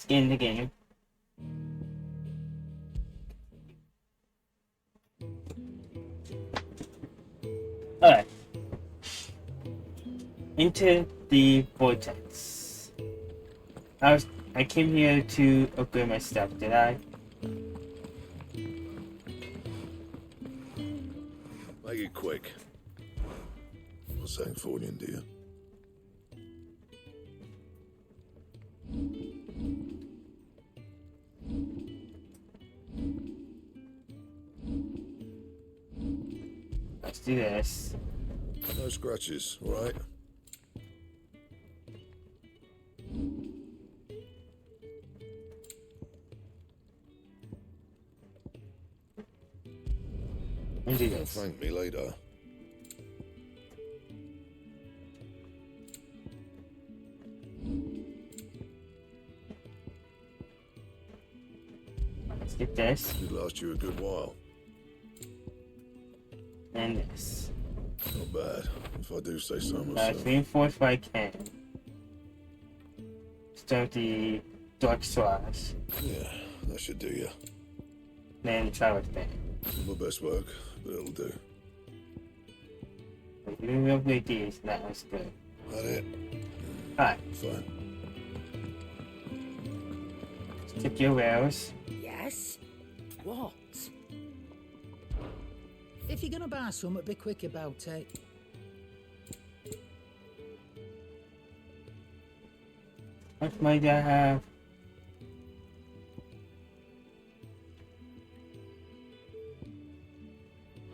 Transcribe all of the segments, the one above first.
Let's get in the game. Alright. Into the vortex. I came here to upgrade my stuff, did I? Make it quick. What's that for you, dear? Let's do this. No scratches, all right? Let's do this. Thank me later. Let's get this. Should last you a good while. And this. Not bad, if I do say so myself. Let's reinforce what I can. Start the dark slash. Yeah, that should do you. Then try with me. My best work, but it'll do. You didn't upgrade these, that was good. That it? Alright, Fine. stick your rails. Yes? What? If you're gonna buy something, be quick about it. How much money do I have?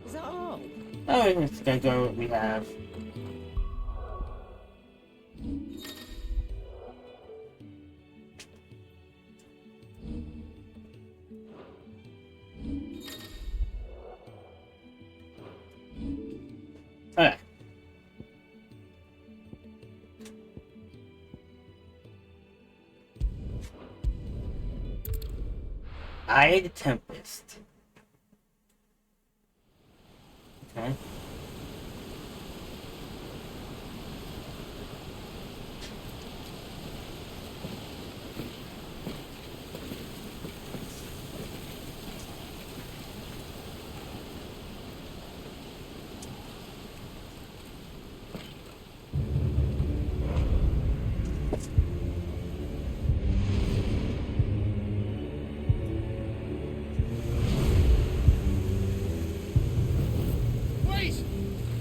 Is that all? Oh, it's gonna go what we have. Alright. Eye the Tempest. Okay.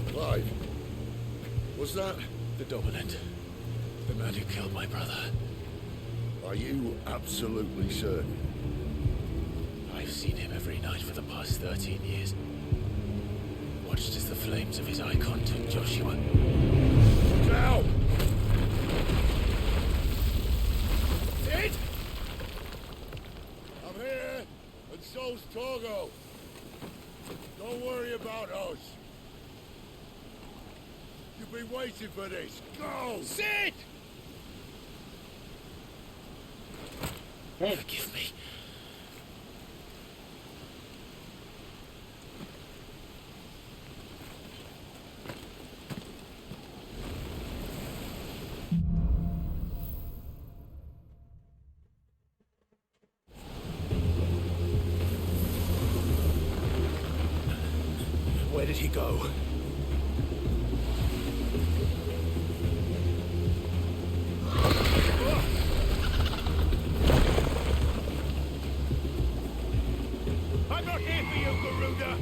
Clive, was that? The Dominant. The man who killed my brother. Are you absolutely certain? I've seen him every night for the past 13 years. Watched as the flames of his icon took Joshua. Now! Sid! I'm here, and so's Togo. Don't worry about us. You've been waiting for this. Go! Sid! Hey. Forgive me. Where did he go? I'm not here for you, Garuda!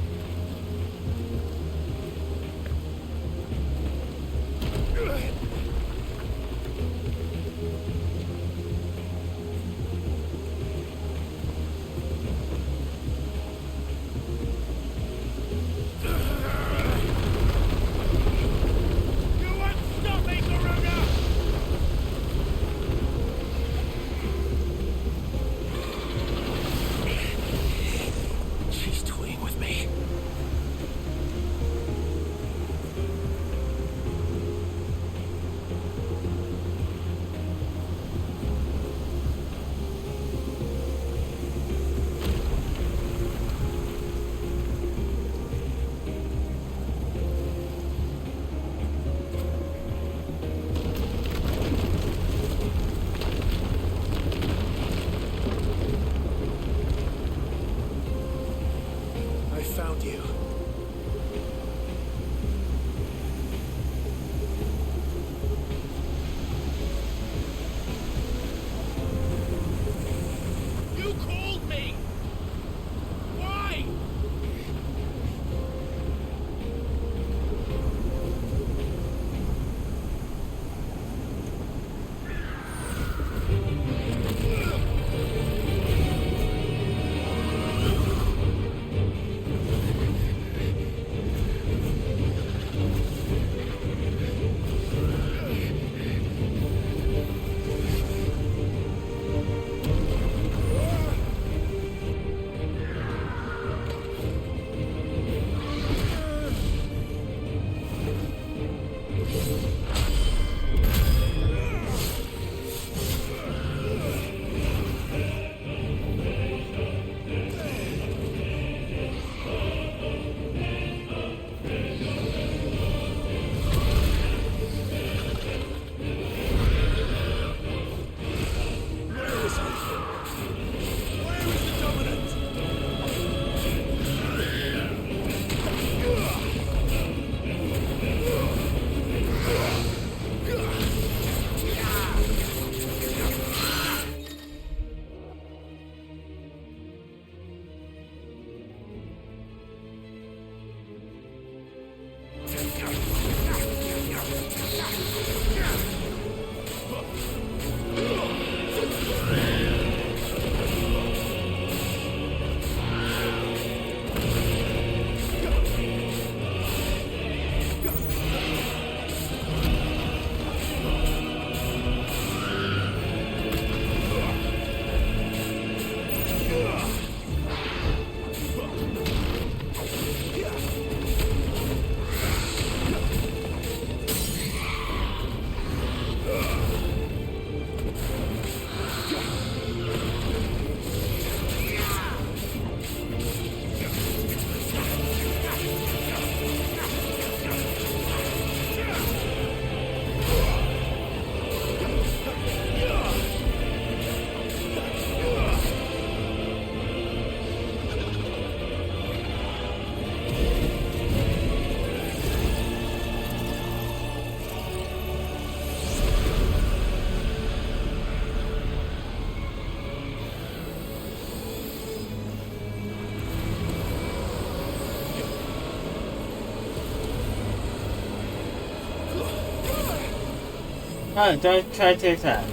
Oh, don't try to attack.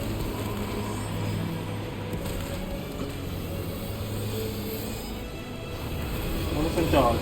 What is a dog?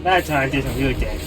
That time did some real damage.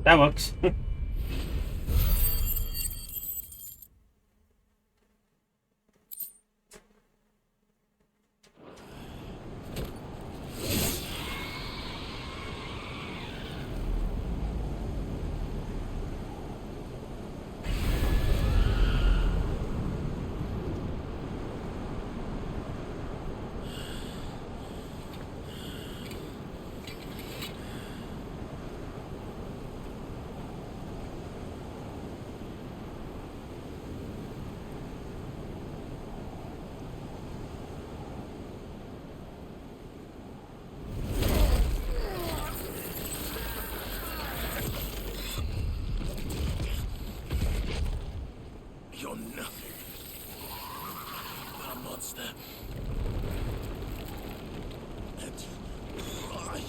That works. You're nothing but a monster. And I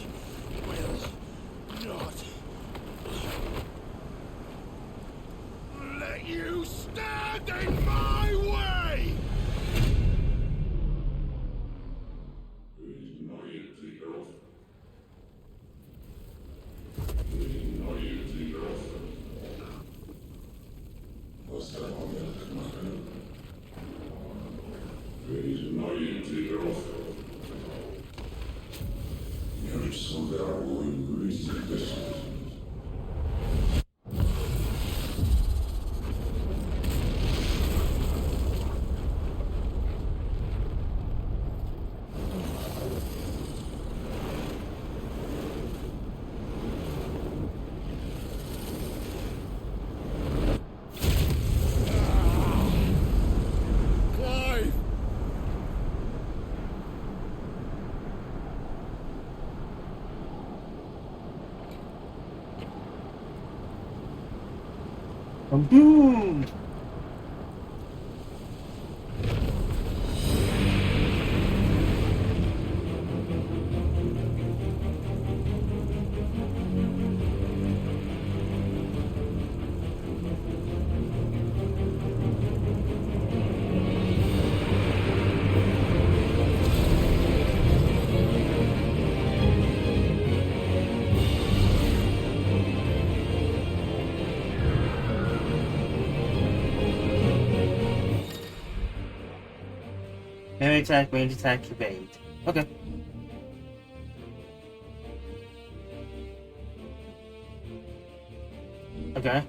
will not let you stand in my way! Boom! melee attack, range attack, evade. Okay. Okay.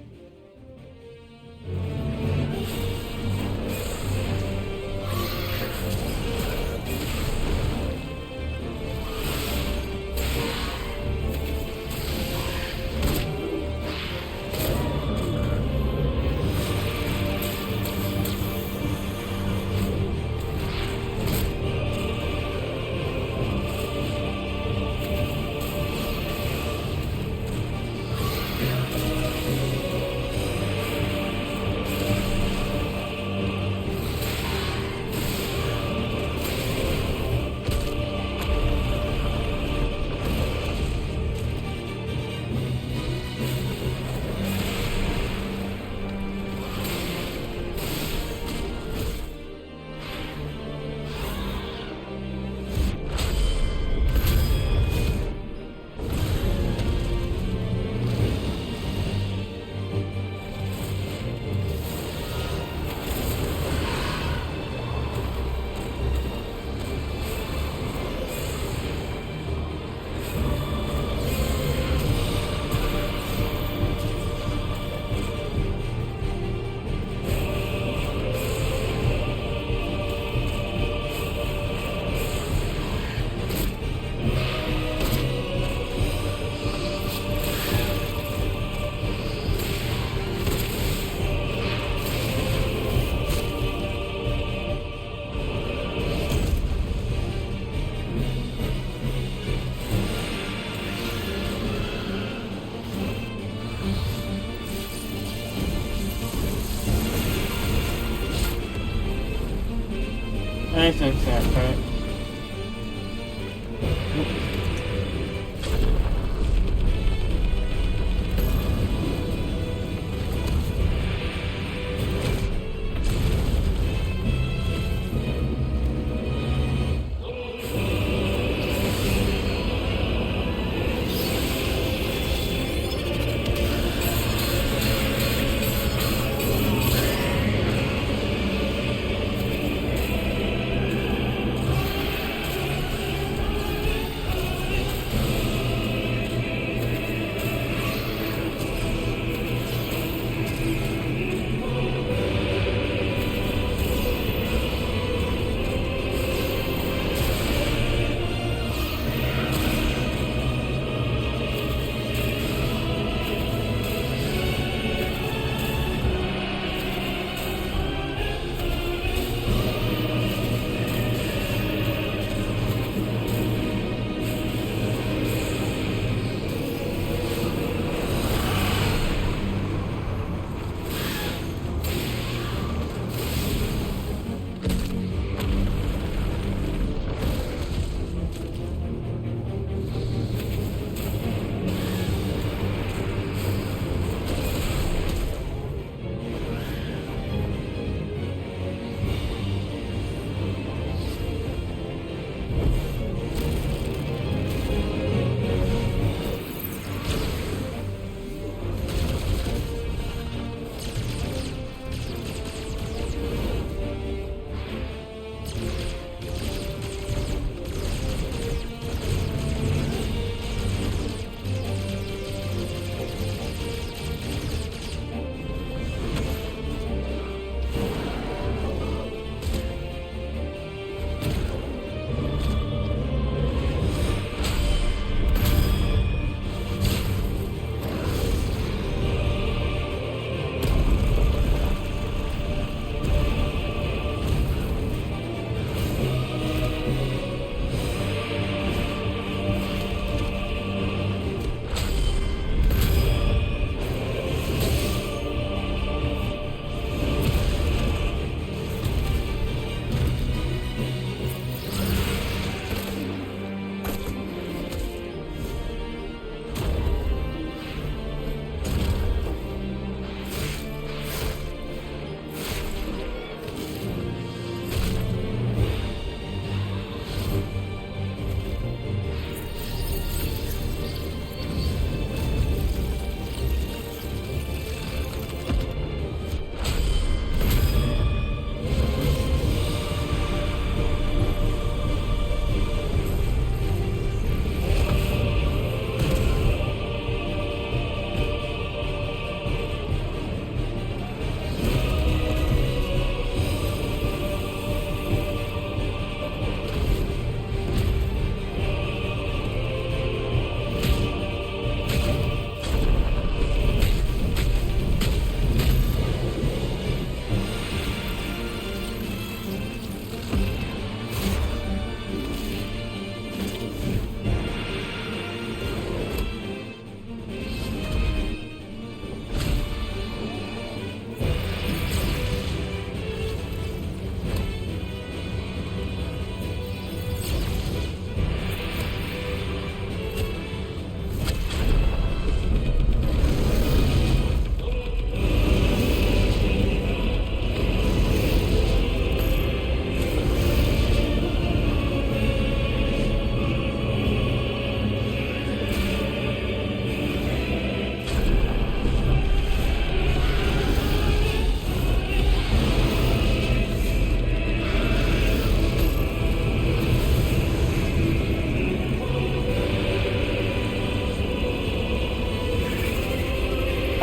Nice attack, right?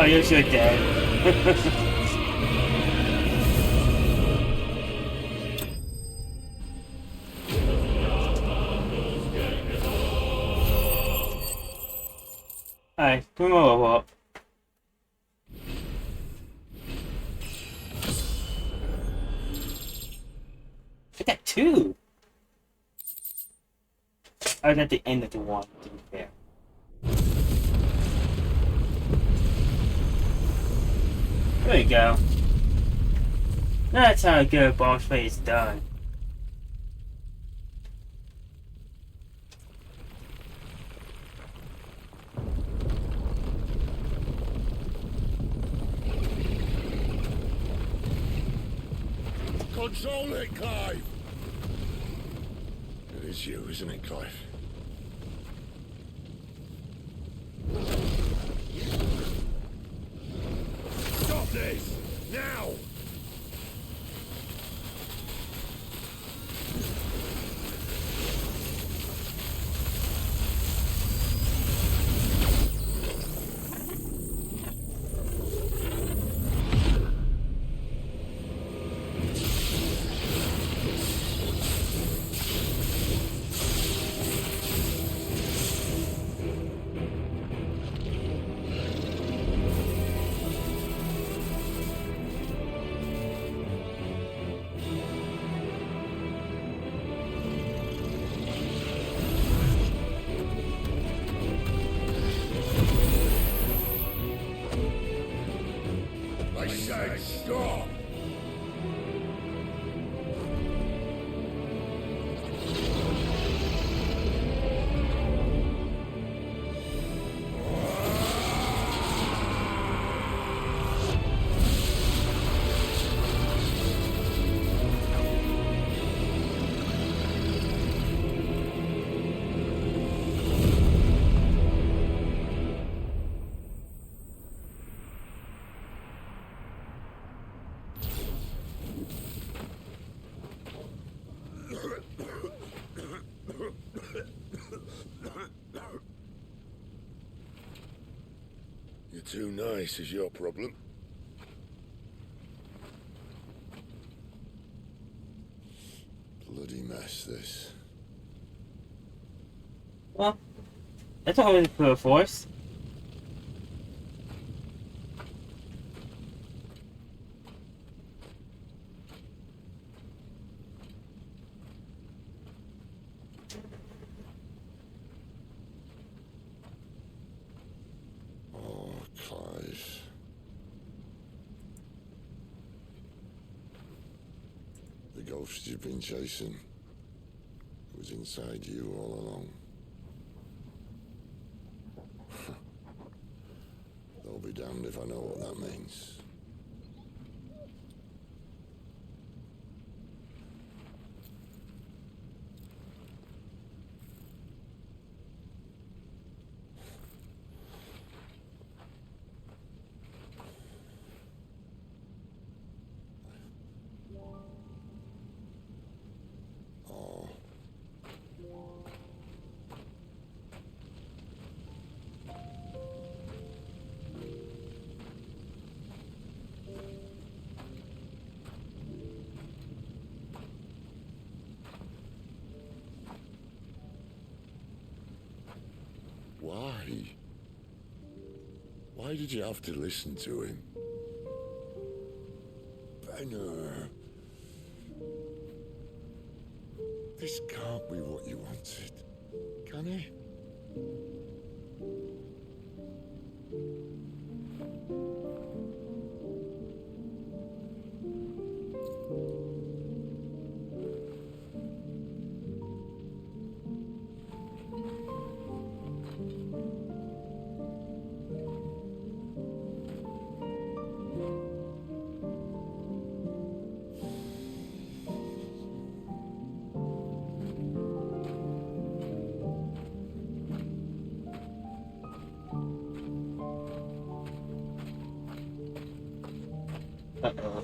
Oh, you're sure dead. Alright, come over. I got two. I was at the end of the one, to be fair. There we go. That's how a good boss fight is done. Control it, Clive! It is you, isn't it, Clive? Stop this! Now! I said stop! You're too nice is your problem. Bloody mess, this. Well, that's always for a force. Oh, Clive. The ghost you've been chasing was inside you all along. They'll be damned if I know what that means. Oh. Why? Why did you have to listen to him? Benner. This can't be what you wanted, can it? Uh-oh.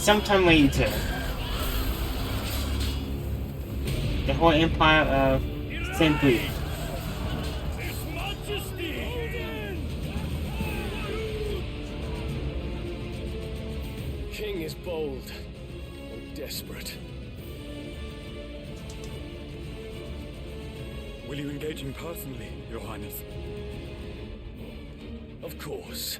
sometime later, the whole empire of St. Booth. His Majesty! King is bold or desperate. Will you engage him personally, Your Highness? Of course.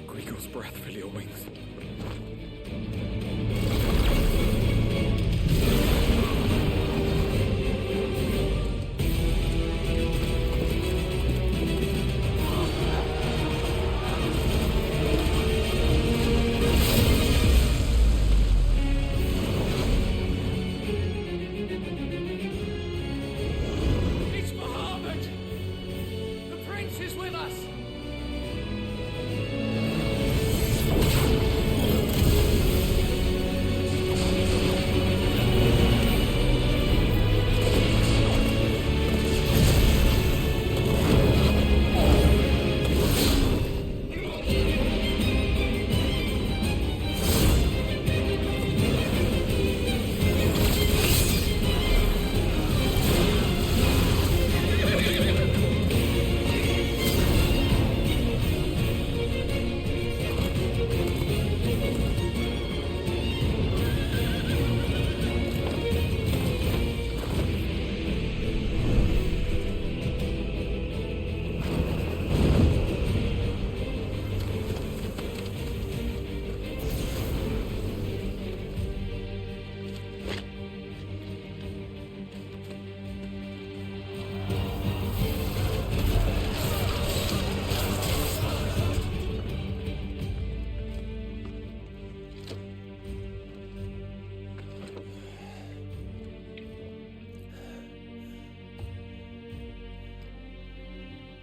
Grigor's breath fill your wings. It's Muhammad! The prince is with us!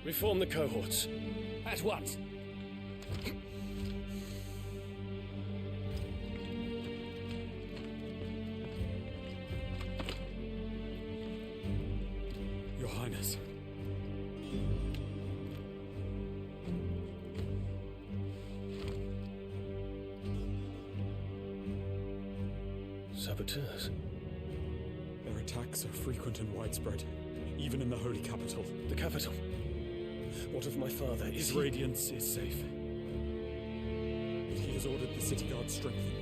Reform the cohorts. At once. Your Highness. Saboteurs. Their attacks are frequent and widespread, even in the holy capital. The capital. What of my father? His radiance is safe. But he has ordered the city guard strengthened.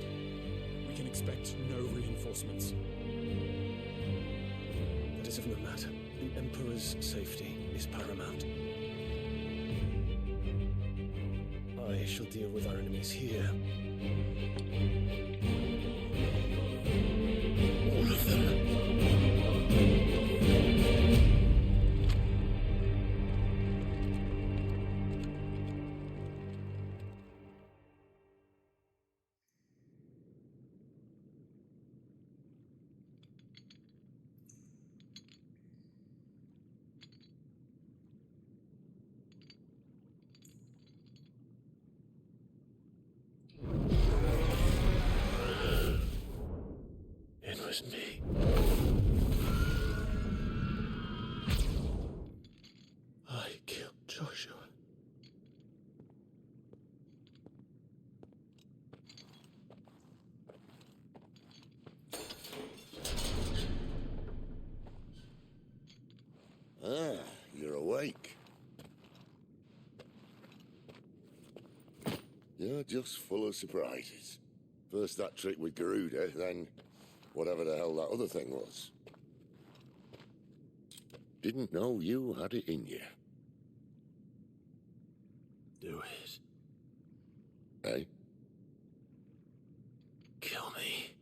We can expect no reinforcements. That is of no matter. The Emperor's safety is paramount. I shall deal with our enemies here. All of them. It was me. I killed Joshua. Ah, you're awake. You're just full of surprises. First that trick with Garuda, then whatever the hell that other thing was. Didn't know you had it in you. Do it. Eh? Kill me.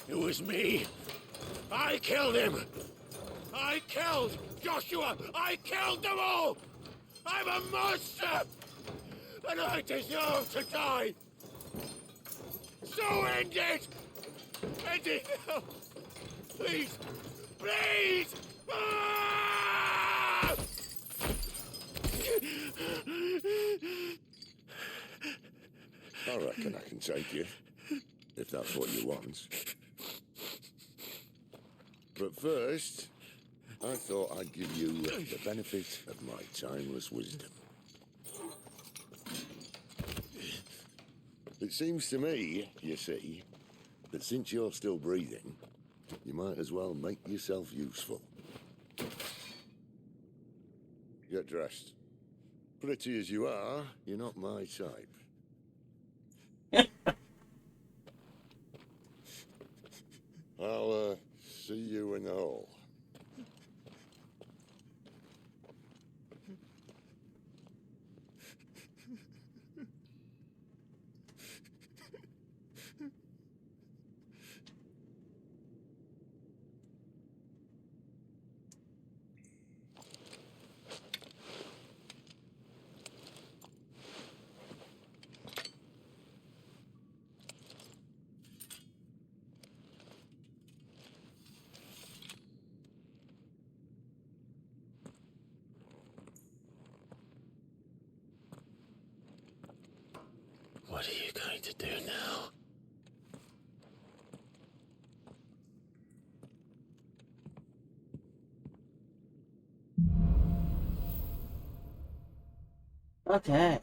It was me. I killed him. I killed Joshua. I killed them all. I'm a monster. And I deserve to die. So end it. End it now. Please. Please. Ah! I reckon I can take you, if that's what you want. But first, I thought I'd give you the benefit of my timeless wisdom. It seems to me, you see, that since you're still breathing, you might as well make yourself useful. Get dressed. Pretty as you are, you're not my type. I'll see you in the hall. What are you going to do now? Okay.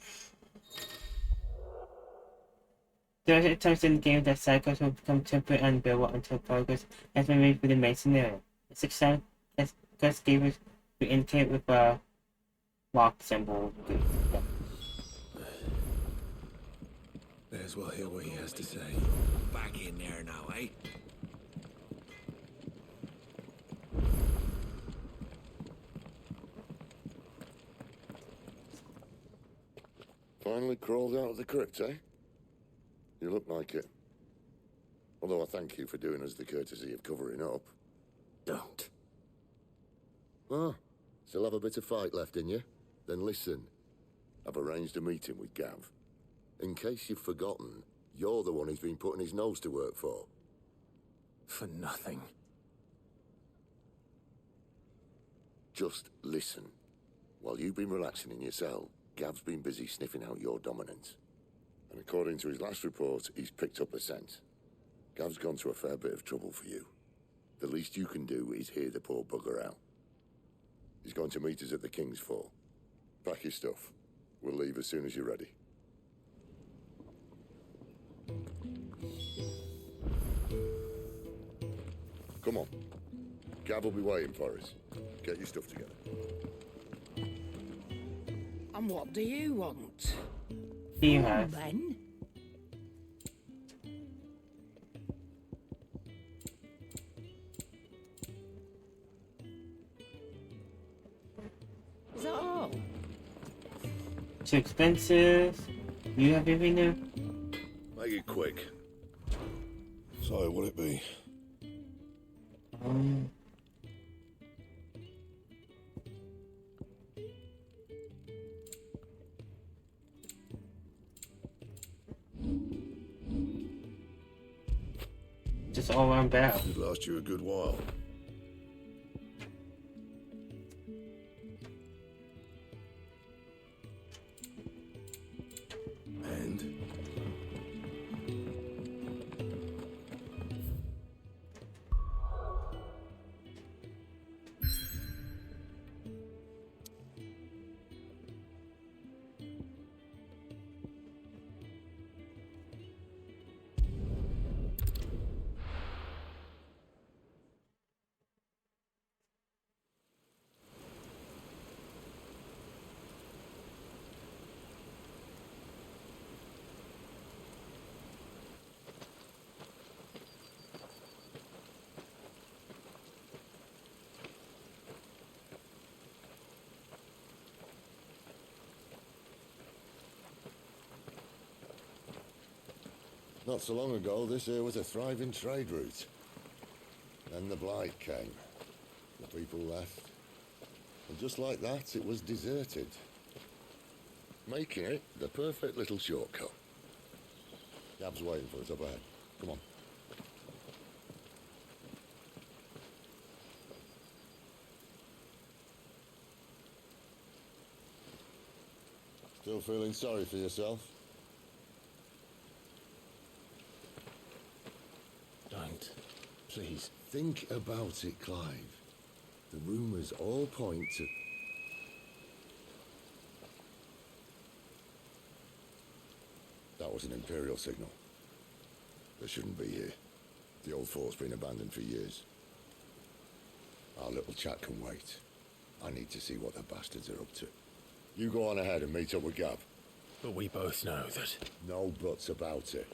There are times in the game that cycles will become temporary and unbearable until progress has been made through the main scenario. A 6 as quest givers will indicate with a lock symbol. May as well hear what he has to say. Back in there now, eh? Finally crawled out of the crypt, eh? You look like it. Although I thank you for doing us the courtesy of covering up. Don't. Ah, still have a bit of fight left in you? Then listen. I've arranged a meeting with Gav. In case you've forgotten, you're the one he's been putting his nose to work for. For nothing. Just listen. While you've been relaxing in your cell, Gav's been busy sniffing out your dominance. And according to his last report, he's picked up a scent. Gav's gone to a fair bit of trouble for you. The least you can do is hear the poor bugger out. He's going to meet us at the King's Fall. Pack your stuff. We'll leave as soon as you're ready. Come on. Gav will be waiting for us. Get your stuff together. And what do you want? Do you have? Then? Is that all? Too expensive? You have everything there? Make it quick. So, what'll it be? Just all around battle. It'd last you a good while. And? Not so long ago, this here was a thriving trade route. Then the Blight came. The people left. And just like that, it was deserted. Making it the perfect little shortcut. Gav's waiting for us up ahead. Come on. Still feeling sorry for yourself? Don't. Please. Think about it, Clive. The rumors all point to... That was an Imperial signal. They shouldn't be here. The old fort's been abandoned for years. Our little chat can wait. I need to see what the bastards are up to. You go on ahead and meet up with Gav. But we both know that... No buts about it.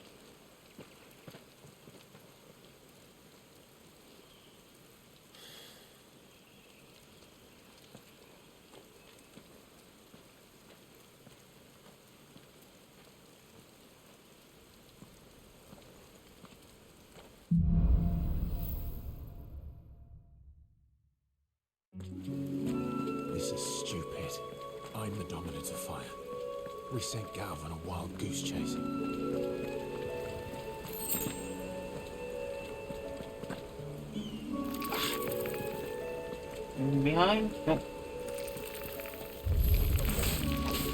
This is stupid. I'm the dominant of fire. We sent Gav on a wild goose chase. Behind? Oh.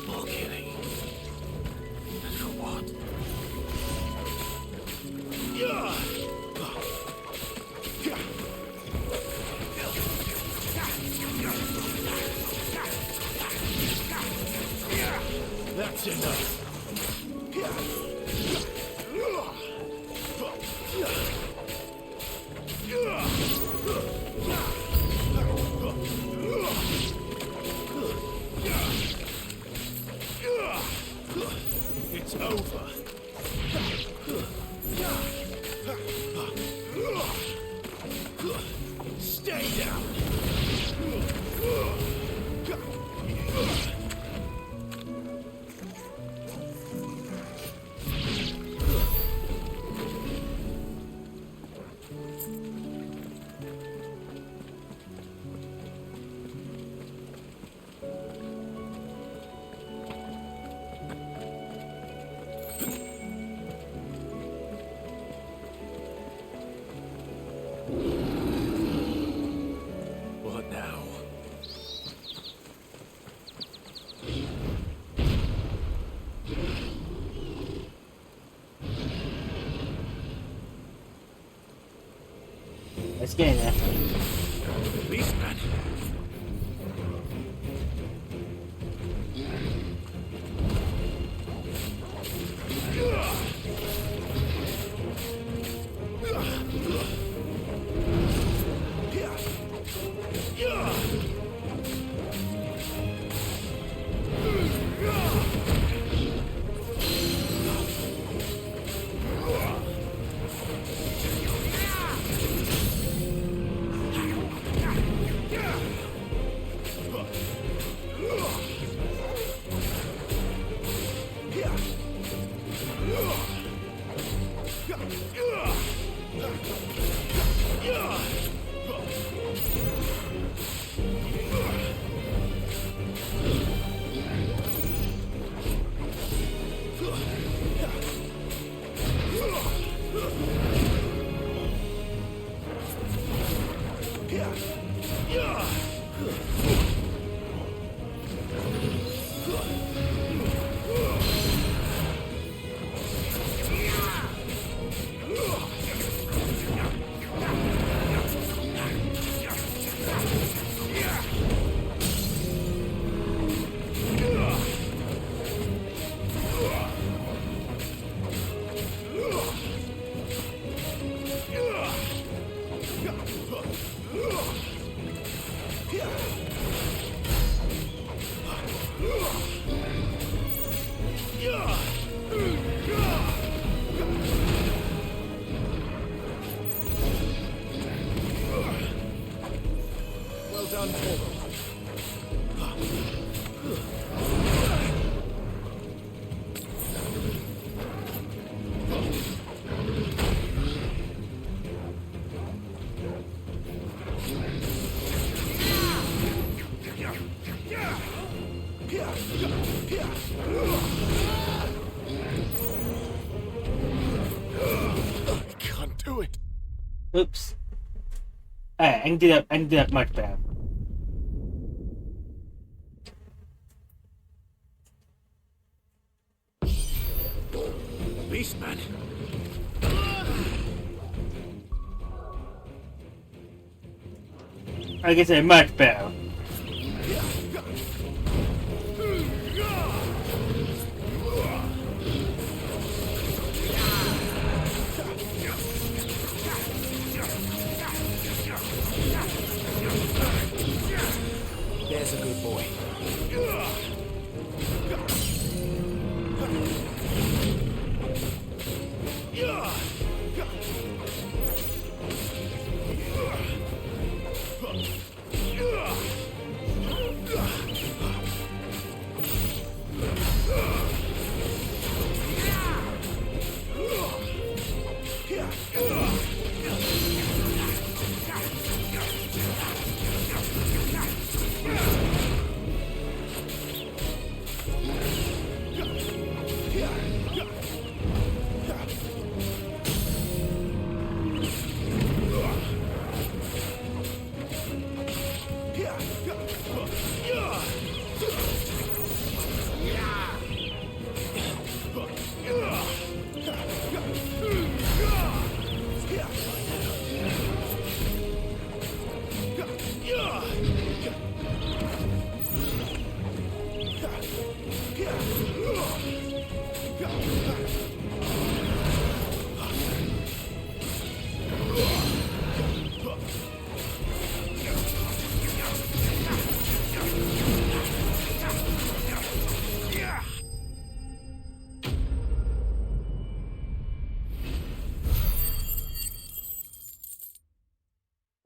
More killing. And for what? That's enough. It's over. Stay down. What now? Let's get in there. Beastman. Well done, Torgal. I can't do it. Oops. Alright, I can do that much better. Beastman. I can say much better. There's a good boy.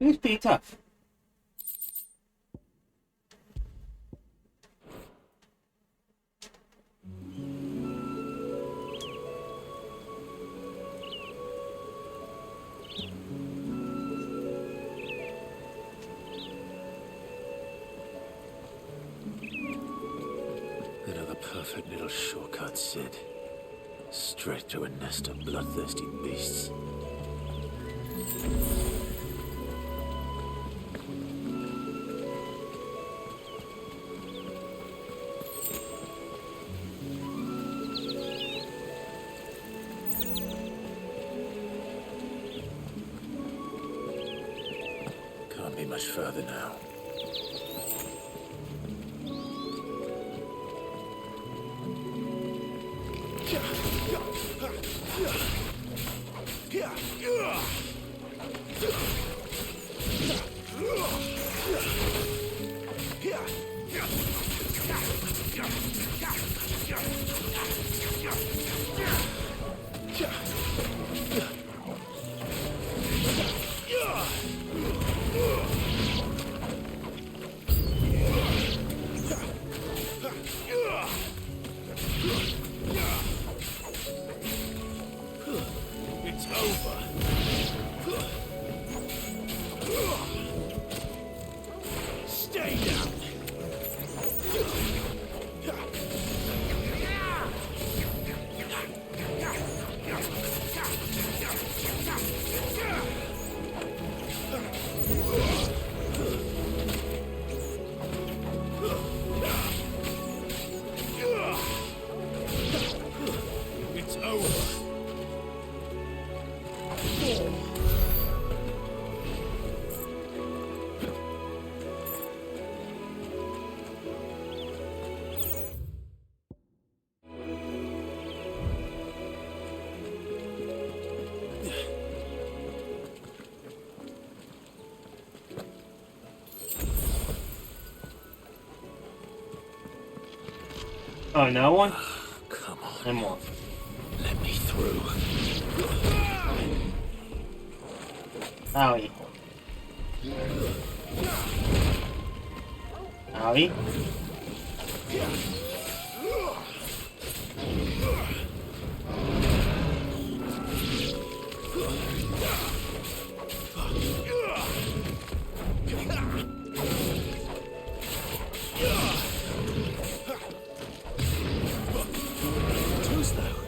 It was pretty tough. Another perfect little shortcut, Sid. Straight to a nest of bloodthirsty beasts. Can't be much further now. It's over. Stay down. It's over. Oh, no one? Come on, I'm on. let me through. Owie. Owie. Too slow.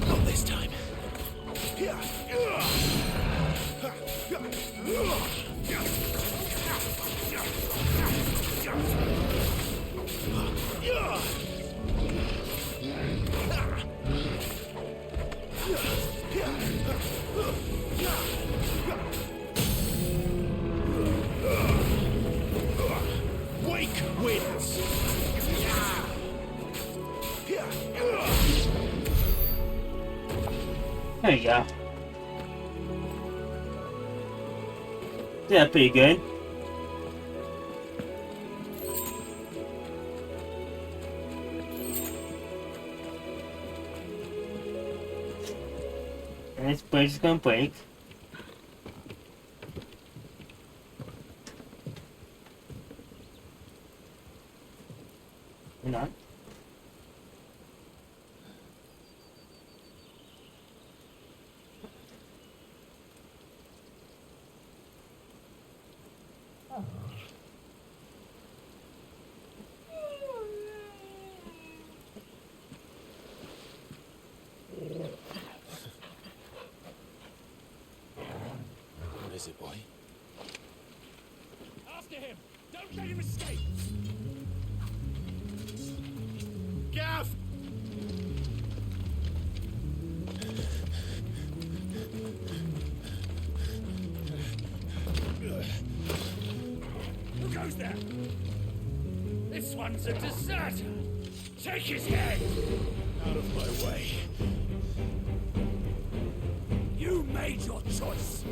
Not this time. Wake winds! There you go. Yeah, pretty good. And this bridge is gonna break. Or not. What is it, boy? After him! Don't let him escape! Gav! Who goes there? This one's a deserter! Take his head! Out of my way. You made your choice!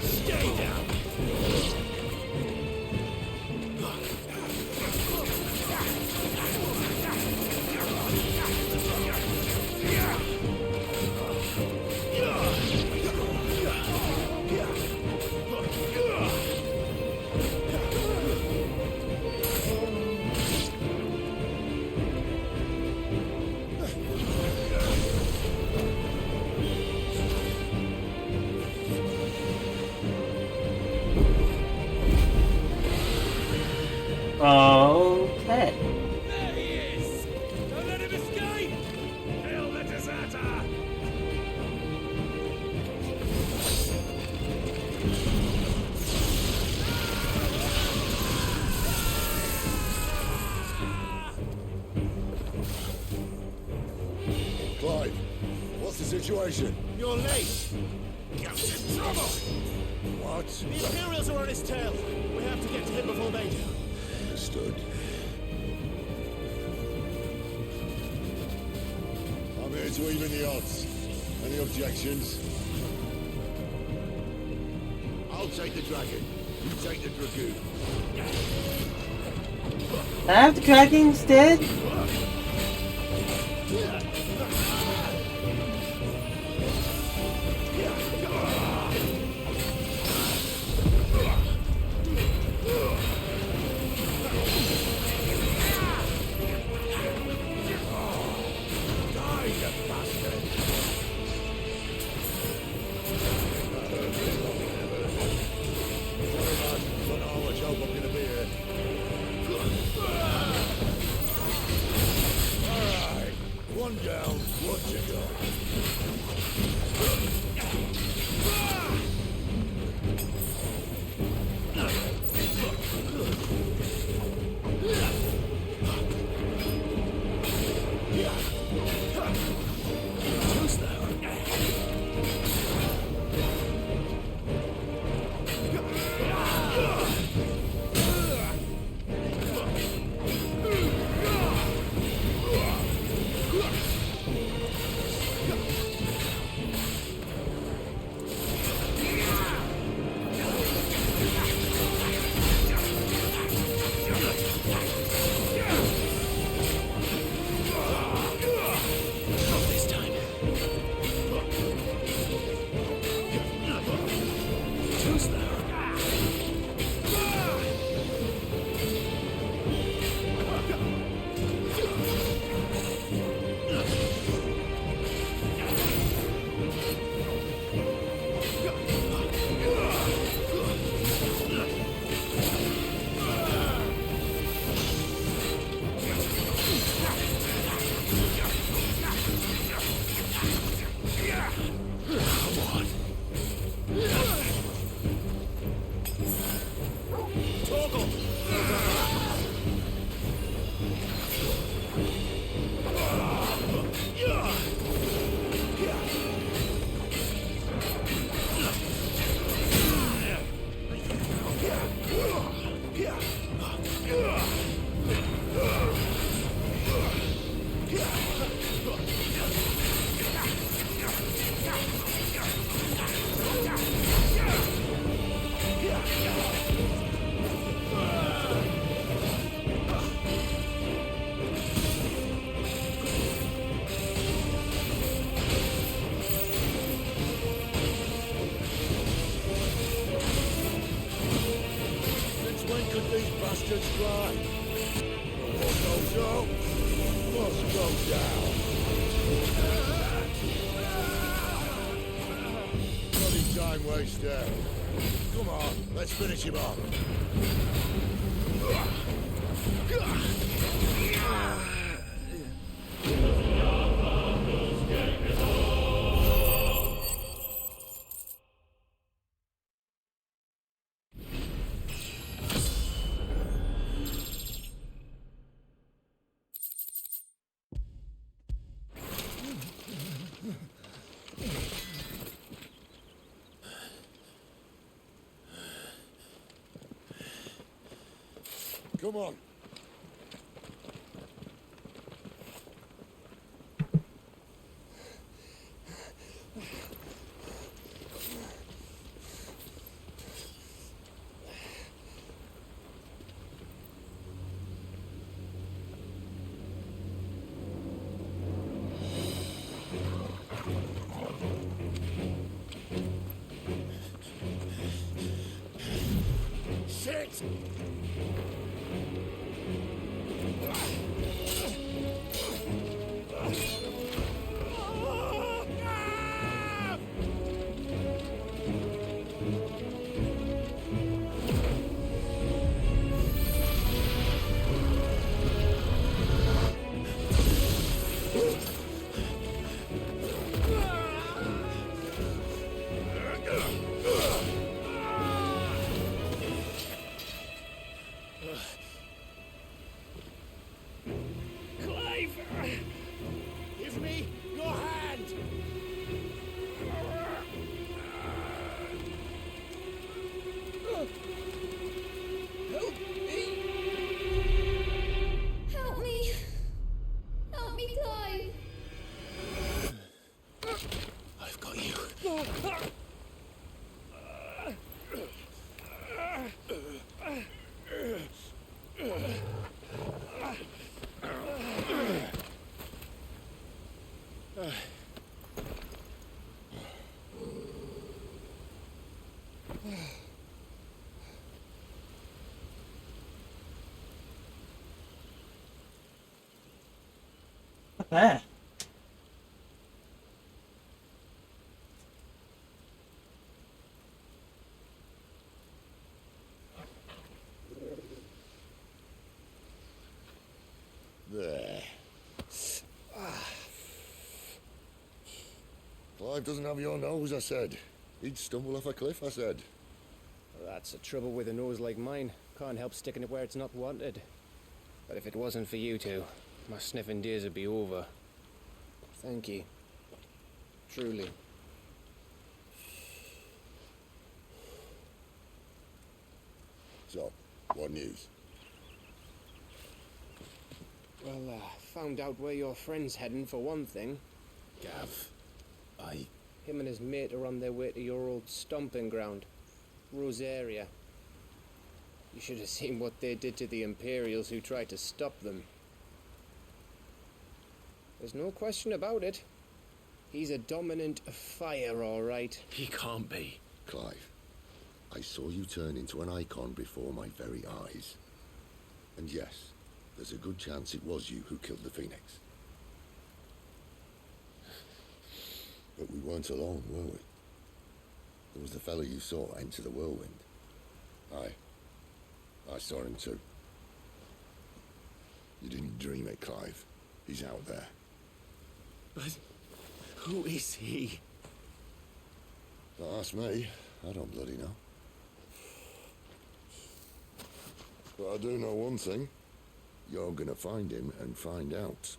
Stay down! Okay. There he is! Don't let him escape! Kill the deserter! Clive, what's the situation? You're late! Get in trouble! What? The Imperials are on his tail. We have to get to him before they do. Understood. I'm here to even the odds. Any objections? I'll take the dragon. You take the dragoon. I have the dragon instead? Don't know how much help I'm gonna be here. Alright, one bastards fly. What goes up must go down. Bloody time waster. Come on, let's finish him off. Come on. Shit! Give me your hand! Help me! Help me! Help me, Clive! I've got you. There. There. Clive doesn't have your nose, I said. He'd stumble off a cliff, I said. That's the trouble with a nose like mine. Can't help sticking it where it's not wanted. But if it wasn't for you two, my sniffing days would be over. Thank you. Truly. So, what news? Well, found out where your friend's heading for one thing. Gav, Him and his mate are on their way to your old stomping ground, Rosaria. You should have seen what they did to the Imperials who tried to stop them. There's no question about it. He's a dominant fire, all right. He can't be. Clive, I saw you turn into an icon before my very eyes. And yes, there's a good chance it was you who killed the Phoenix. But we weren't alone, were we? There was the fellow you saw enter the whirlwind. I saw him too. You didn't dream it, Clive. He's out there. But who is he? Don't ask me. I don't bloody know. But I do know one thing. You're gonna find him and find out.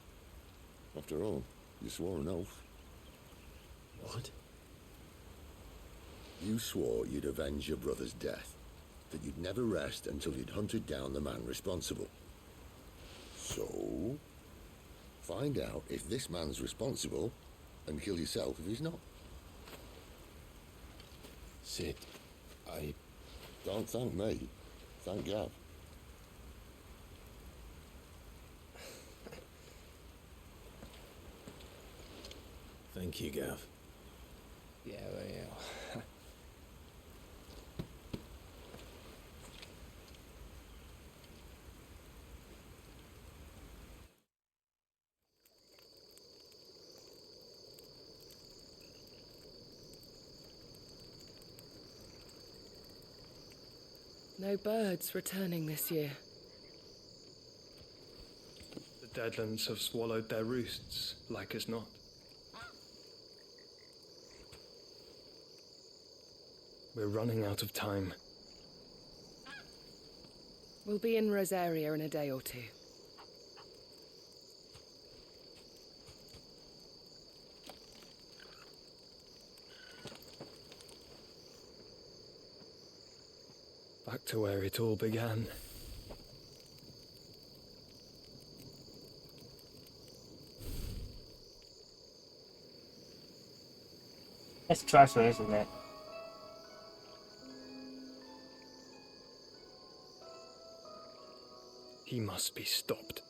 After all, you swore an oath. What? You swore you'd avenge your brother's death. That you'd never rest until you'd hunted down the man responsible. So, find out if this man's responsible and kill yourself if he's not. Sid, Don't thank me. Thank Gav. Thank you, Gav. Yeah, well. No birds returning this year. The Deadlands have swallowed their roosts, like as not. We're running out of time. We'll be in Rosaria in a day or two. Back to where it all began. It's trustful, isn't it? He must be stopped.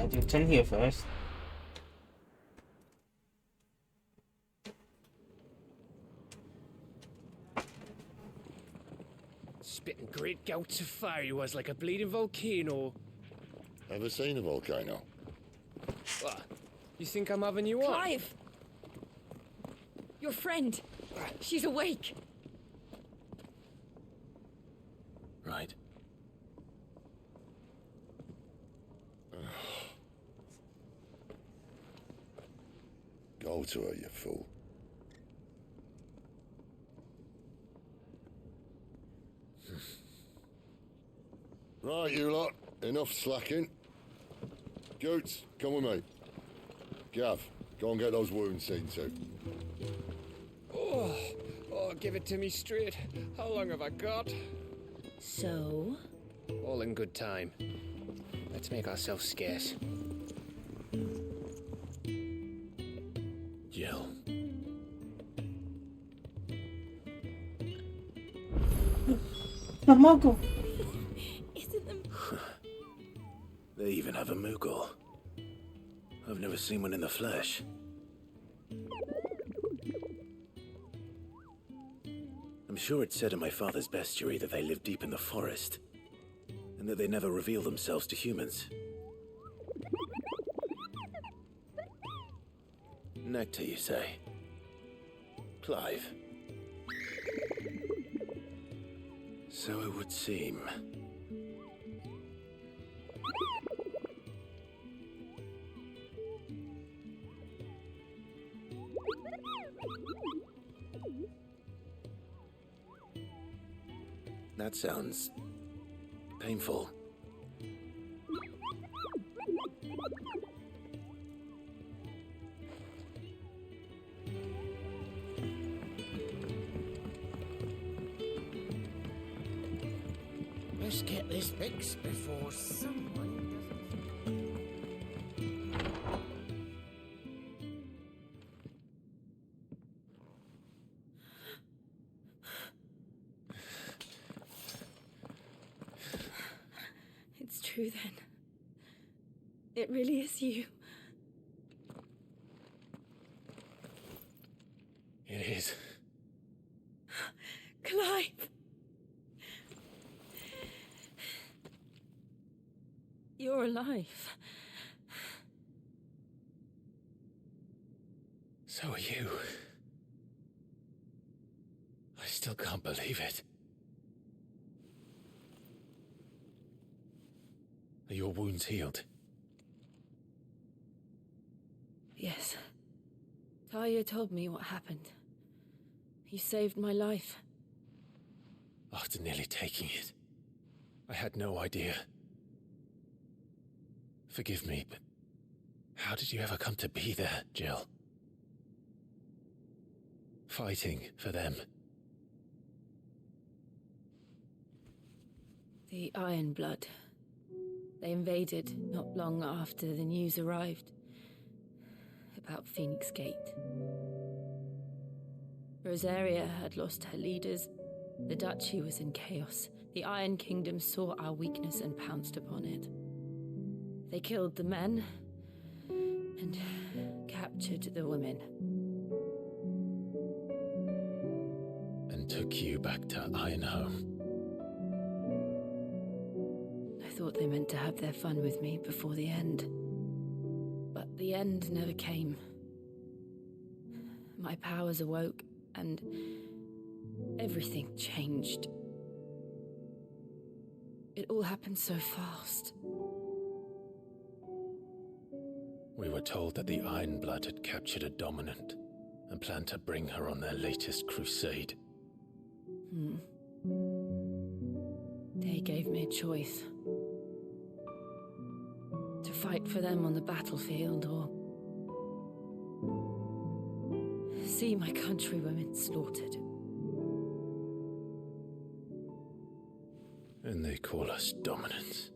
Do 10 here first. Spitting great gouts of fire he was like a bleeding volcano. Ever seen a volcano? What? You think I'm having you on? Clive! Your friend. She's awake. Right. Go to her, you fool. Right, you lot. Enough slacking. Goots, come with me. Gav, go and get those wounds seen to. Oh, give it to me straight. How long have I got? So? All in good time. Let's make ourselves scarce. Jill. The Muggle! Isn't them? They even have a Moogle. I've never seen one in the flesh. I'm sure it said in my father's bestiary that they live deep in the forest, and that they never reveal themselves to humans. Nectar, you say? Clive. So it would seem. That sounds painful. Let's get this fixed before someone It's true then. It really is you. It is. Clive! You're alive. So are you. I still can't believe it. Are your wounds healed? Yes. Talia told me what happened. You saved my life. After nearly taking it, I had no idea. Forgive me, but how did you ever come to be there, Jill? Fighting for them. The Iron Blood. They invaded not long after the news arrived about Phoenix Gate. Rosaria had lost her leaders. The Duchy was in chaos. The Iron Kingdom saw our weakness and pounced upon it. They killed the men and captured the women. And took you back to Ironhome. thought they meant to have their fun with me before the end. But the end never came. My powers awoke, and everything changed. It all happened so fast. We were told that the Ironblood had captured a dominant and planned to bring her on their latest crusade. They gave me a choice. To fight for them on the battlefield, or see my countrywomen slaughtered. And they call us dominants.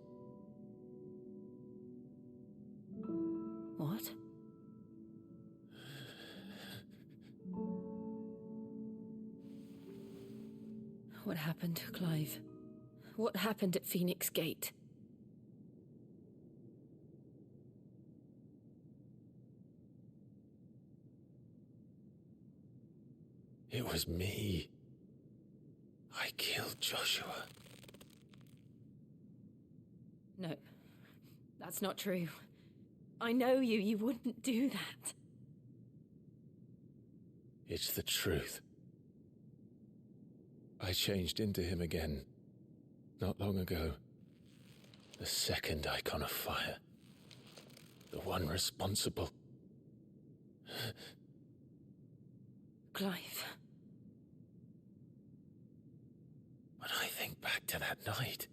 What? What happened, Clive? What happened at Phoenix Gate? It was me. I killed Joshua. No, that's not true. I know you. You wouldn't do that. It's the truth. I changed into him again, not long ago. The second icon of fire. The one responsible. Clive. When I think back to that night...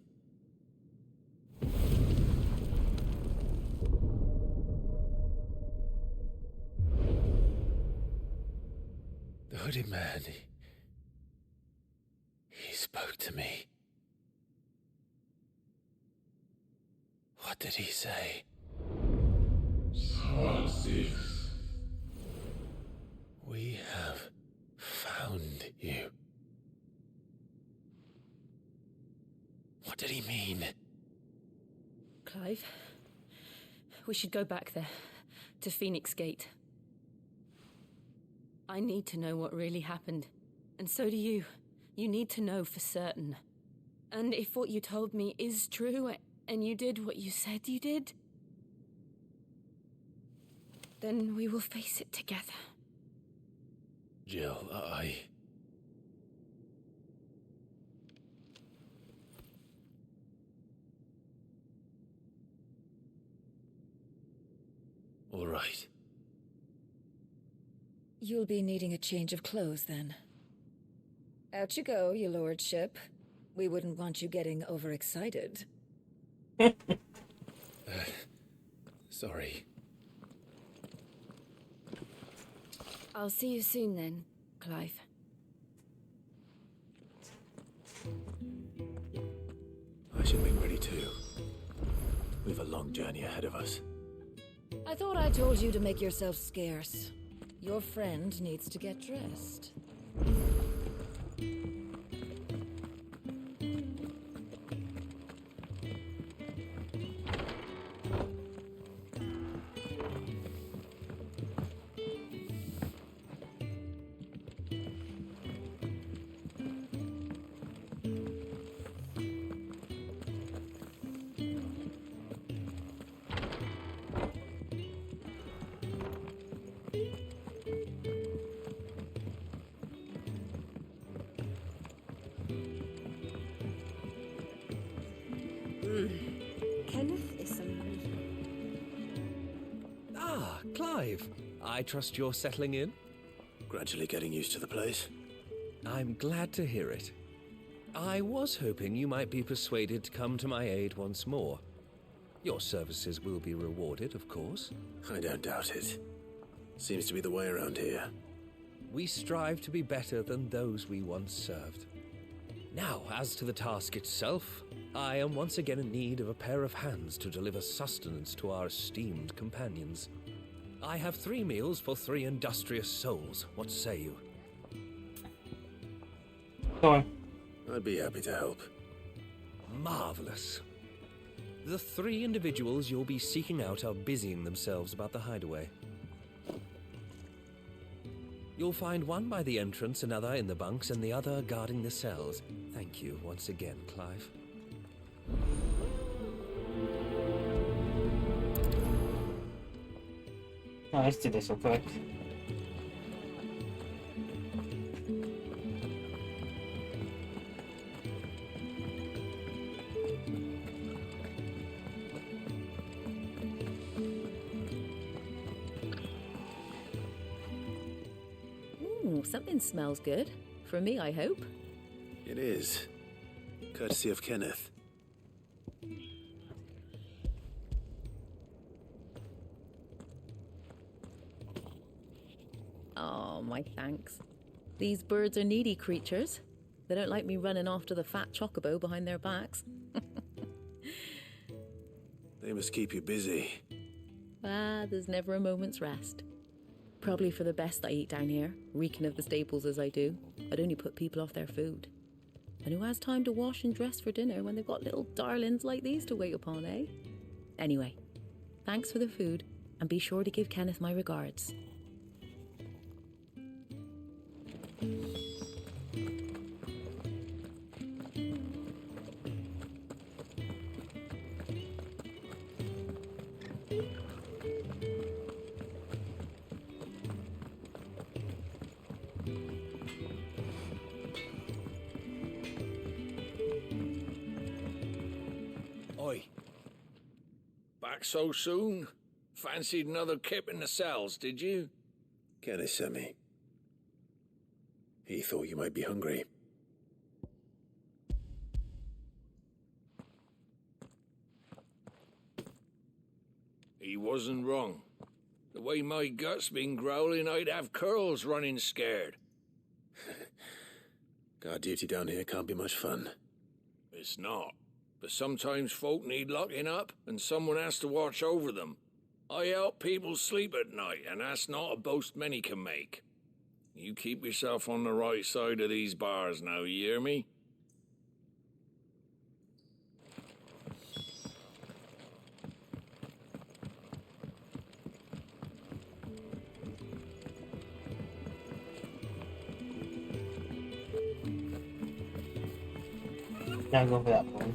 The hooded man, he spoke to me. What did he say? XVI. We have found you. What did he mean? Clive, we should go back there, to Phoenix Gate. I need to know what really happened, and so do you. You need to know for certain. And if what you told me is true, and you did what you said you did, then we will face it together. Jill, All right. You'll be needing a change of clothes, then. Out you go, your lordship. We wouldn't want you getting overexcited. Sorry. I'll see you soon then, Clive. I should make ready too. We've a long journey ahead of us. I thought I told you to make yourself scarce. Your friend needs to get dressed. Kenneth is Ah, Clive. I trust you're settling in? Gradually getting used to the place. I'm glad to hear it. I was hoping you might be persuaded to come to my aid once more. Your services will be rewarded, of course. I don't doubt it. Seems to be the way around here. We strive to be better than those we once served. Now, as to the task itself, I am once again in need of a pair of hands to deliver sustenance to our esteemed companions. I have 3 meals for 3 industrious souls. What say you? Go on. I'd be happy to help. Marvelous. The 3 individuals you'll be seeking out are busying themselves about the hideaway. You'll find one by the entrance, another in the bunks, and the other guarding the cells. Thank you once again, Clive. Oh, let's do this real quick. Ooh, something smells good. For me, I hope. It is. Courtesy of Kenneth. Oh, my thanks. These birds are needy creatures. They don't like me running after the fat chocobo behind their backs. They must keep you busy. Ah, there's never a moment's rest. Probably for the best I eat down here, reeking of the staples as I do. I'd only put people off their food. And who has time to wash and dress for dinner when they've got little darlings like these to wait upon, eh? Anyway, thanks for the food, and be sure to give Kenneth my regards. Oi. Back so soon? Fancied another kip in the cells, did you? Kenneth sent me. He thought you might be hungry. He wasn't wrong. The way my gut's been growling, I'd have curls running scared. Guard duty down here can't be much fun. It's not. But sometimes folk need locking up, and someone has to watch over them. I help people sleep at night, and that's not a boast many can make. You keep yourself on the right side of these bars now, you hear me? Now go for that one.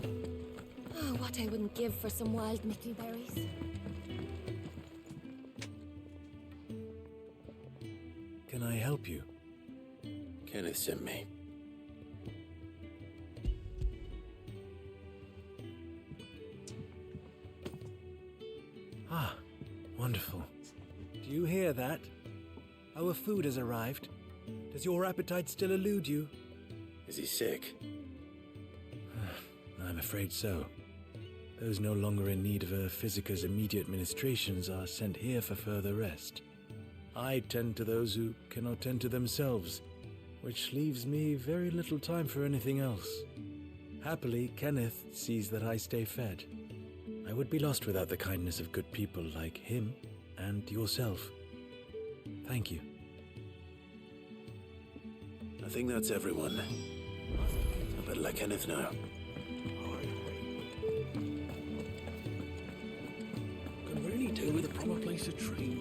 Oh, what I wouldn't give for some wild mickleberries. Can I help you? Kenneth sent me. Ah, wonderful. Do you hear that? Our food has arrived. Does your appetite still elude you? Is he sick? I'm afraid so. Those no longer in need of a physicus immediate ministrations are sent here for further rest. I tend to those who cannot tend to themselves, which leaves me very little time for anything else. Happily, Kenneth sees that I stay fed. I would be lost without the kindness of good people like him and yourself. Thank you. I think that's everyone. I better let Kenneth know. Could really do with a proper place to train.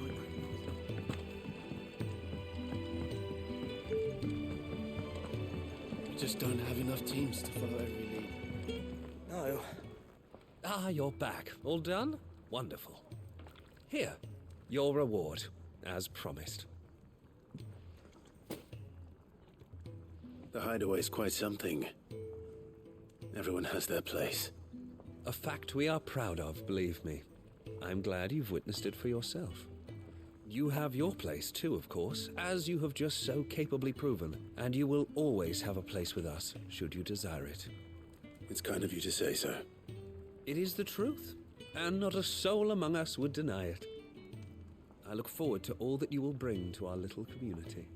We just don't have enough teams to follow every lead. No. Ah, you're back. All done? Wonderful. Here, your reward, as promised. The hideaway's quite something. Everyone has their place. A fact we are proud of, believe me. I'm glad you've witnessed it for yourself. You have your place too, of course, as you have just so capably proven, and you will always have a place with us, should you desire it. It's kind of you to say so. It is the truth, and not a soul among us would deny it. I look forward to all that you will bring to our little community.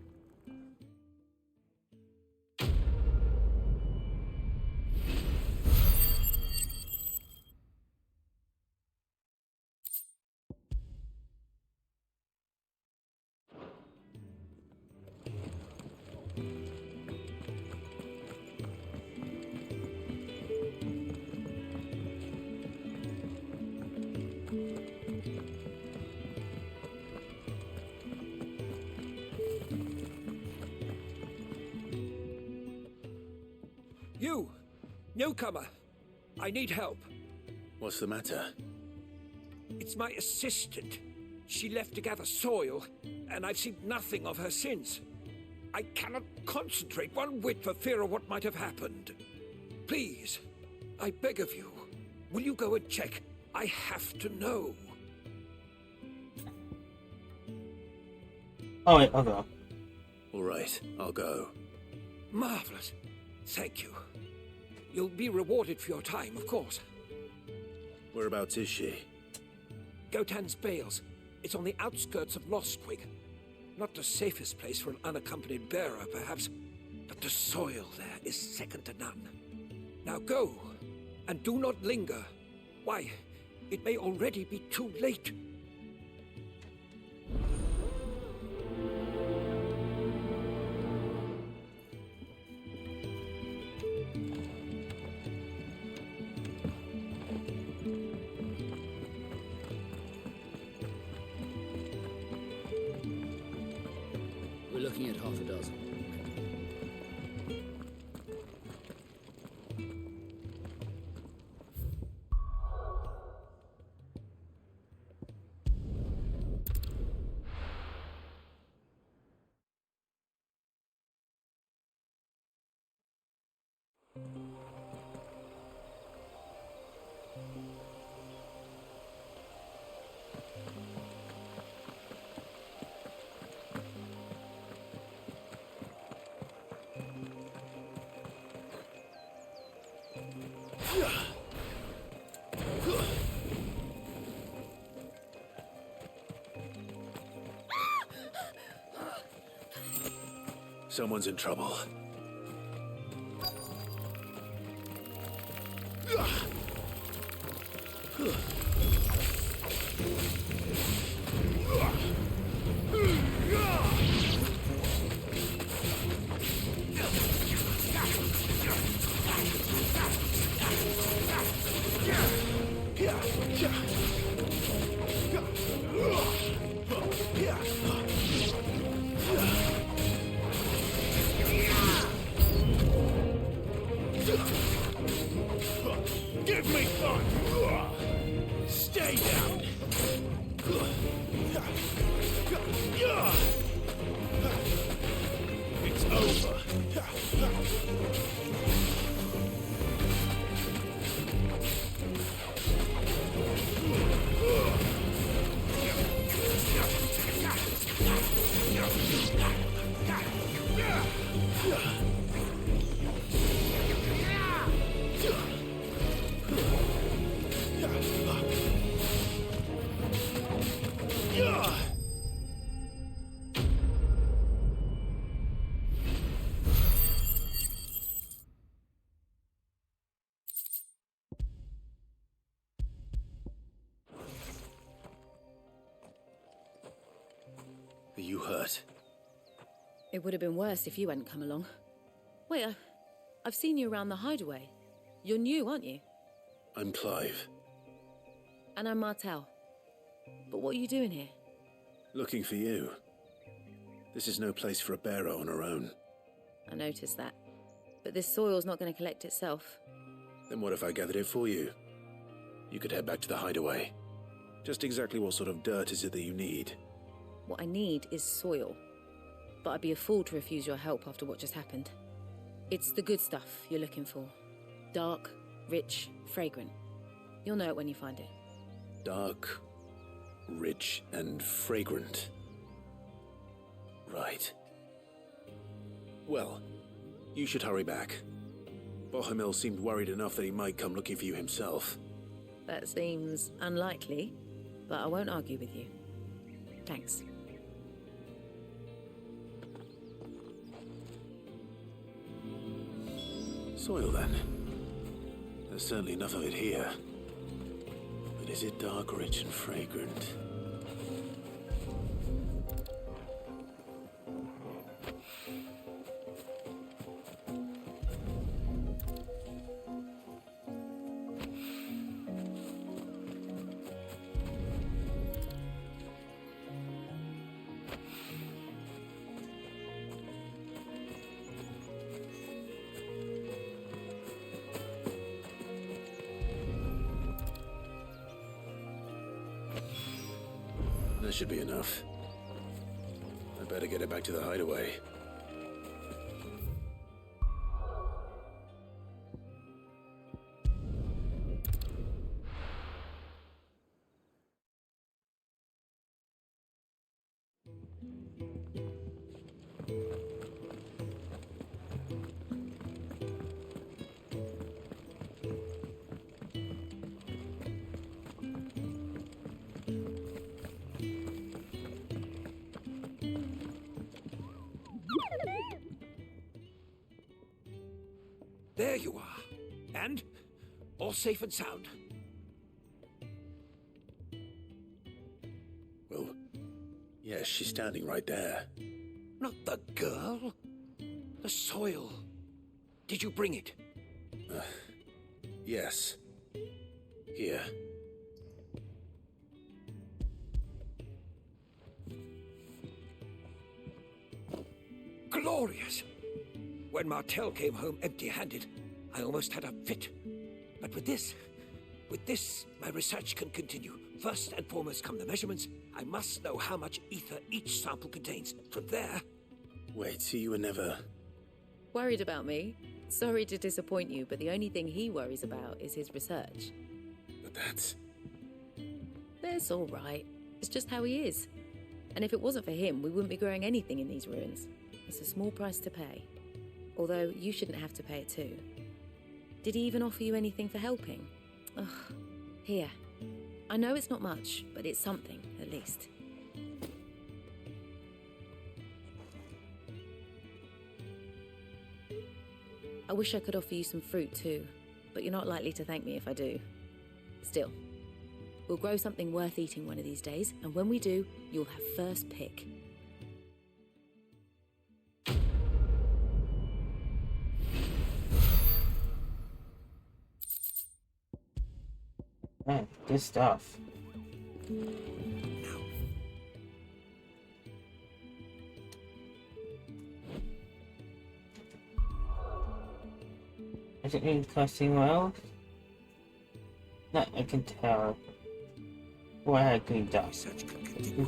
You! Newcomer! I need help. What's the matter? It's my assistant. She left to gather soil, and I've seen nothing of her since. I cannot concentrate one whit for fear of what might have happened. Please, I beg of you, will you go and check? I have to know. Oh wait, I'll go. All right, I'll go. Marvelous. Thank you. You'll be rewarded for your time, of course. Whereabouts is she? Gotan's Bales. It's on the outskirts of Lostwig. Not the safest place for an unaccompanied bearer, perhaps, but the soil there is second to none. Now go, and do not linger. Why, it may already be too late. We're looking at half a dozen. Someone's in trouble. Give me fun! Stay down! It's over! Are you hurt? It would have been worse if you hadn't come along. Wait, I've seen you around the hideaway. You're new, aren't you? I'm Clive. And I'm Martel. But what are you doing here? Looking for you. This is no place for a bearer on her own. I noticed that. But this soil's not going to collect itself. Then what if I gathered it for you? You could head back to the hideaway. Just exactly what sort of dirt is it that you need? What I need is soil. But I'd be a fool to refuse your help after what just happened. It's the good stuff you're looking for. Dark, rich, fragrant. You'll know it when you find it. Dark, rich, and fragrant. Right. Well, you should hurry back. Bohemil seemed worried enough that he might come looking for you himself. That seems unlikely, but I won't argue with you. Thanks. Soil, then. There's certainly enough of it here. But is it dark, rich, and fragrant? should be enough. I better get it back to the hideaway. There you are. And? All safe and sound? Well, yes, she's standing right there. Not the girl. The soil. Did you bring it? Yes. Here. Glorious! When Martel came home empty-handed, I almost had a fit. But with this, my research can continue. First and foremost come the measurements. I must know how much ether each sample contains. From there... Wait, so you were never... Worried about me? Sorry to disappoint you, but the only thing he worries about is his research. But that's... That's all right. It's just how he is. And if it wasn't for him, we wouldn't be growing anything in these ruins. It's a small price to pay. Although, you shouldn't have to pay it too. Did he even offer you anything for helping? Ugh. Here. I know it's not much, but it's something, at least. I wish I could offer you some fruit too, but you're not likely to thank me if I do. Still, we'll grow something worth eating one of these days, and when we do, you'll have first pick. Man, good stuff. Is it in costing well? Not I can tell. Why I had green dot.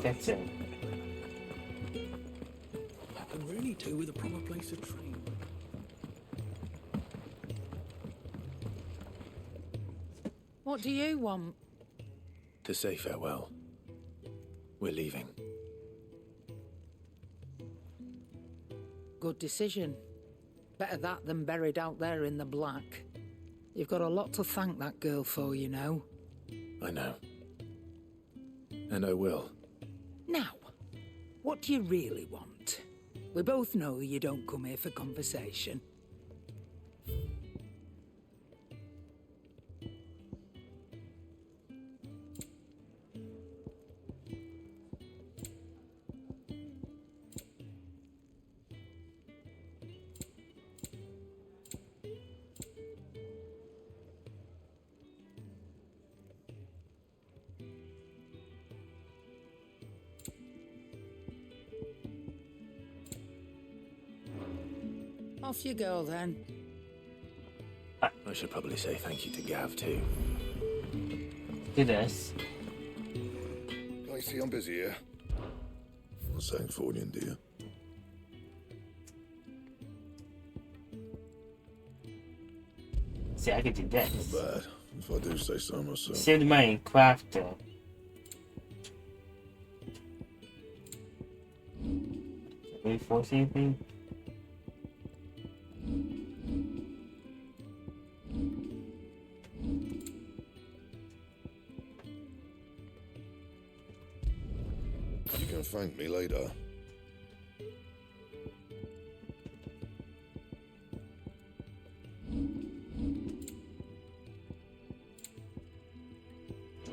That's it. I can really do with a proper place to train. What do you want? To say farewell. We're leaving. Good decision. Better that than buried out there in the black. You've got a lot to thank that girl for, you know. I know. And I will. Now, what do you really want? We both know you don't come here for conversation. Off you go, then. I should probably say thank you to Gav, too. Do this. I see I'm busy here. Not saying Fordian, do you? See, I could do this. Not bad, if I do say so myself. Save the money and craft it. Can we force anything? You can thank me later.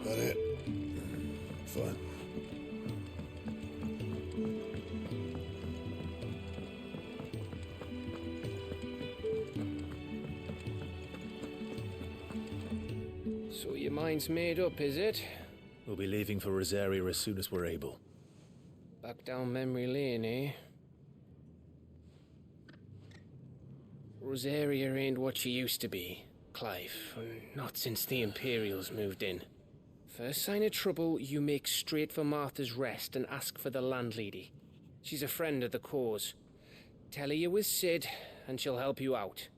That it? Fine. So your mind's made up, is it? We'll be leaving for Rosaria as soon as we're able. Back down memory lane, eh? Rosaria ain't what she used to be, Clive. Not since the Imperials moved in. First sign of trouble, you make straight for Martha's Rest and ask for the landlady. She's a friend of the cause. Tell her you're with Sid, and she'll help you out.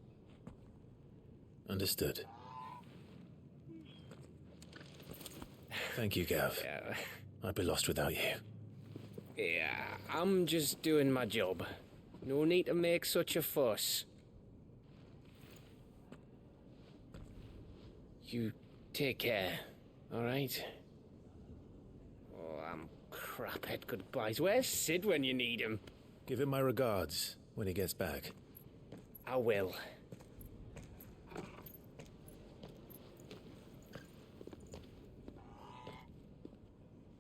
Understood. Thank you, Gav. I'd be lost without you. Yeah, I'm just doing my job. No need to make such a fuss. You take care, alright? Oh, I'm crap at goodbyes. Where's Sid when you need him? Give him my regards when he gets back. I will.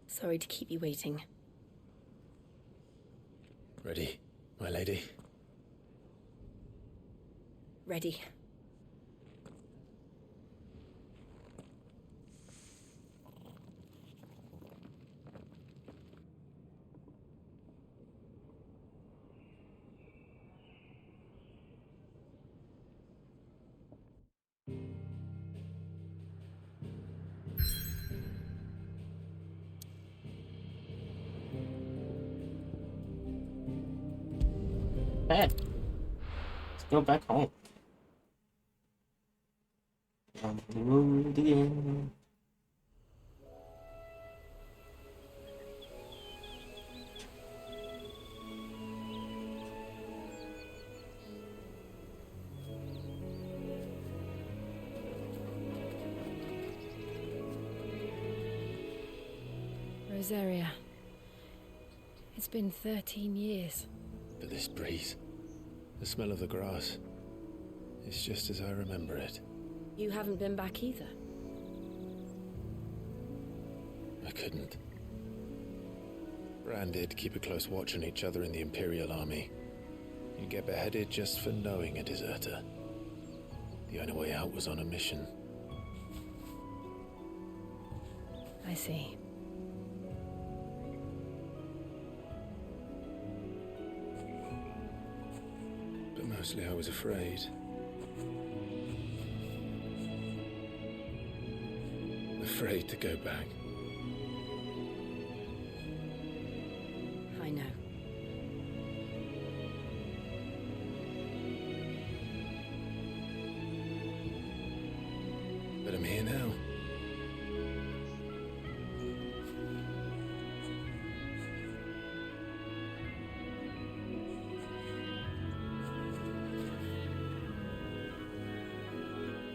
Sorry to keep you waiting. Ready, my lady? Ready. Bad. Let's go back home. On the road again. Rosaria. It's been 13 years. But this breeze, the smell of the grass, it's just as I remember it. You haven't been back either. I couldn't. Bran did keep a close watch on each other in the Imperial Army. You'd get beheaded just for knowing a deserter. The only way out was on a mission. I see. But mostly I was afraid. Afraid to go back. I know. But I'm here now.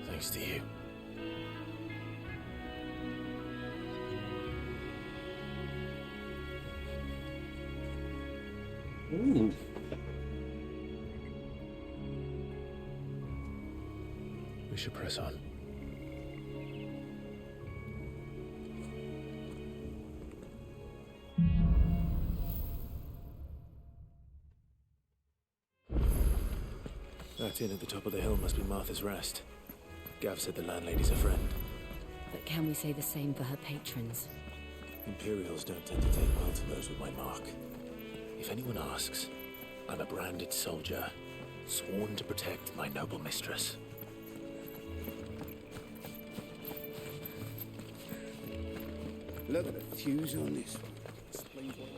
Thanks to you. Ooh. We should press on. That inn at the top of the hill must be Martha's Rest. Gav said the landlady's a friend. But can we say the same for her patrons? Imperials don't tend to take well to those with my mark. If anyone asks, I'm a branded soldier, sworn to protect my noble mistress. Look at the fuse on this one. Explains what...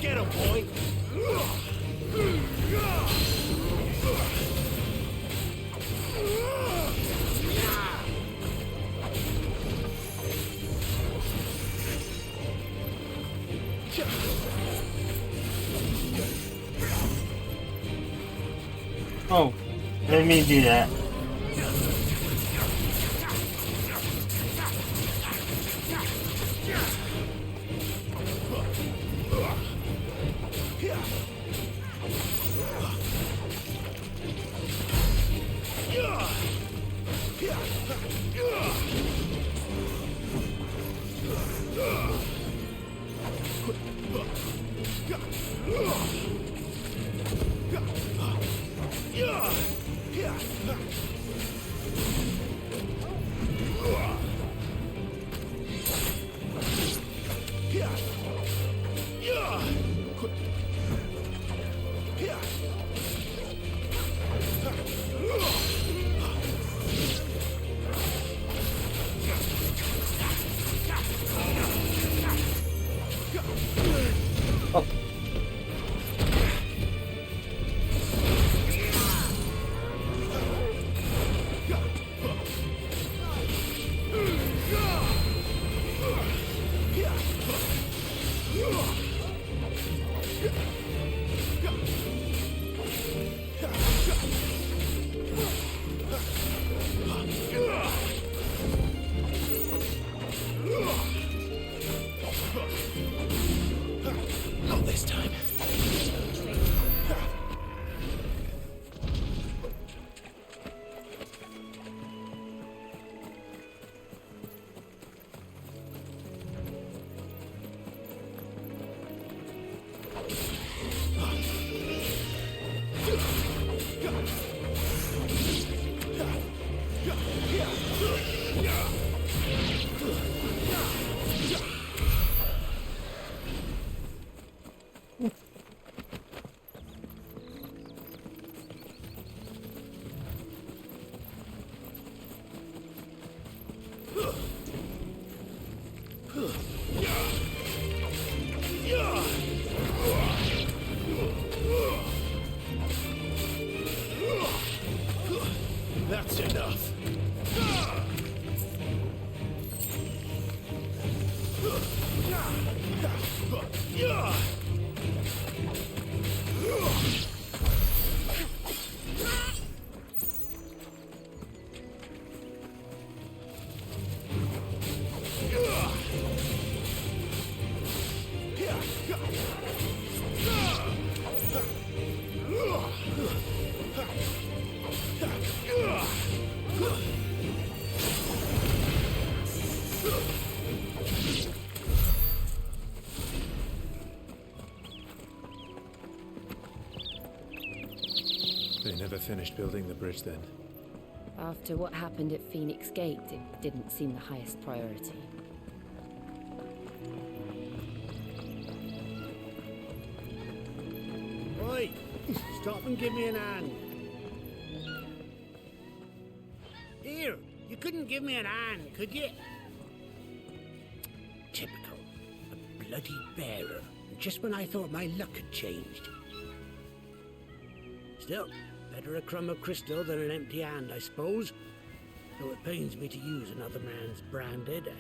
Get him, boy! Oh, let me do that. They never finished building the bridge then. After what happened at Phoenix Gate, it didn't seem the highest priority. Oi! Stop and give me an hand. Here, you couldn't give me an hand, could you? Typical. A bloody bearer. Just when I thought my luck had changed. Still, better a crumb of crystal than an empty hand, I suppose. Though it pains me to use another man's branded.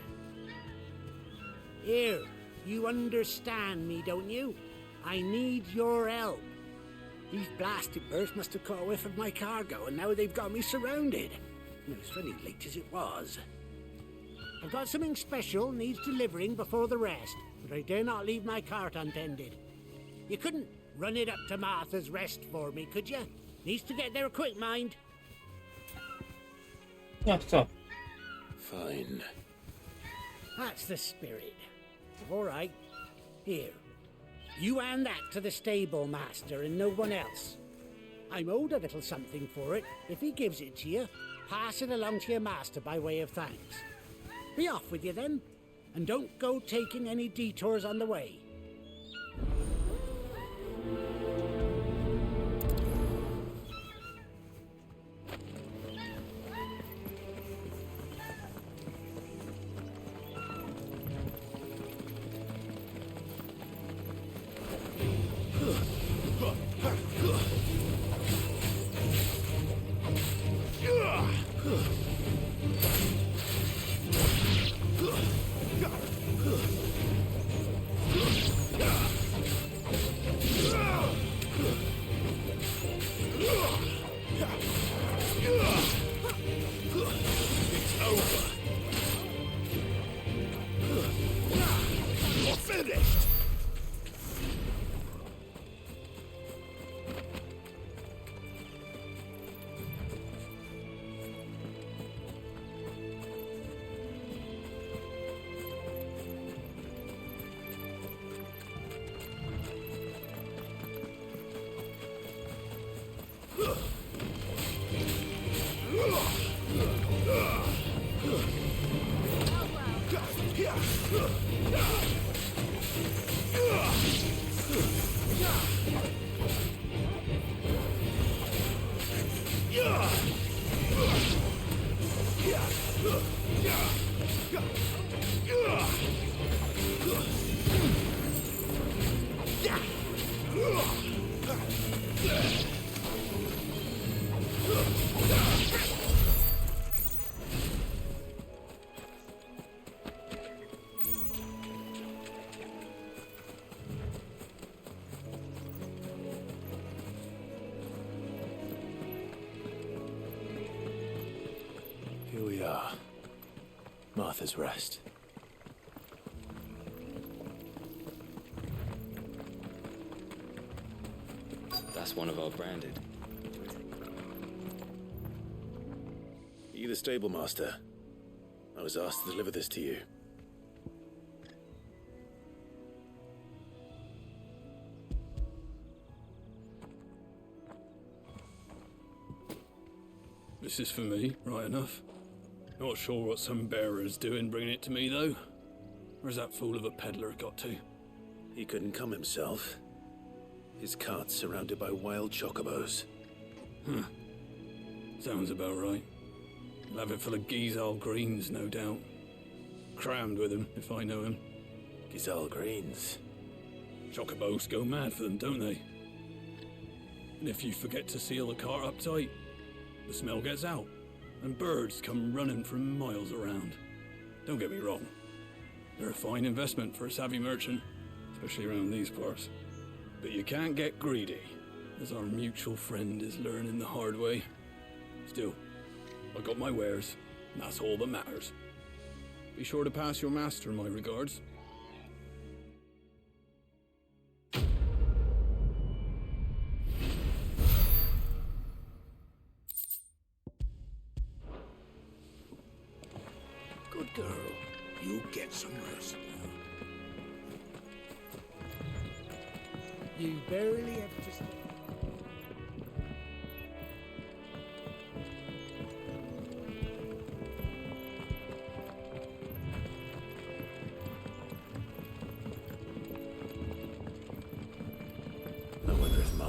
Here, you understand me, don't you? I need your help. These blasted birds must have caught a whiff of my cargo, and now they've got me surrounded. It was funny late as it was. I've got something special needs delivering before the rest, but I dare not leave my cart untended. You couldn't run it up to Martha's Rest for me, could you? Needs to get there quick, mind. Yeah, so. Fine. That's the spirit. All right. Here. You hand that to the stable master and no one else. I'm owed a little something for it. If he gives it to you, pass it along to your master by way of thanks. Be off with you then, and don't go taking any detours on the way. Here we are. Martha's Rest. That's one of our branded. Are you the stable master? I was asked to deliver this to you. This is for me, right enough. Not sure what some bearer's doing bringing it to me, though. Where's that fool of a peddler got to? He couldn't come himself. His cart's surrounded by wild chocobos. Huh. Sounds about right. He'll have it full of Gizal greens, no doubt. Crammed with him, if I know him. Gizal greens? Chocobos go mad for them, don't they? And if you forget to seal the cart up tight, the smell gets out, and birds come running from miles around. Don't get me wrong. They're a fine investment for a savvy merchant, especially around these parts. But you can't get greedy, as our mutual friend is learning the hard way. Still, I got my wares, and that's all that matters. Be sure to pass your master my regards. Good girl. You get some rest now. You barely have to...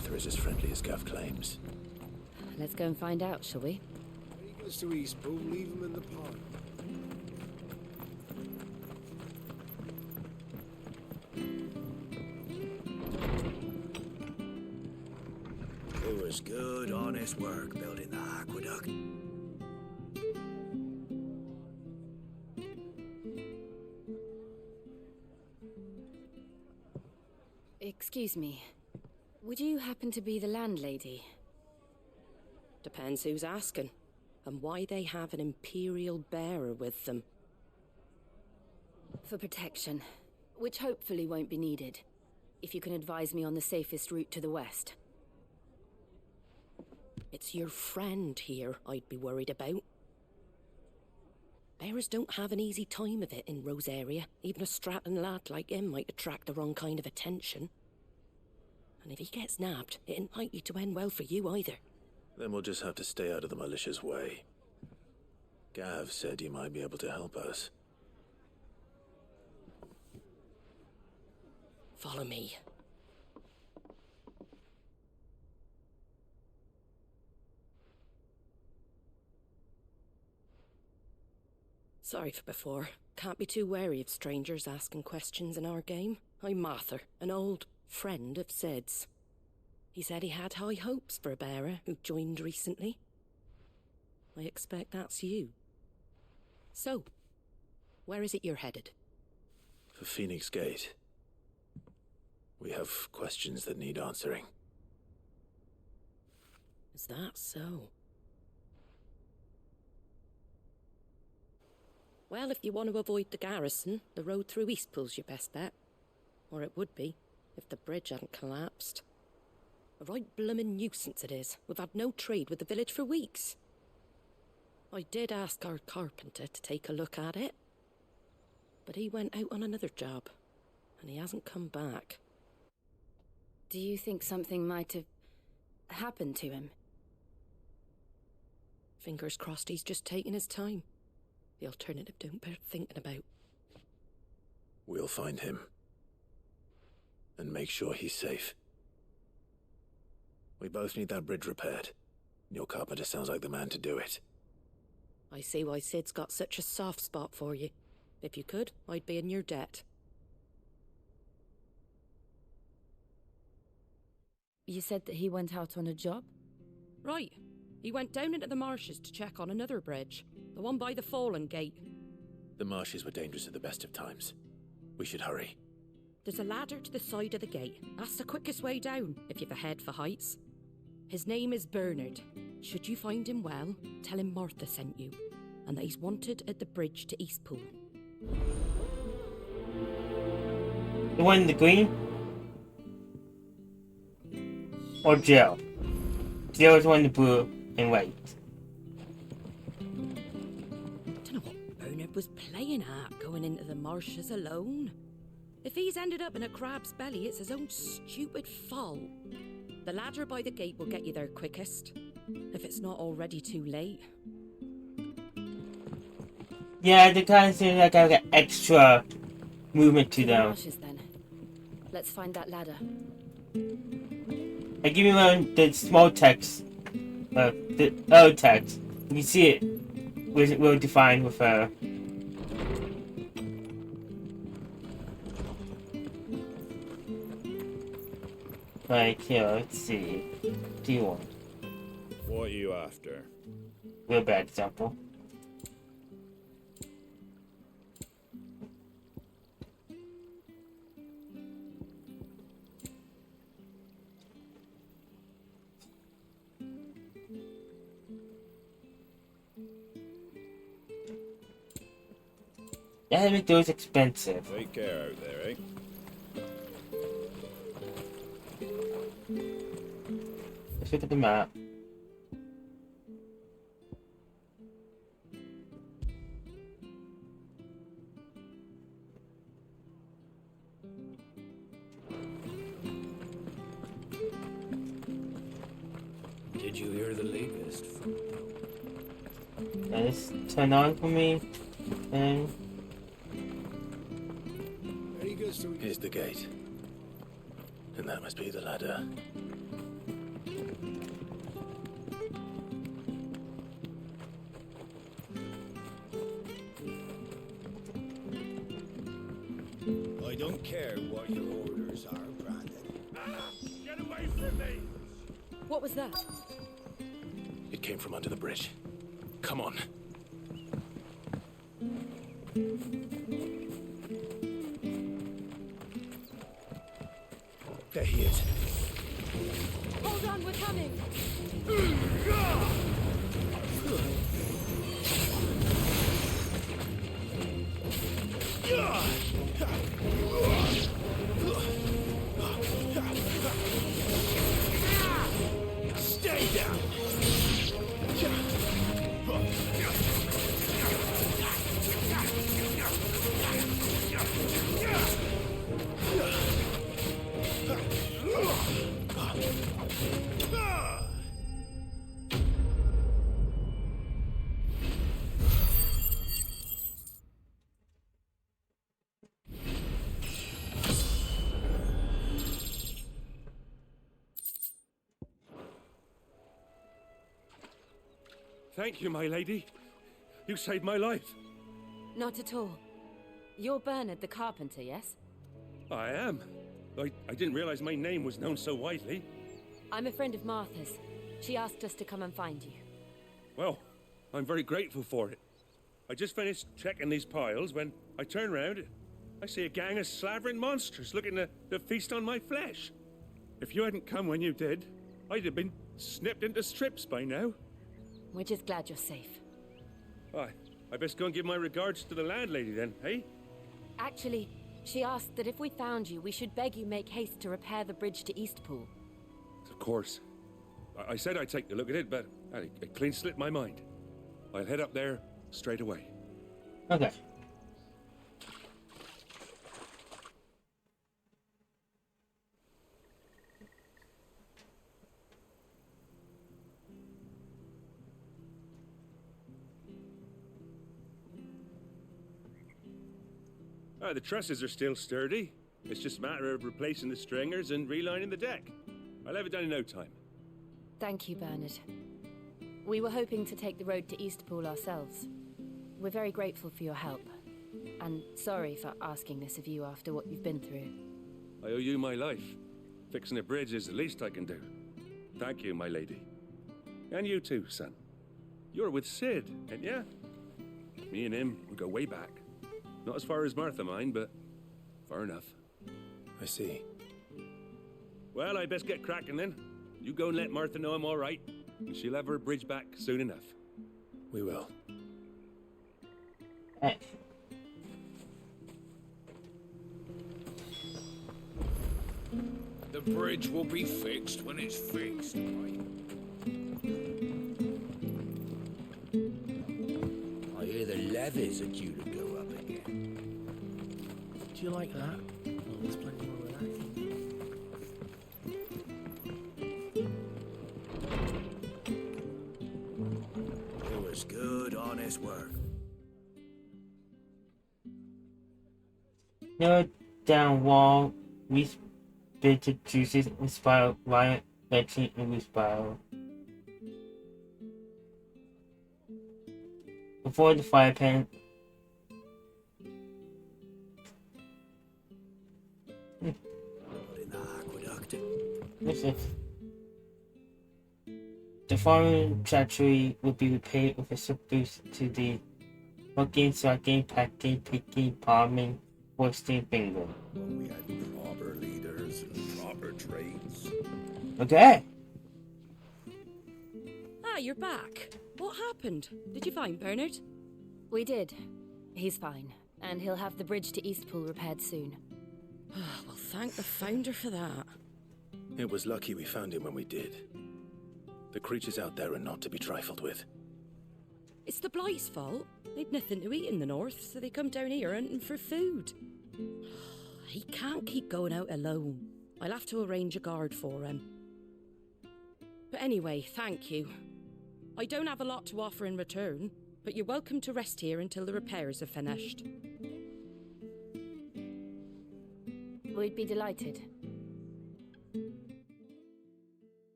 Martha is as friendly as Gav claims. Let's go and find out, shall we? When he goes to Eastpool, leave him in the pod. It was good, honest work building the aqueduct. Excuse me. Would you happen to be the landlady? Depends who's asking, and why they have an Imperial bearer with them. For protection, which hopefully won't be needed. If you can advise me on the safest route to the west. It's your friend here I'd be worried about. Bearers don't have an easy time of it in Rosaria. Even a Stratton lad like him might attract the wrong kind of attention. And if he gets nabbed, it ain't likely to end well for you either. Then we'll just have to stay out of the malicious way. Gav said you might be able to help us. Follow me. Sorry for before. Can't be too wary of strangers asking questions in our game. I'm Martha, an old friend of Sid's. He said he had high hopes for a bearer who joined recently. I expect that's you. So, where is it you're headed? For Phoenix Gate. We have questions that need answering. Is that so? Well, if you want to avoid the garrison, the road through Eastpool's your best bet. Or it would be, if the bridge hadn't collapsed. A right bloomin' nuisance it is. We've had no trade with the village for weeks. I did ask our carpenter to take a look at it. But he went out on another job, and he hasn't come back. Do you think something might have happened to him? Fingers crossed he's just taking his time. The alternative don't bear thinking about. We'll find him. And make sure he's safe. We both need that bridge repaired. Your carpenter sounds like the man to do it. I see why Sid's got such a soft spot for you. If you could, I'd be in your debt. You said that he went out on a job? Right. He went down into the marshes to check on another bridge. The one by the Fallen Gate. The marshes were dangerous at the best of times. We should hurry. There's a ladder to the side of the gate. That's the quickest way down, if you've a head for heights. His name is Bernard. Should you find him well, tell him Martha sent you, and that he's wanted at the bridge to Eastpool. The one in the green? Or Jill? Jill is one in the blue and white. I don't know what Bernard was playing at, going into the marshes alone. If he's ended up in a crab's belly, it's his own stupid fault. The ladder by the gate will get you there quickest, if it's not already too late. Yeah, they kind of seem like I got extra movement to them. Marshes, then. Let's find that ladder. I give you the small text, the old text. You can see it well defined with like here. Let's see. D1. What are you after? Real bad example. That make those expensive. Take care out there, eh? Let's look at the map. Did you hear the latest? Let's turn on for me. And Here's the gate. And that must be the ladder. don't care what your orders are, Brandon. Get away from me! What was that? It came from under the bridge. Come on. There he is. Hold on, we're coming! Stay down! Thank you, my lady. You saved my life. Not at all. You're Bernard the carpenter, yes? I am. I didn't realize my name was known so widely. I'm a friend of Martha's. She asked us to come and find you. Well, I'm very grateful for it. I just finished checking these piles when I turn round. I see a gang of slavering monsters looking to feast on my flesh. If you hadn't come when you did, I'd have been snipped into strips by now. We're just glad you're safe. I best go and give my regards to the landlady then, eh? Actually, she asked that if we found you, we should beg you make haste to repair the bridge to Eastpool. Of course. I said I'd take a look at it, but it clean slipped my mind. I'll head up there straight away. Okay. The trusses are still sturdy. It's just a matter of replacing the stringers and relining the deck. I'll have it done in no time. Thank you, Bernard. We were hoping to take the road to Eastpool ourselves. We're very grateful for your help. And sorry for asking this of you after what you've been through. I owe you my life. Fixing a bridge is the least I can do. Thank you, my lady. And you too, son. You're with Sid, ain't ya? Me and him, we go way back. Not as far as Martha, mind, but far enough. I see. Well, I best get cracking then. You go and let Martha know I'm all right, and she'll have her bridge back soon enough. We will. Hey. The bridge will be fixed when it's fixed, right? I hear the levees are due to go up again. Do you like that? Oh, there's plenty more of that. It was good, honest work. No down wall, re-spitted juices inspire riot, etching and respiral. Before the fire pan. Put in the aqueduct. Listen. The foreign treachery will be repaid with a boost to the hooking, sucking, packing, picking, palming, hoisting finger. When we had proper leaders and proper trades. Okay. Ah, you're back. What happened? Did you find Bernard? We did. He's fine, and he'll have the bridge to Eastpool repaired soon. Well, thank the founder for that. It was lucky we found him when we did. The creatures out there are not to be trifled with. It's the Blight's fault. They'd nothing to eat in the north, so they come down here hunting for food. He can't keep going out alone. I'll have to arrange a guard for him. But anyway, thank you. I don't have a lot to offer in return, but you're welcome to rest here until the repairs are finished. We'd be delighted.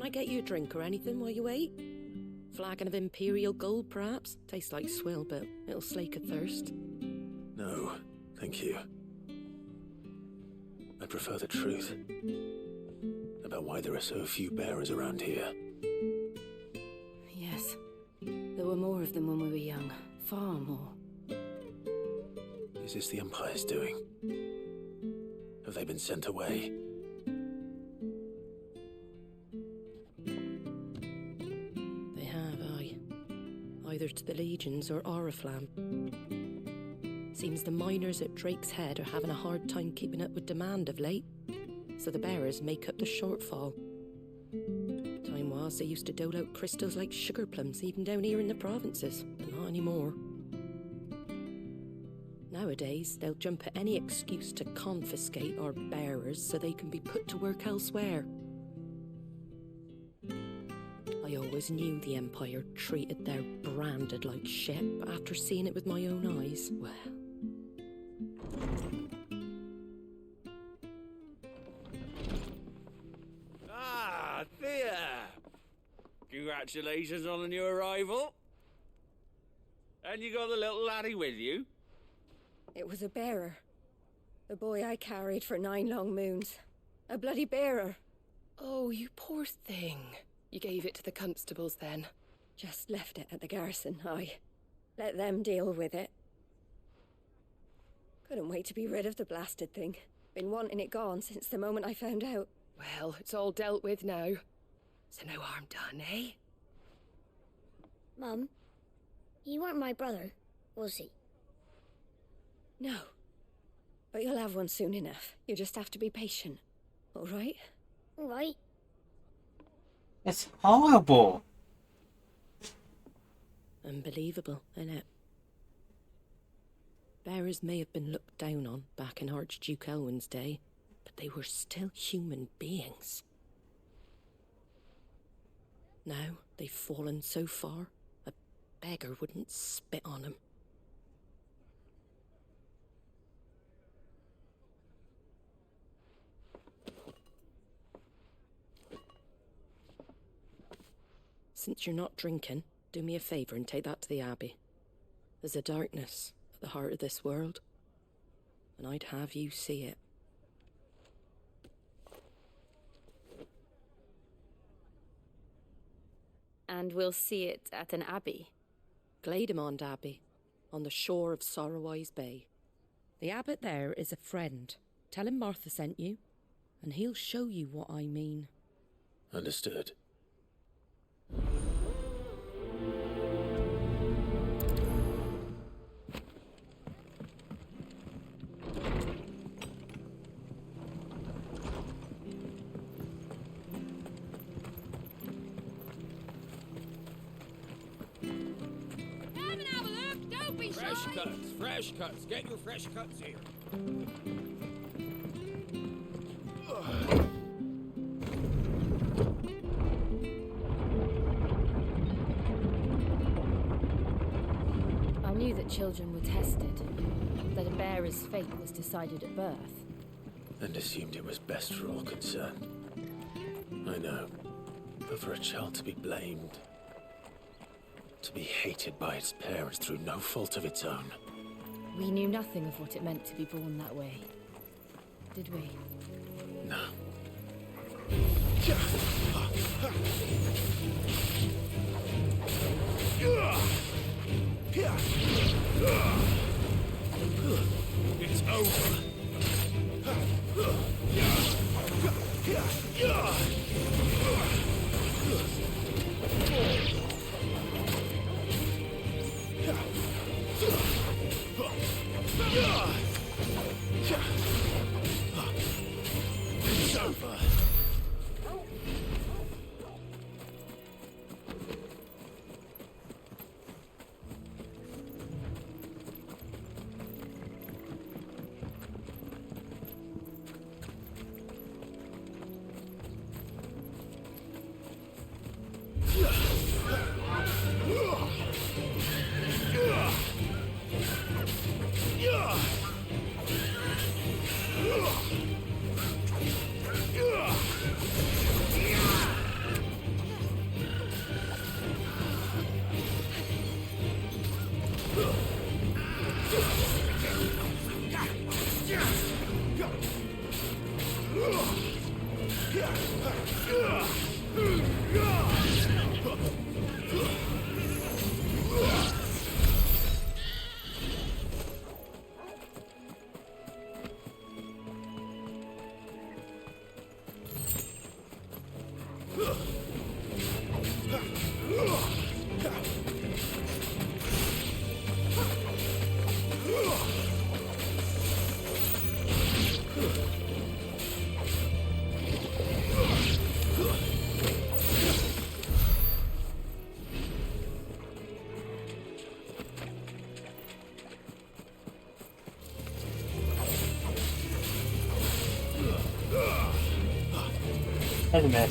Can I get you a drink or anything while you wait? Flagon of Imperial Gold, perhaps? Tastes like swill, but it'll slake a thirst. No, thank you. I prefer the truth about why there are so few bearers around here. Yes. There were more of them when we were young. Far more. Is this the Empire's doing? Have they been sent away? They have, aye. Either to the Legions or Oriflamme. Seems the miners at Drake's Head are having a hard time keeping up with demand of late, so the bearers make up the shortfall. Time was they used to dole out crystals like sugar plums even down here in the provinces, but not anymore. Nowadays, they'll jump at any excuse to confiscate our bearers so they can be put to work elsewhere. I always knew the Empire treated their branded like shit, but after seeing it with my own eyes, well... Ah, Thea! Congratulations on the new arrival. And you got the little laddie with you? It was a bearer. The boy I carried for 9 long moons. A bloody bearer. Oh, you poor thing. You gave it to the constables then? Just left it at the garrison, aye. Let them deal with it. Couldn't wait to be rid of the blasted thing. Been wanting it gone since the moment I found out. Well, it's all dealt with now. So no harm done, eh? Mum, he weren't my brother, was he? No. But you'll have one soon enough. You just have to be patient. All right? All right. It's horrible. Unbelievable, innit? Bearers may have been looked down on back in Archduke Elwin's day, but they were still human beings. Now they've fallen so far, a beggar wouldn't spit on them. Since you're not drinking, do me a favour and take that to the Abbey. There's a darkness at the heart of this world, and I'd have you see it. And we'll see it at an abbey? Glademond Abbey, on the shore of Sorrowwise Bay. The abbot there is a friend. Tell him Martha sent you, and he'll show you what I mean. Understood. Fresh cuts. Get your fresh cuts here. I knew that children were tested, that a bearer's fate was decided at birth. And assumed it was best for all concerned. I know. But for a child to be blamed, to be hated by its parents through no fault of its own. We knew nothing of what it meant to be born that way, did we? No. It's over. That's a mess.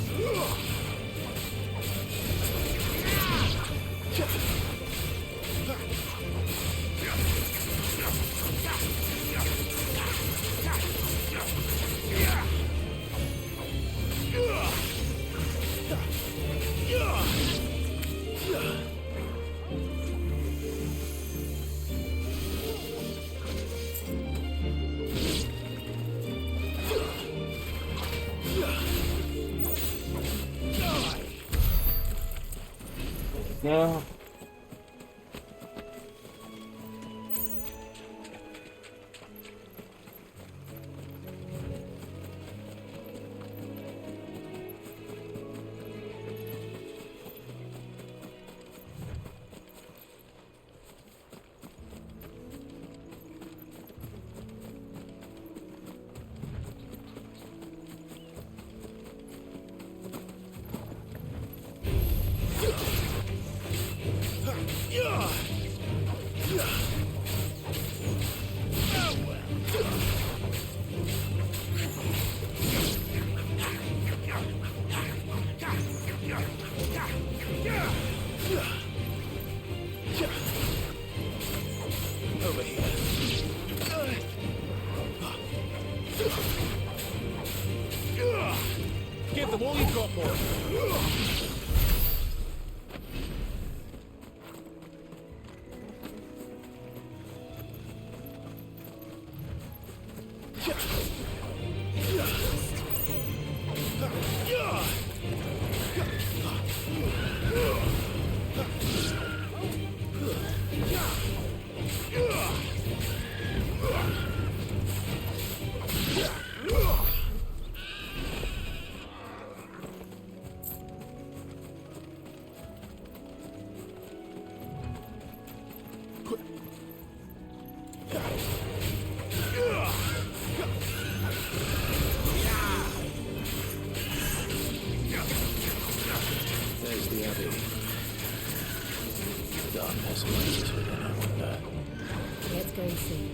No. Over here. Give them all you've got, boy. There's the Abbey. The dark pestilences within, I wonder. Let's go and see.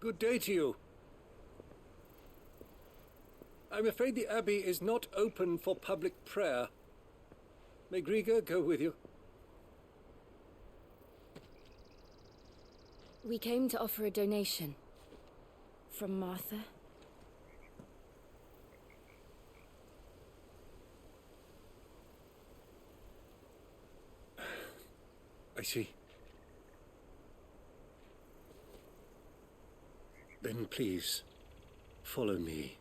Good day to you. I'm afraid the Abbey is not open for public prayer. May Grieger go with you? We came to offer a donation. From Martha. I see. Then please, follow me.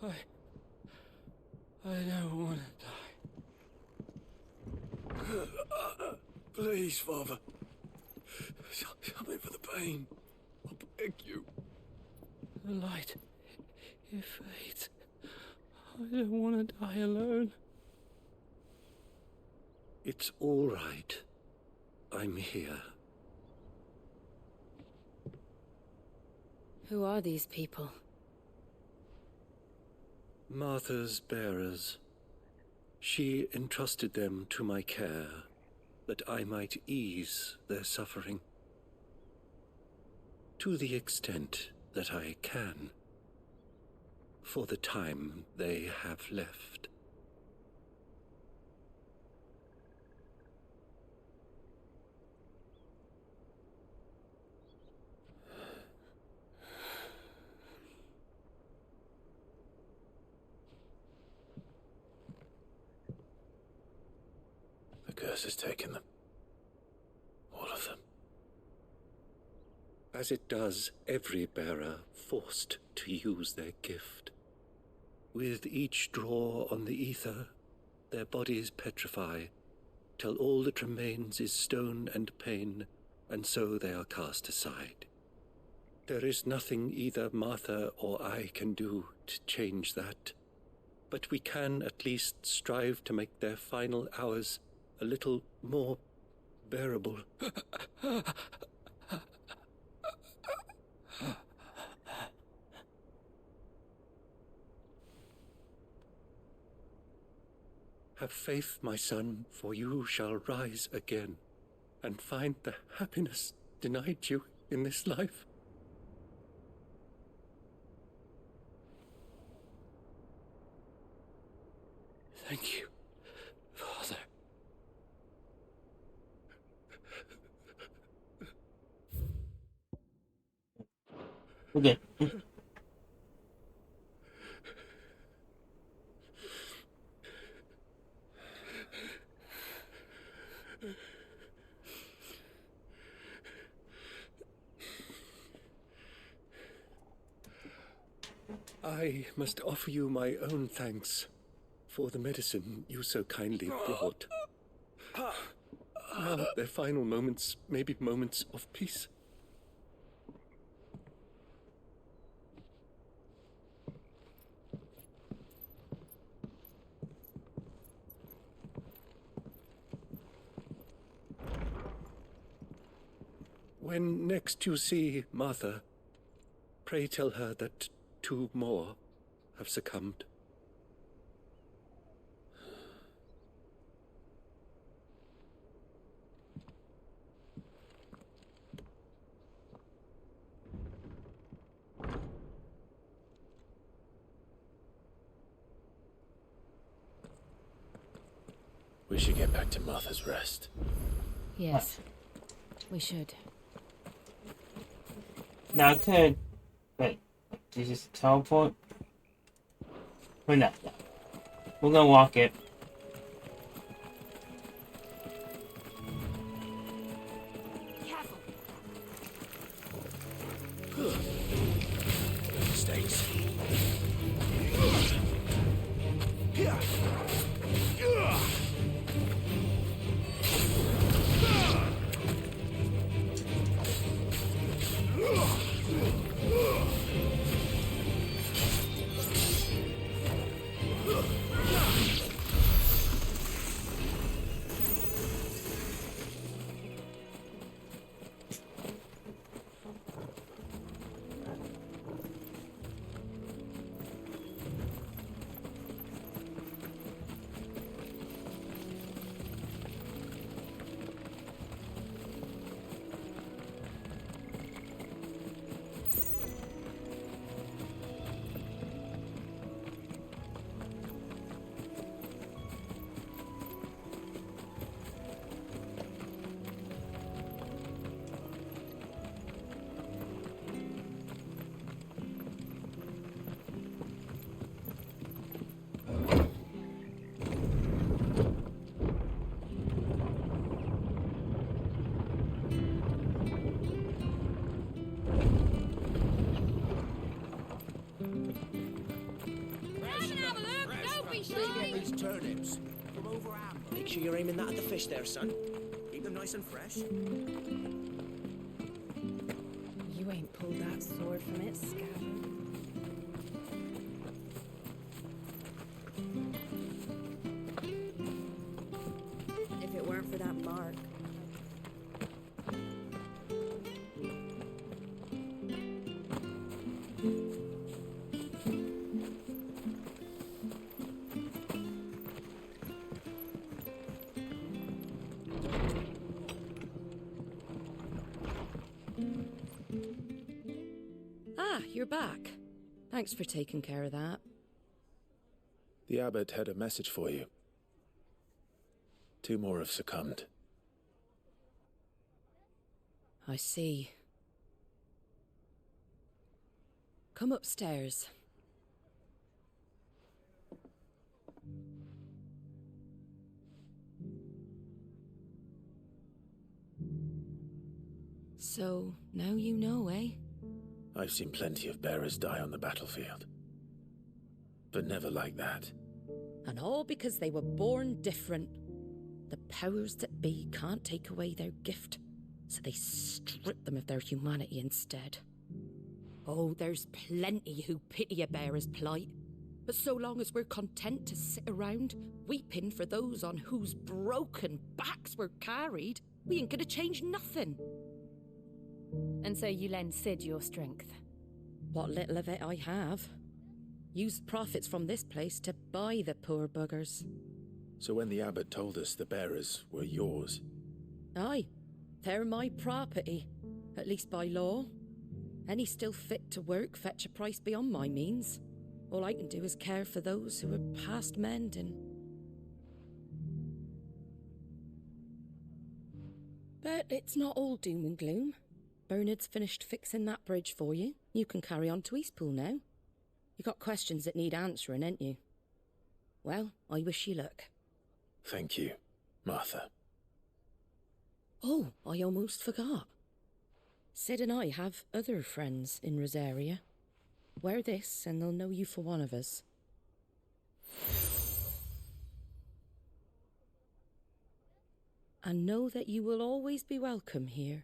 I don't want to die. Please, Father. Help me for the pain. I beg you. The light, it fades. I don't want to die alone. It's all right. I'm here. Who are these people? Martha's bearers. She entrusted them to my care, that I might ease their suffering. to the extent that I can, for the time they have left. The curse has taken them. All of them. As it does every bearer forced to use their gift. With each draw on the ether, their bodies petrify, till all that remains is stone and pain, and so they are cast aside. There is nothing either Martha or I can do to change that, but we can at least strive to make their final hours a little more bearable. Have faith, my son, for you shall rise again and find the happiness denied you in this life. Thank you, Father. Okay. I must offer you my own thanks for the medicine you so kindly brought. Now their final moments may be moments of peace. When next you see Martha, pray tell her that 2 more have succumbed. We should get back to Martha's Rest. Yes, we should. Now I could, but did you just teleport? Or not? We're gonna walk it. Mistakes. These turnips from over Am. Make sure you're aiming that at the fish there, son. Keep them nice and fresh. You ain't pulled that sword from its scabbard. If it weren't for that mark. you're back. Thanks for taking care of that. The abbot had a message for you. 2 more have succumbed. I see. Come upstairs. So, now you know, eh? I've seen plenty of bearers die on the battlefield. But never like that. And all because they were born different. The powers that be can't take away their gift, so they strip them of their humanity instead. Oh, there's plenty who pity a bearer's plight. But so long as we're content to sit around, weeping for those on whose broken backs we're carried, we ain't gonna change nothing. And so you lend Sid your strength? What little of it I have. Used profits from this place to buy the poor buggers. So when the abbot told us the bearers were yours... Aye, they're my property, at least by law. Any still fit to work fetch a price beyond my means. All I can do is care for those who are past mending. But it's not all doom and gloom. Bernard's finished fixing that bridge for you. You can carry on to Eastpool now. You got questions that need answering, ain't you? Well, I wish you luck. Thank you, Martha. Oh, I almost forgot. Sid and I have other friends in Rosaria. Wear this and they'll know you for one of us. And know that you will always be welcome here.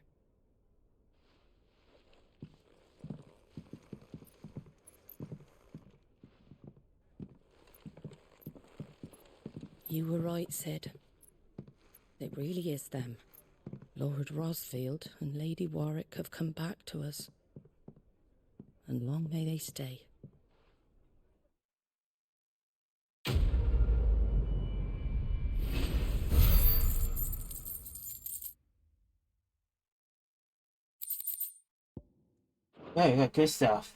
You were right, Sid. It really is them. Lord Rosfield and Lady Warwick have come back to us. And long may they stay. Yeah, you got good stuff.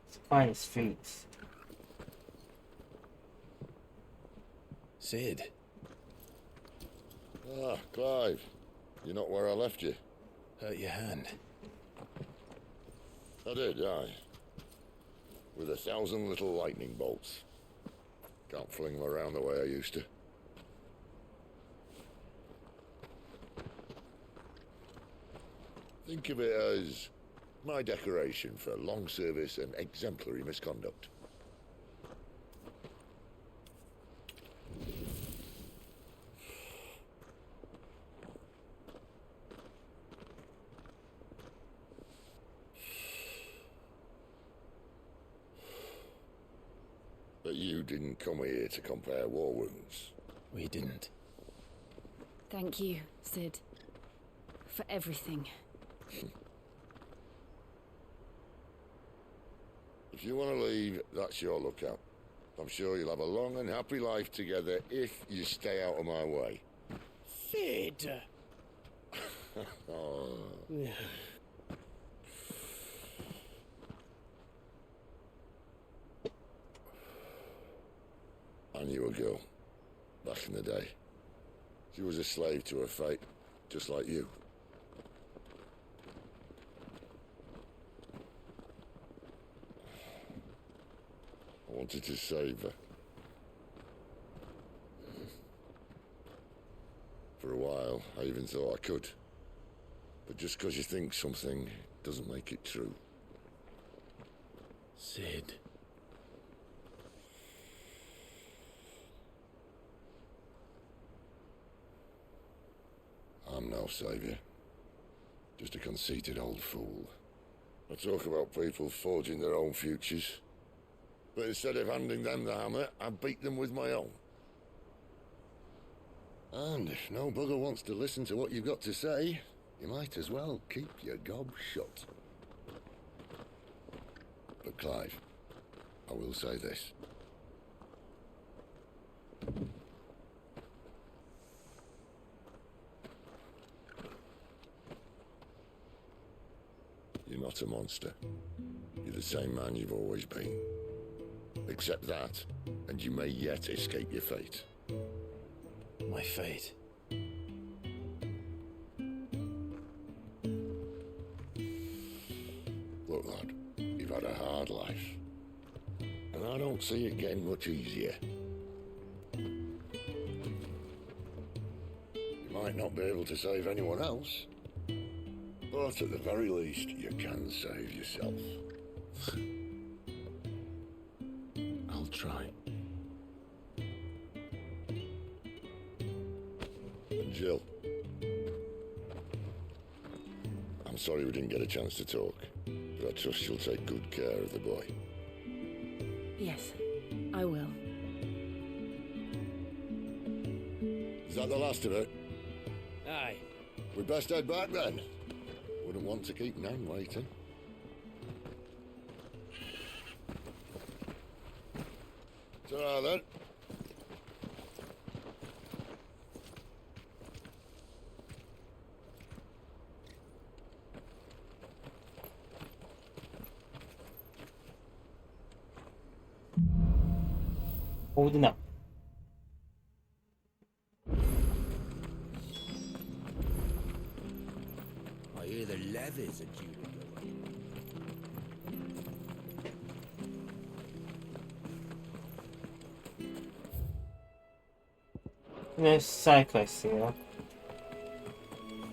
It's quiet streets. Sid. Ah, Clive. You're not where I left you. Hurt your hand. I did, aye. With 1,000 little lightning bolts. Can't fling them around the way I used to. Think of it as my decoration for long service and exemplary misconduct. But you didn't come here to compare war wounds. We didn't. Thank you, Sid. For everything. If you want to leave, that's your lookout. I'm sure you'll have a long and happy life together if you stay out of my way. Sid! Oh. I knew a girl, back in the day. She was a slave to her fate, just like you. I wanted to save her. For a while, I even thought I could. But just because you think something doesn't make it true. Sid. I'm no savior. Just a conceited old fool. I talk about people forging their own futures. But instead of handing them the hammer, I beat them with my own. And if no bugger wants to listen to what you've got to say, you might as well keep your gob shut. But Clive, I will say this. You're not a monster. You're the same man you've always been. Accept that, and you may yet escape your fate. My fate? Look, lad, you've had a hard life. And I don't see it getting much easier. You might not be able to save anyone else, but at the very least, you can save yourself. I'll try. And Jill, I'm sorry we didn't get a chance to talk, but I trust you'll take good care of the boy. Yes, I will. Is that the last of it? Aye. We best head back then. Wouldn't want to keep Nan waiting. Ta-ra then. Holding up. I hear the leathers are due to go. No cyclists here.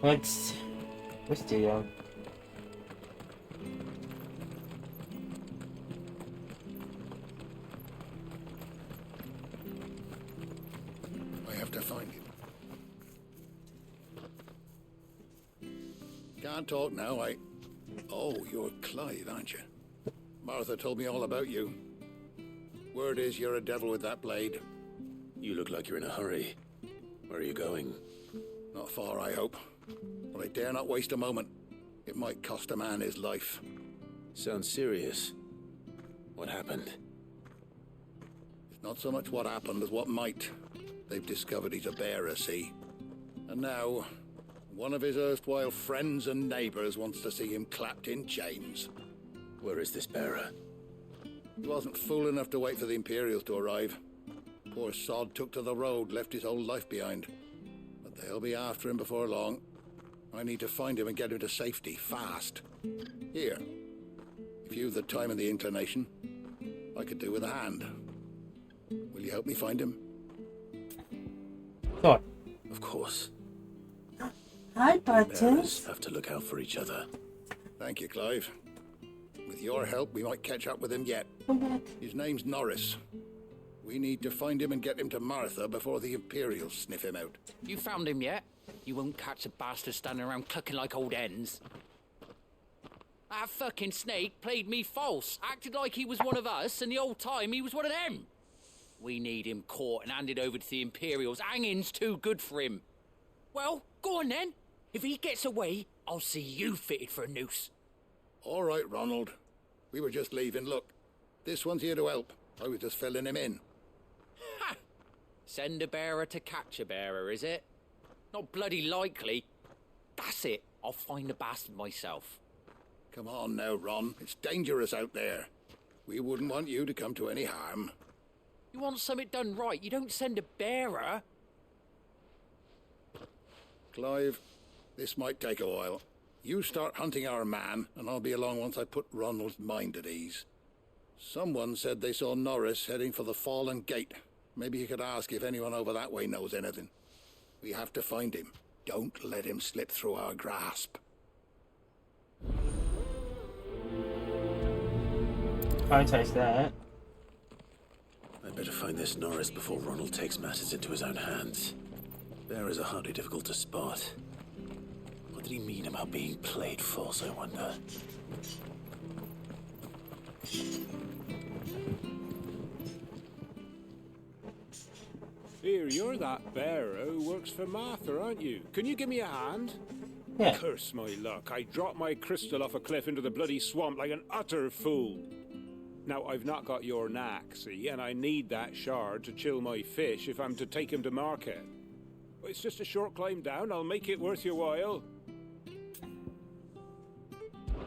What's the I have to find him. Can't talk now, Oh, you're Clive, aren't you? Martha told me all about you. Word is you're a devil with that blade. You look like you're in a hurry. Where are you going? Not far, I hope. But I dare not waste a moment. It might cost a man his life. Sounds serious. What happened? It's not so much what happened as what might. They've discovered he's a bearer, see? And now, one of his erstwhile friends and neighbors wants to see him clapped in chains. Where is this bearer? He wasn't fool enough to wait for the Imperials to arrive. Poor sod took to the road, left his whole life behind. But they'll be after him before long. I need to find him and get him to safety, fast. Here, if you've the time and the inclination, I could do with a hand. Will you help me find him? Sure. Of course. Hi, Bearers Buttons. have to look out for each other. Thank you, Clive. With your help, we might catch up with him yet. His name's Norris. We need to find him and get him to Martha before the Imperials sniff him out. You found him yet? You won't catch a bastard standing around clucking like old hens. That fucking snake played me false, acted like he was one of us, and the whole time he was one of them. We need him caught and handed over to the Imperials. Hanging's too good for him. Well, go on then. If he gets away, I'll see you fitted for a noose. All right, Ronald. We were just leaving. Look, this one's here to help. I was just filling him in. Ha! Send a bearer to catch a bearer, is it? Not bloody likely. That's it. I'll find the bastard myself. Come on now, Ron. It's dangerous out there. We wouldn't want you to come to any harm. You want something done right, you don't send a bearer. Clive, this might take a while. You start hunting our man, and I'll be along once I put Ronald's mind at ease. Someone said they saw Norris heading for the Fallen Gate. Maybe you could ask if anyone over that way knows anything. We have to find him. Don't let him slip through our grasp. Can't taste that. I'd better find this Norris before Ronald takes matters into his own hands. Bearers are hardly difficult to spot. What did he mean about being played false, I wonder? Here, you're that bearer who works for Martha, aren't you? Can you give me a hand? Yeah. Curse my luck. I dropped my crystal off a cliff into the bloody swamp like an utter fool. Now, I've not got your knack, see, and I need that shard to chill my fish if I'm to take him to market. It's just a short climb down. I'll make it worth your while.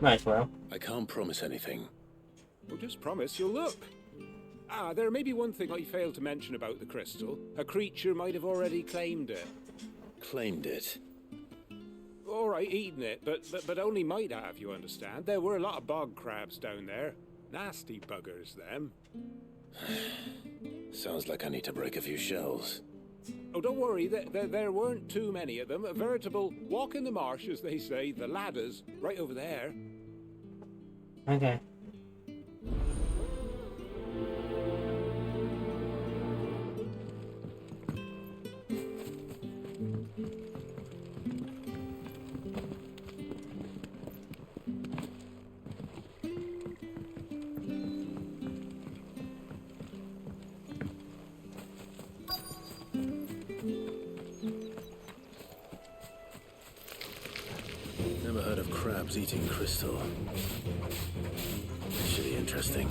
Might as well. I can't promise anything. Well, just promise you'll look. Ah, there may be one thing I failed to mention about the crystal. A creature might have already claimed it. Claimed it? All right, eaten it, but only might have, you understand. There were a lot of bog crabs down there. Nasty buggers, them. Sounds like I need to break a few shells. Oh, don't worry, there weren't too many of them. A veritable walk in the marsh, as they say. The ladders, right over there. Okay. Never heard of crabs eating crystal. Should be interesting.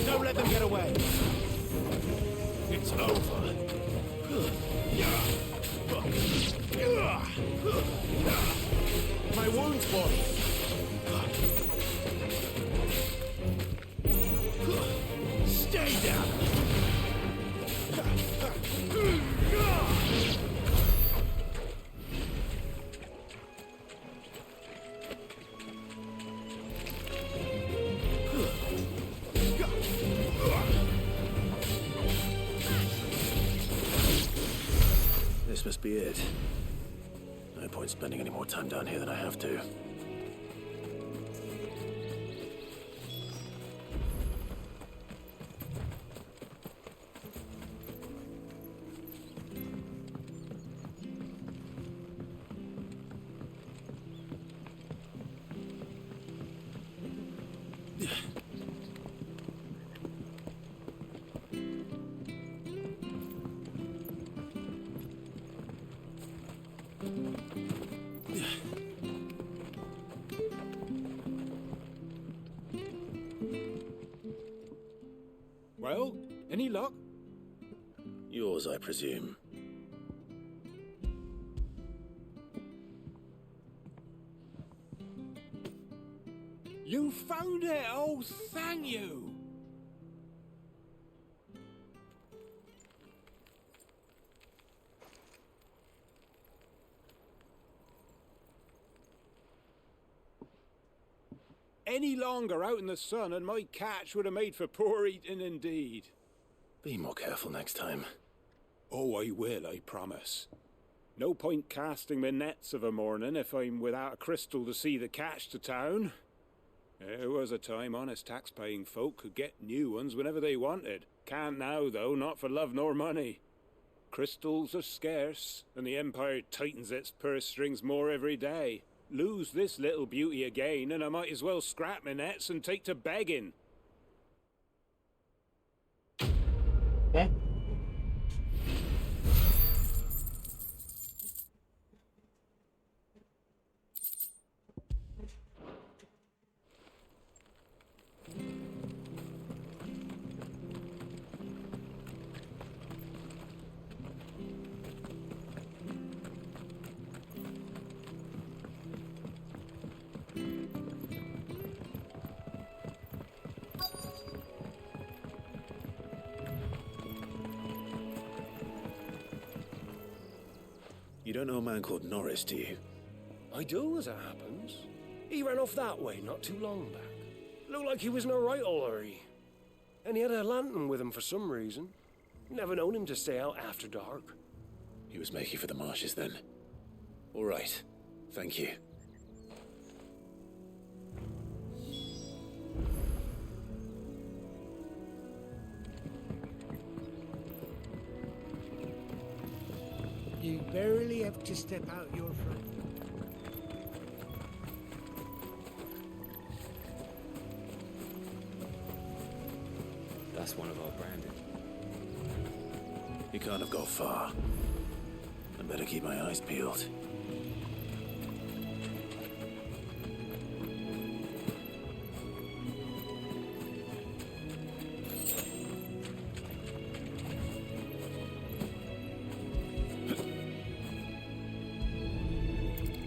Don't let them get away. It's over. My wounds, boy. Stay down. This must be it. No point spending any more time down here than I have to. Well, any luck? Yours, I presume. You found it! Oh, thank you! Any longer out in the sun and my catch would have made for poor eating indeed. Be more careful next time. Oh, I will, I promise. No point casting my nets of a morning if I'm without a crystal to see the catch to town. There was a time honest tax-paying folk could get new ones whenever they wanted. Can't now, though, not for love nor money. Crystals are scarce, and the Empire tightens its purse strings more every day. Lose this little beauty again, and I might as well scrap my nets and take to begging. Okay. You don't know a man called Norris, do you? I do, as it happens. He ran off that way not too long back. Looked like he was in a right hurry. And he had a lantern with him for some reason. Never known him to stay out after dark. He was making for the marshes then. All right. Thank you. You barely have to step out your front. That's one of our branded. He can't have got far. I better keep my eyes peeled.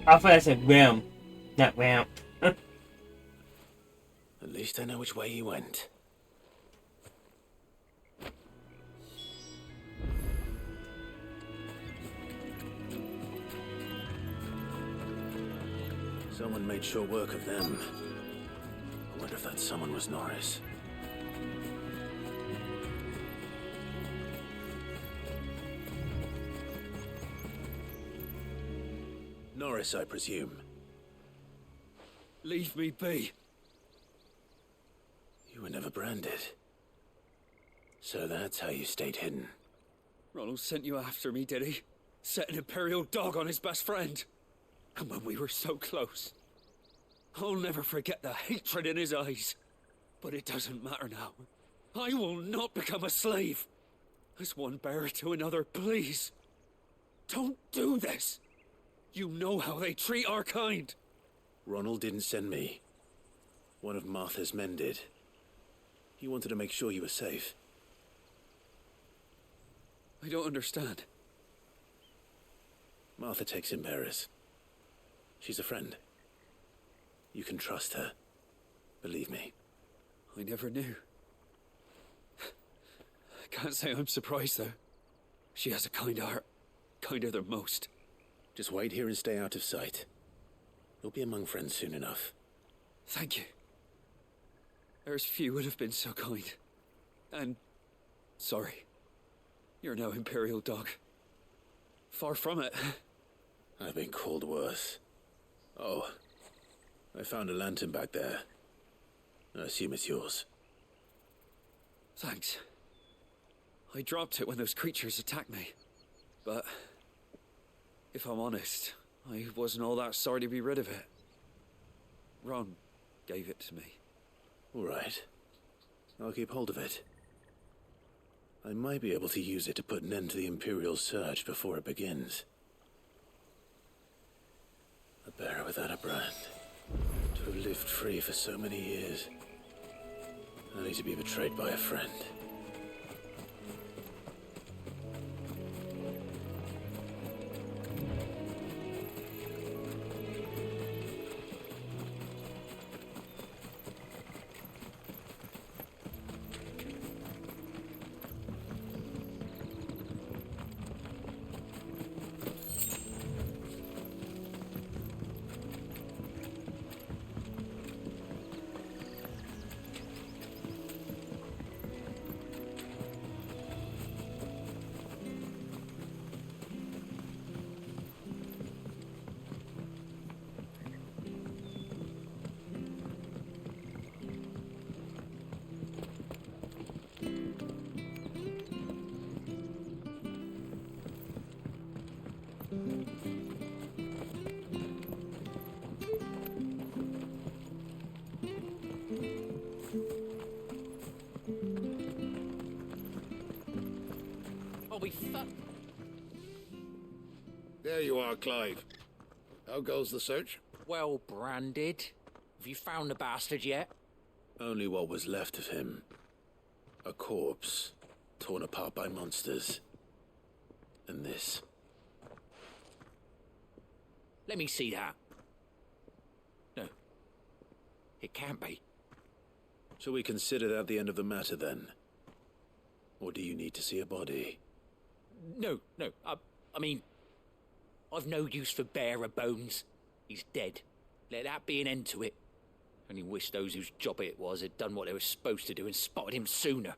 I thought I said realm, not ramp. At least I know which way he went. Someone made short work of them. I wonder if that someone was Norris. Norris, I presume. Leave me be. You were never branded. So that's how you stayed hidden. Ronald sent you after me, did he? Set an Imperial dog on his best friend. And when we were so close. I'll never forget the hatred in his eyes. But it doesn't matter now. I will not become a slave. As one bearer to another, please. Don't do this. You know how they treat our kind. Ronald didn't send me. One of Martha's men did. He wanted to make sure you were safe. I don't understand. Martha takes in bearers. She's a friend. You can trust her. Believe me. I never knew. I can't say I'm surprised, though. She has a kind heart. Kinder than most. Just wait here and stay out of sight. You'll be among friends soon enough. Thank you. There's few would have been so kind. And... sorry. You're no Imperial dog. Far from it. I've been called worse. Oh. I found a lantern back there. I assume it's yours. Thanks. I dropped it when those creatures attacked me. But... if I'm honest, I wasn't all that sorry to be rid of it. Ron gave it to me. All right. I'll keep hold of it. I might be able to use it to put an end to the Imperial Surge before it begins. A bearer without a brand. To have lived free for so many years. Only to be betrayed by a friend. There you are, Clive. How goes the search? Well branded. Have you found the bastard yet? Only what was left of him. A corpse, torn apart by monsters. And this. Let me see that. No. It can't be. Shall we consider that the end of the matter, then? Or do you need to see a body? No. I mean... I've no use for bearer bones. He's dead. Let that be an end to it. Only wish those whose job it was had done what they were supposed to do and spotted him sooner.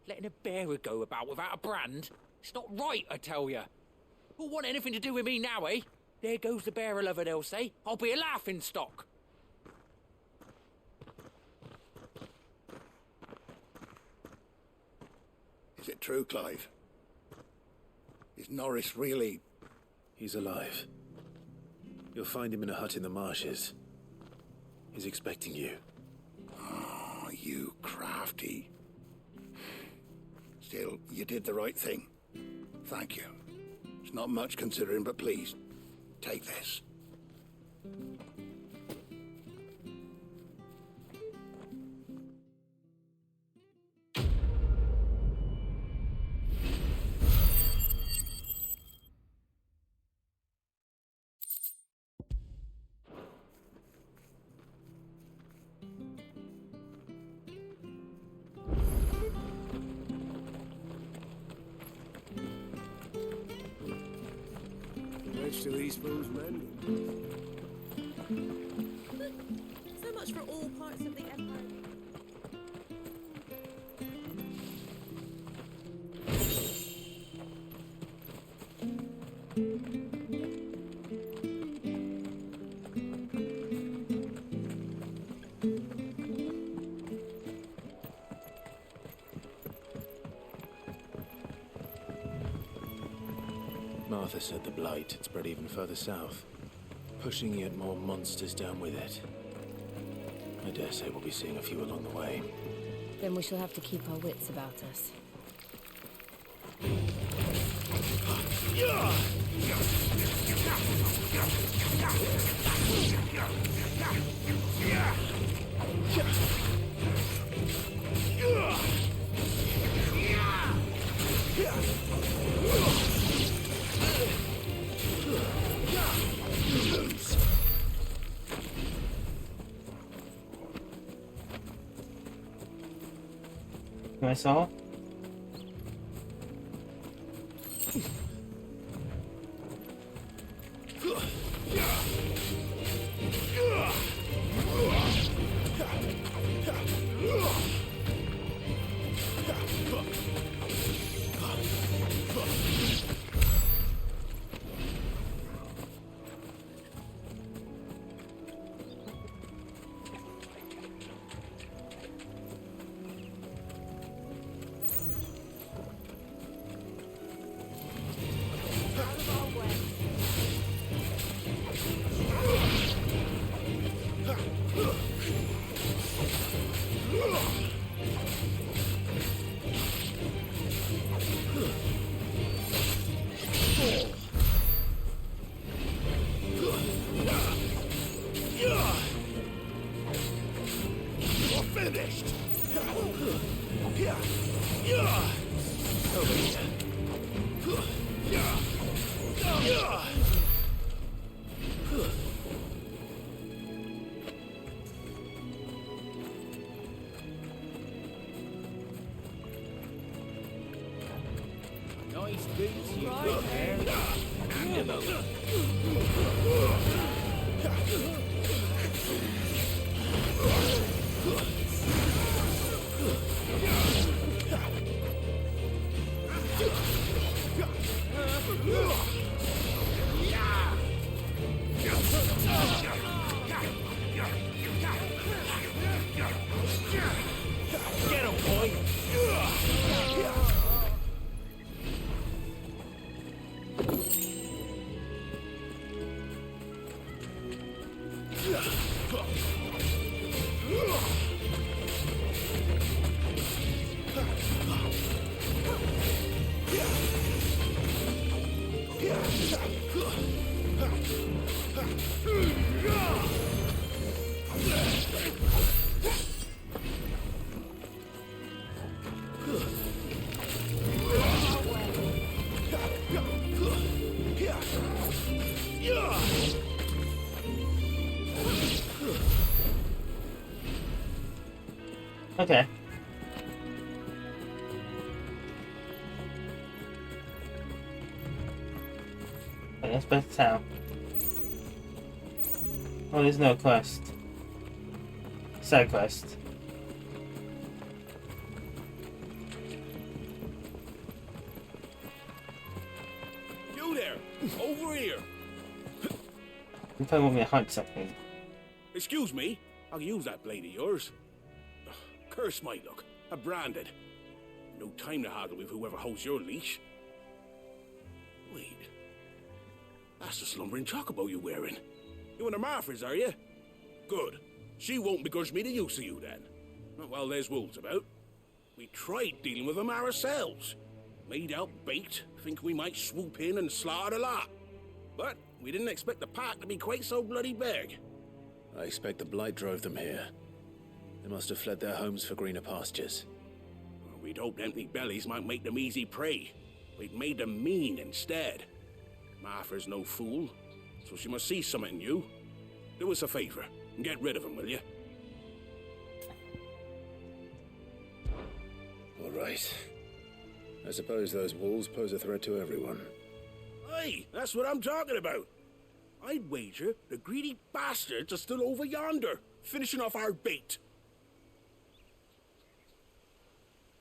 Letting a bearer go about without a brand? It's not right, I tell you. Who'll want anything to do with me now, eh? There goes the bearer lover, they'll say. I'll be a laughing stock. Is it true, Clive? Is Norris really... He's alive. You'll find him in a hut in the marshes. He's expecting you. Oh, you crafty. You did the right thing. Thank you. It's not much considering, but please, take this. Which do these fools mend? So much for all parts of the Empire. Martha said the blight had spread even further south, pushing yet more monsters down with it. I dare say we'll be seeing a few along the way. Then we shall have to keep our wits about us. I saw. Nice boots you've got there. Hand 'em over. Get him, boy! Okay. Okay, that's better town. Oh, there's no quest. Side quest. You there! Over here! You probably want me to hunt something. Excuse me, I'll use that blade of yours. Ugh, curse my luck. I'm branded. No time to haggle with whoever holds your leash. Wait. That's the slumbering chocobo you're wearing. You and the Marfors, are you? Good. She won't begrudge me the use of you then. Not while there's wolves about. We tried dealing with them ourselves. Laid out bait, think we might swoop in and slaughter the lot. But we didn't expect the pack to be quite so bloody big. I expect the blight drove them here. They must have fled their homes for greener pastures. Well, we'd hoped empty bellies might make them easy prey. We'd made them mean instead. Martha's no fool, so she must see something in you. Do us a favor and get rid of them, will you? All right. I suppose those wolves pose a threat to everyone. Hey, that's what I'm talking about. I'd wager the greedy bastards are still over yonder, finishing off our bait.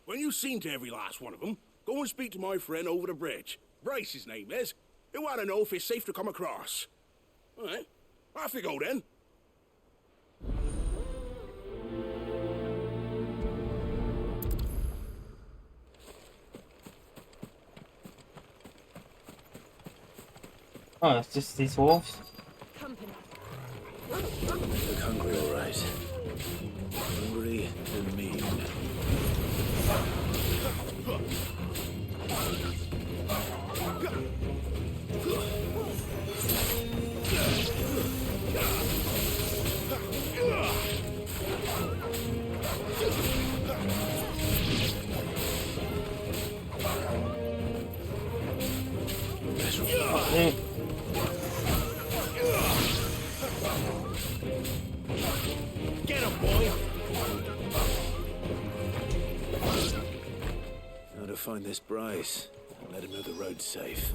When you've seen to every last one of them, go and speak to my friend over the bridge. Bryce, his name is. He'll want to know if it's safe to come across. All right, off you go then. Oh, it's just these wolves? Company. Look hungry, all right. Hungry and mean. Get him, boy! Now to find this Bryce and let him know the road's safe.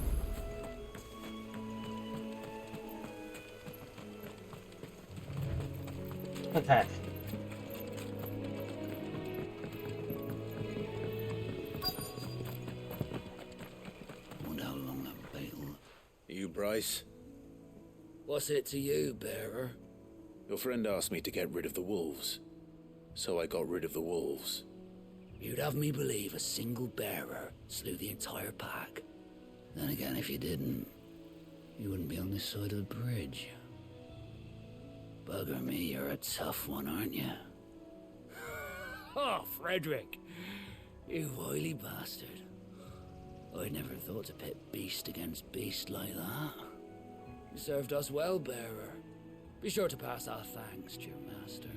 Okay. Wonder how long that bait'll... You, Bryce? What's it to you, bearer? Your friend asked me to get rid of the wolves. So I got rid of the wolves. You'd have me believe a single bearer slew the entire pack. Then again, if you didn't, you wouldn't be on this side of the bridge. Bugger me, you're a tough one, aren't you? Oh, Frederick! You wily bastard. I'd never thought to pit beast against beast like that. You served us well, bearer. Be sure to pass our thanks to your master.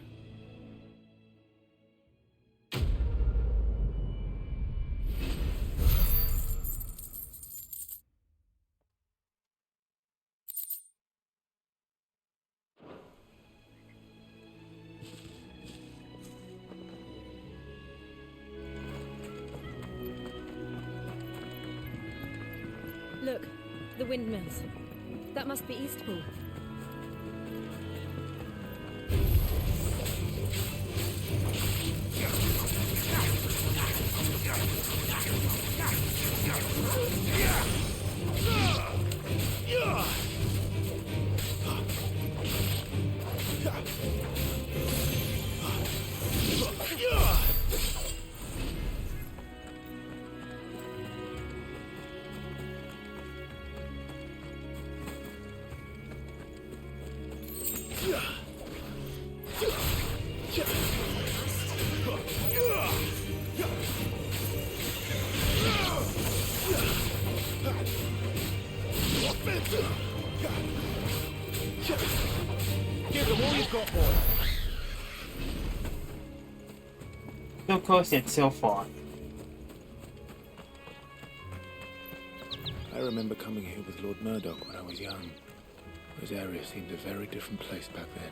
Look, the windmills. That must be Eastpool. Give them all you've got, boy. Of course, it's so far. I remember coming here with Lord Murdoch when I was young. This area seemed a very different place back then.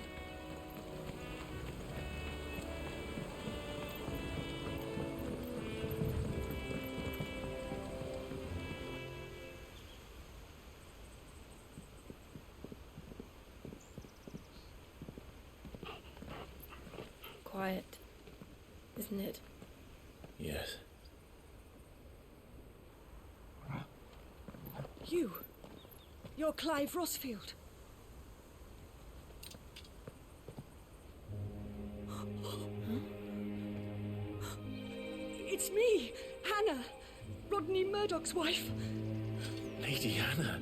Quiet, isn't it? Yes. You're Clive Rossfield. It's me, Hannah, Rodney Murdoch's wife. Lady Hannah.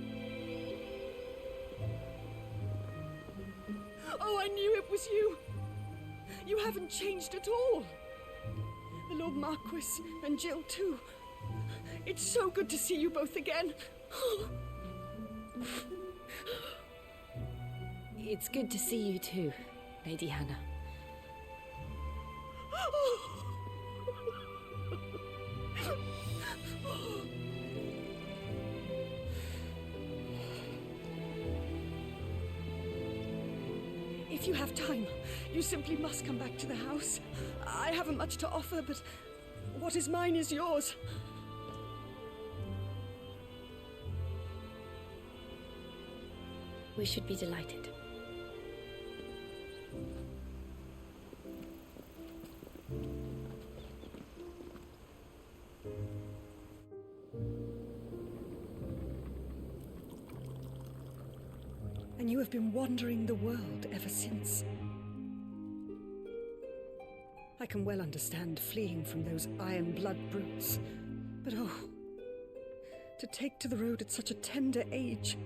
Oh, I knew it was you. You haven't changed at all. The Lord Marquis and Jill too. It's so good to see you both again. It's good to see you too, Lady Hannah. If you have time, you simply must come back to the house. I haven't much to offer, but what is mine is yours. We should be delighted. And you have been wandering the world ever since. I can well understand fleeing from those iron blood brutes, but oh, to take to the road at such a tender age.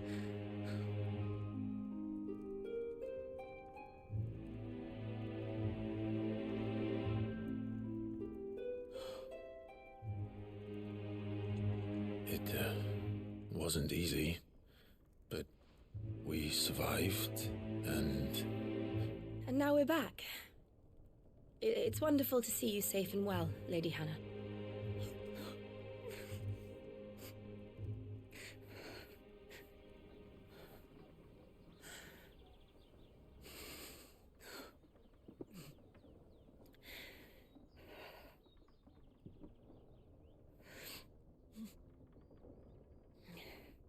It wasn't easy, but we survived, and now we're back. It's wonderful to see you safe and well, Lady Hannah.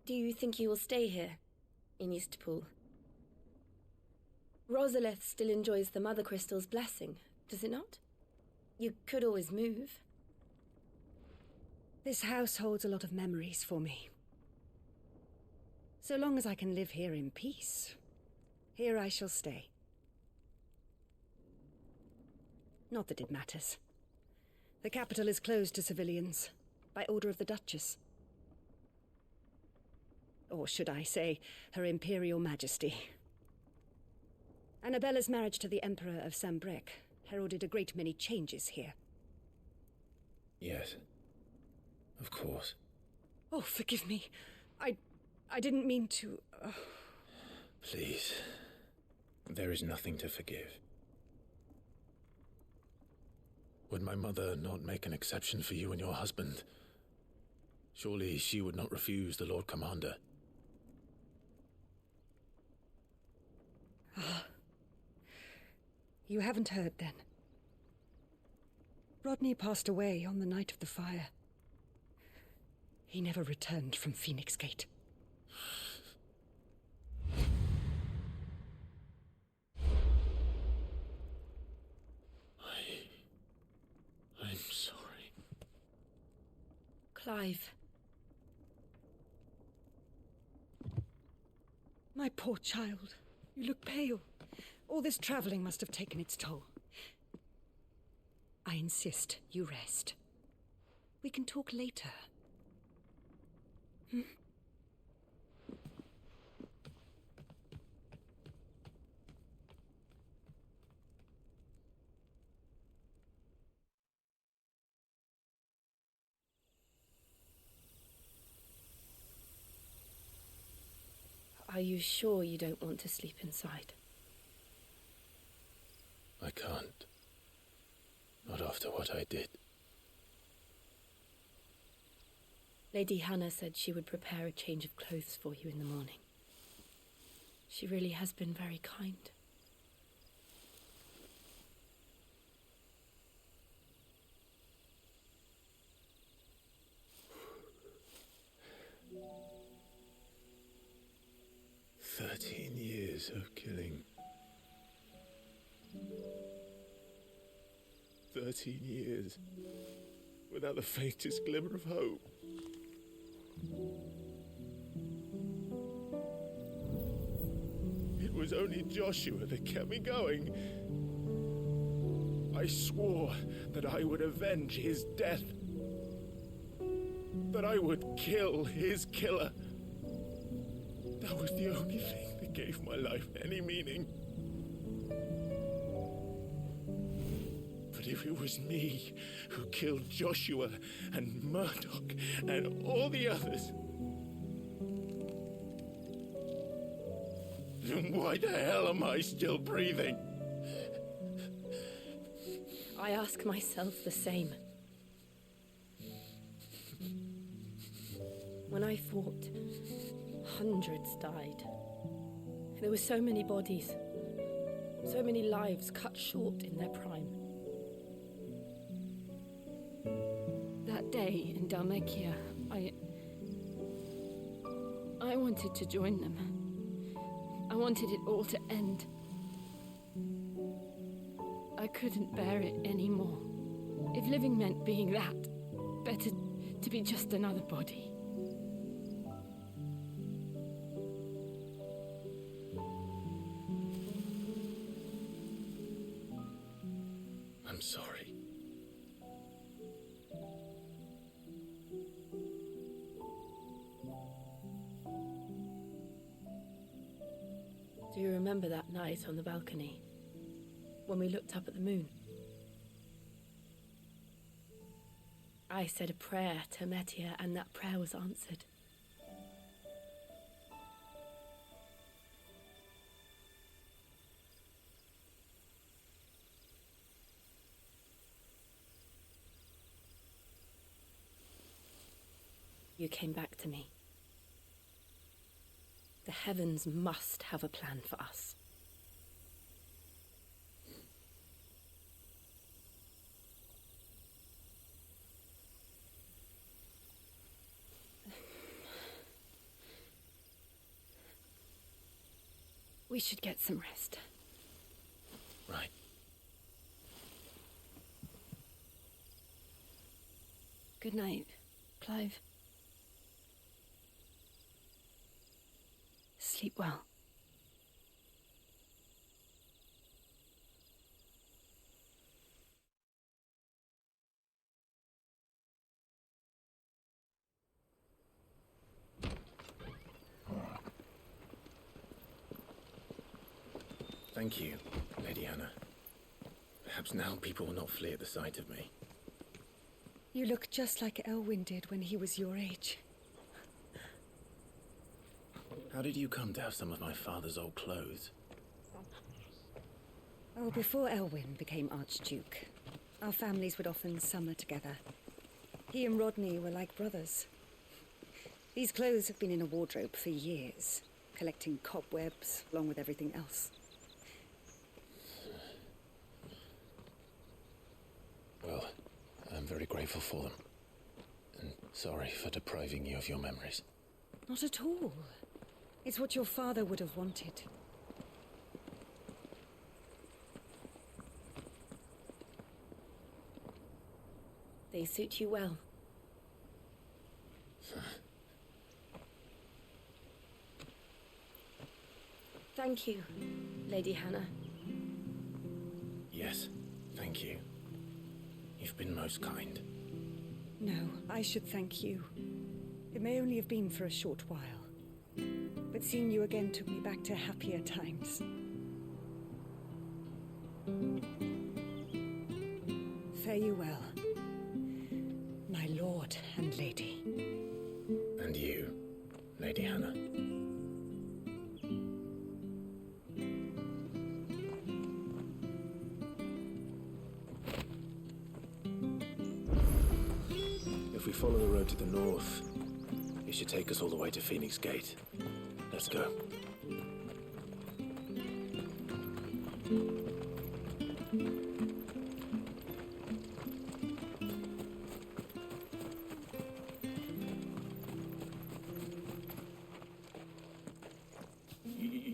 Do you think you will stay here, in Eastpool? Rosalith still enjoys the Mother Crystal's blessing, does it not? You could always move. This house holds a lot of memories for me. So long as I can live here in peace, here I shall stay. Not that it matters. The capital is closed to civilians, by order of the Duchess. Or should I say, Her Imperial Majesty. Annabella's marriage to the Emperor of Sambrec heralded a great many changes here. yes, of course. Oh, forgive me. I didn't mean to... Please, there is nothing to forgive. Would my mother not make an exception for you and your husband? Surely she would not refuse the Lord Commander. You haven't heard, then. Rodney passed away on the night of the fire. He never returned from Phoenix Gate. I'm sorry. Clive. My poor child. You look pale. All this traveling must have taken its toll. I insist you rest. We can talk later. Hmm? Are you sure you don't want to sleep inside? I can't. Not after what I did. Lady Hannah said she would prepare a change of clothes for you in the morning. She really has been very kind. Years of killing. 13 years without the faintest glimmer of hope. It was only Joshua that kept me going. I swore that I would avenge his death. That I would kill his killer. That was the only thing that gave my life any meaning. But But if it was me who killed Joshua and Murdoch and all the others, then why the hell am I still breathing? I ask myself the same. When I fought, hundreds died. There were so many bodies, so many lives cut short in their prime. That day in Dalmekia, I wanted to join them. I wanted it all to end. I couldn't bear it anymore. If living meant being that, better to be just another body. I'm sorry. Do you remember that night on the balcony, when we looked up at the moon? I said a prayer to Metia, and that prayer was answered. You came back to me. The heavens must have a plan for us. We should get some rest. Right. Good night, Clive. Sleep well. Thank you, Lady Hannah. Perhaps now people will not flee at the sight of me. You look just like Elwyn did when he was your age. How did you come to have some of my father's old clothes? Oh, before Elwyn became Archduke, our families would often summer together. He and Rodney were like brothers. These clothes have been in a wardrobe for years, collecting cobwebs along with everything else. Well, I'm very grateful for them. And sorry for depriving you of your memories. Not at all. It's what your father would have wanted. They suit you well. Thank you, Lady Hannah. Yes, thank you. You've been most kind. No, I should thank you. It may only have been for a short while, but seeing you again took me back to happier times. Fare you well, my lord and lady. And you, Lady Hannah. If we follow the road to the north, it should take us all the way to Phoenix Gate. Let's go.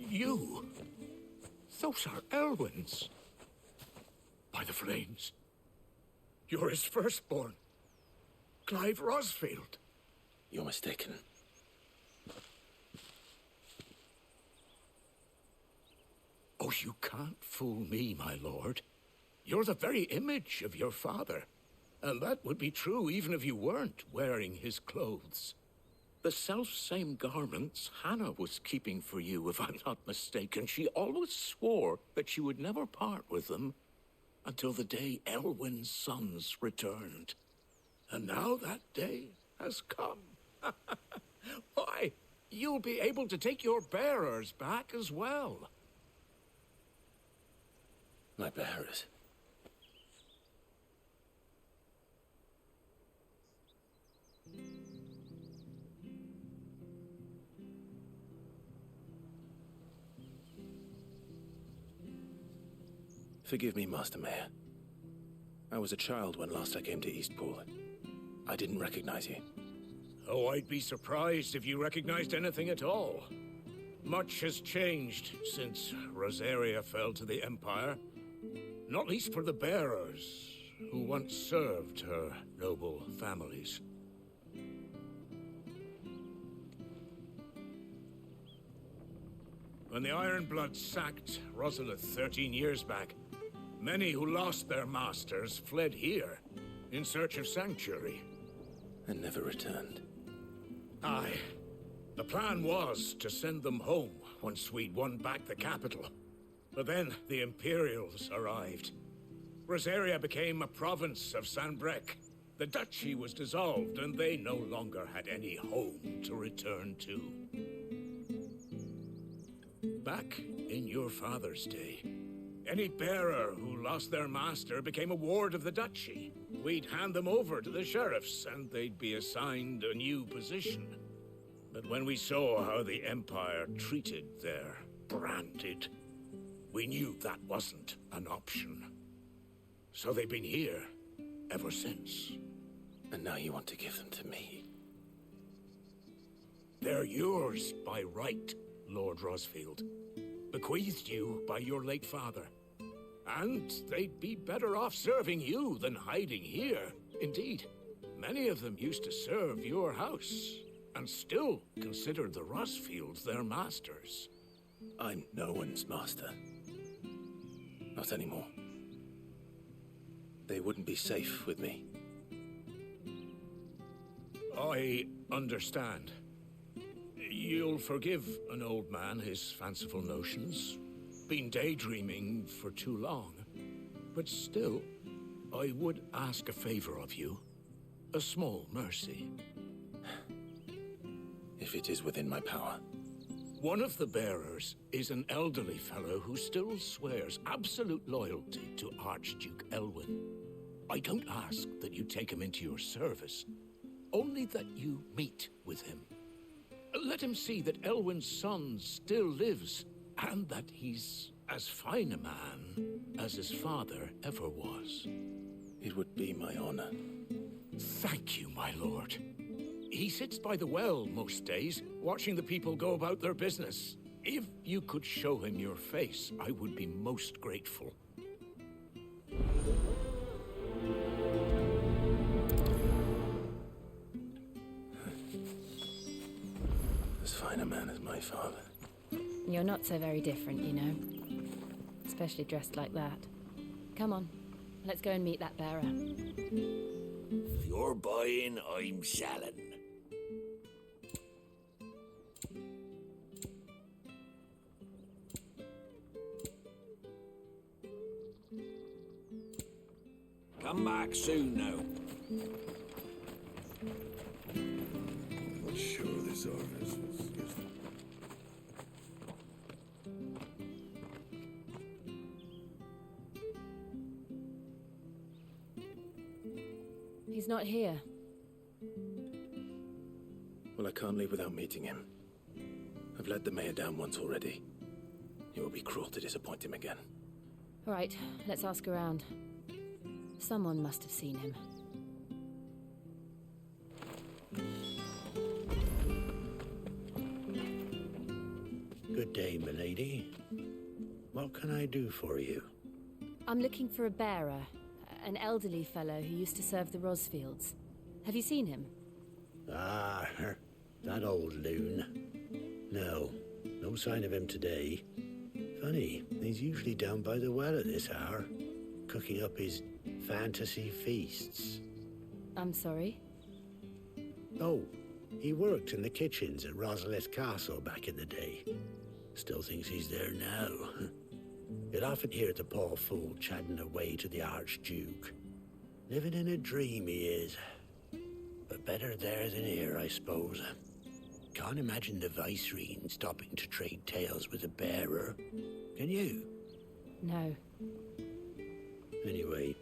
You? Those are Elwyn's. By the flames. You're his firstborn. Clive Rosfield. You're mistaken. Oh, you can't fool me, my lord. You're the very image of your father. And that would be true even if you weren't wearing his clothes. The self-same garments Hannah was keeping for you, if I'm not mistaken. She always swore that she would never part with them. until the day Elwyn's sons returned. And now that day has come. Why, you'll be able to take your bearers back as well. My bearers? Forgive me, Master Mayor. I was a child when last I came to Eastpool. I didn't recognize you. Oh, I'd be surprised if you recognized anything at all. Much has changed since Rosaria fell to the Empire. Not least for the bearers, who once served her noble families. When the Ironbloods sacked Rosalith 13 years back, many who lost their masters fled here, in search of sanctuary. And never returned. Aye. The plan was to send them home once we'd won back the capital. But then the Imperials arrived. Rosaria became a province of Sanbreque. The duchy was dissolved, and they no longer had any home to return to. Back in your father's day, any bearer who lost their master became a ward of the duchy. We'd hand them over to the sheriffs, and they'd be assigned a new position. But when we saw how the Empire treated their branded, we knew that wasn't an option. So they've been here ever since. And now you want to give them to me? They're yours by right, Lord Rosfield. Bequeathed you by your late father. And they'd be better off serving you than hiding here. Indeed, many of them used to serve your house, and still consider the Rosfields their masters. I'm no one's master. Not anymore. They wouldn't be safe with me. I understand. You'll forgive an old man his fanciful notions. Been daydreaming for too long. But still, I would ask a favor of you. A small mercy. If it is within my power. One of the bearers is an elderly fellow who still swears absolute loyalty to Archduke Elwyn. I don't ask that you take him into your service, only that you meet with him. Let him see that Elwyn's son still lives, and that he's as fine a man as his father ever was. It would be my honor. Thank you, my lord. He sits by the well most days, watching the people go about their business. If you could show him your face, I would be most grateful. As fine a man as my father. You're not so very different, you know. Especially dressed like that. Come on, let's go and meet that bearer. If you're buying, I'm selling. Come back soon now. Not sure this office is. He's not here. Well, I can't leave without meeting him. I've let the mayor down once already. It would be cruel to disappoint him again. All right, let's ask around. Someone must have seen him. Good day, milady. What can I do for you? I'm looking for a bearer, an elderly fellow who used to serve the Rosfields. Have you seen him? Ah, that old loon. No, no sign of him today. Funny, he's usually down by the well at this hour, cooking up his fantasy feasts. I'm sorry? Oh, he worked in the kitchens at Rosalith Castle back in the day. Still thinks he's there now. You'd often hear the poor fool chatting away to the Archduke. Living in a dream he is. But better there than here, I suppose. Can't imagine the Viceroy stopping to trade tales with a bearer. Can you? No. Anyway,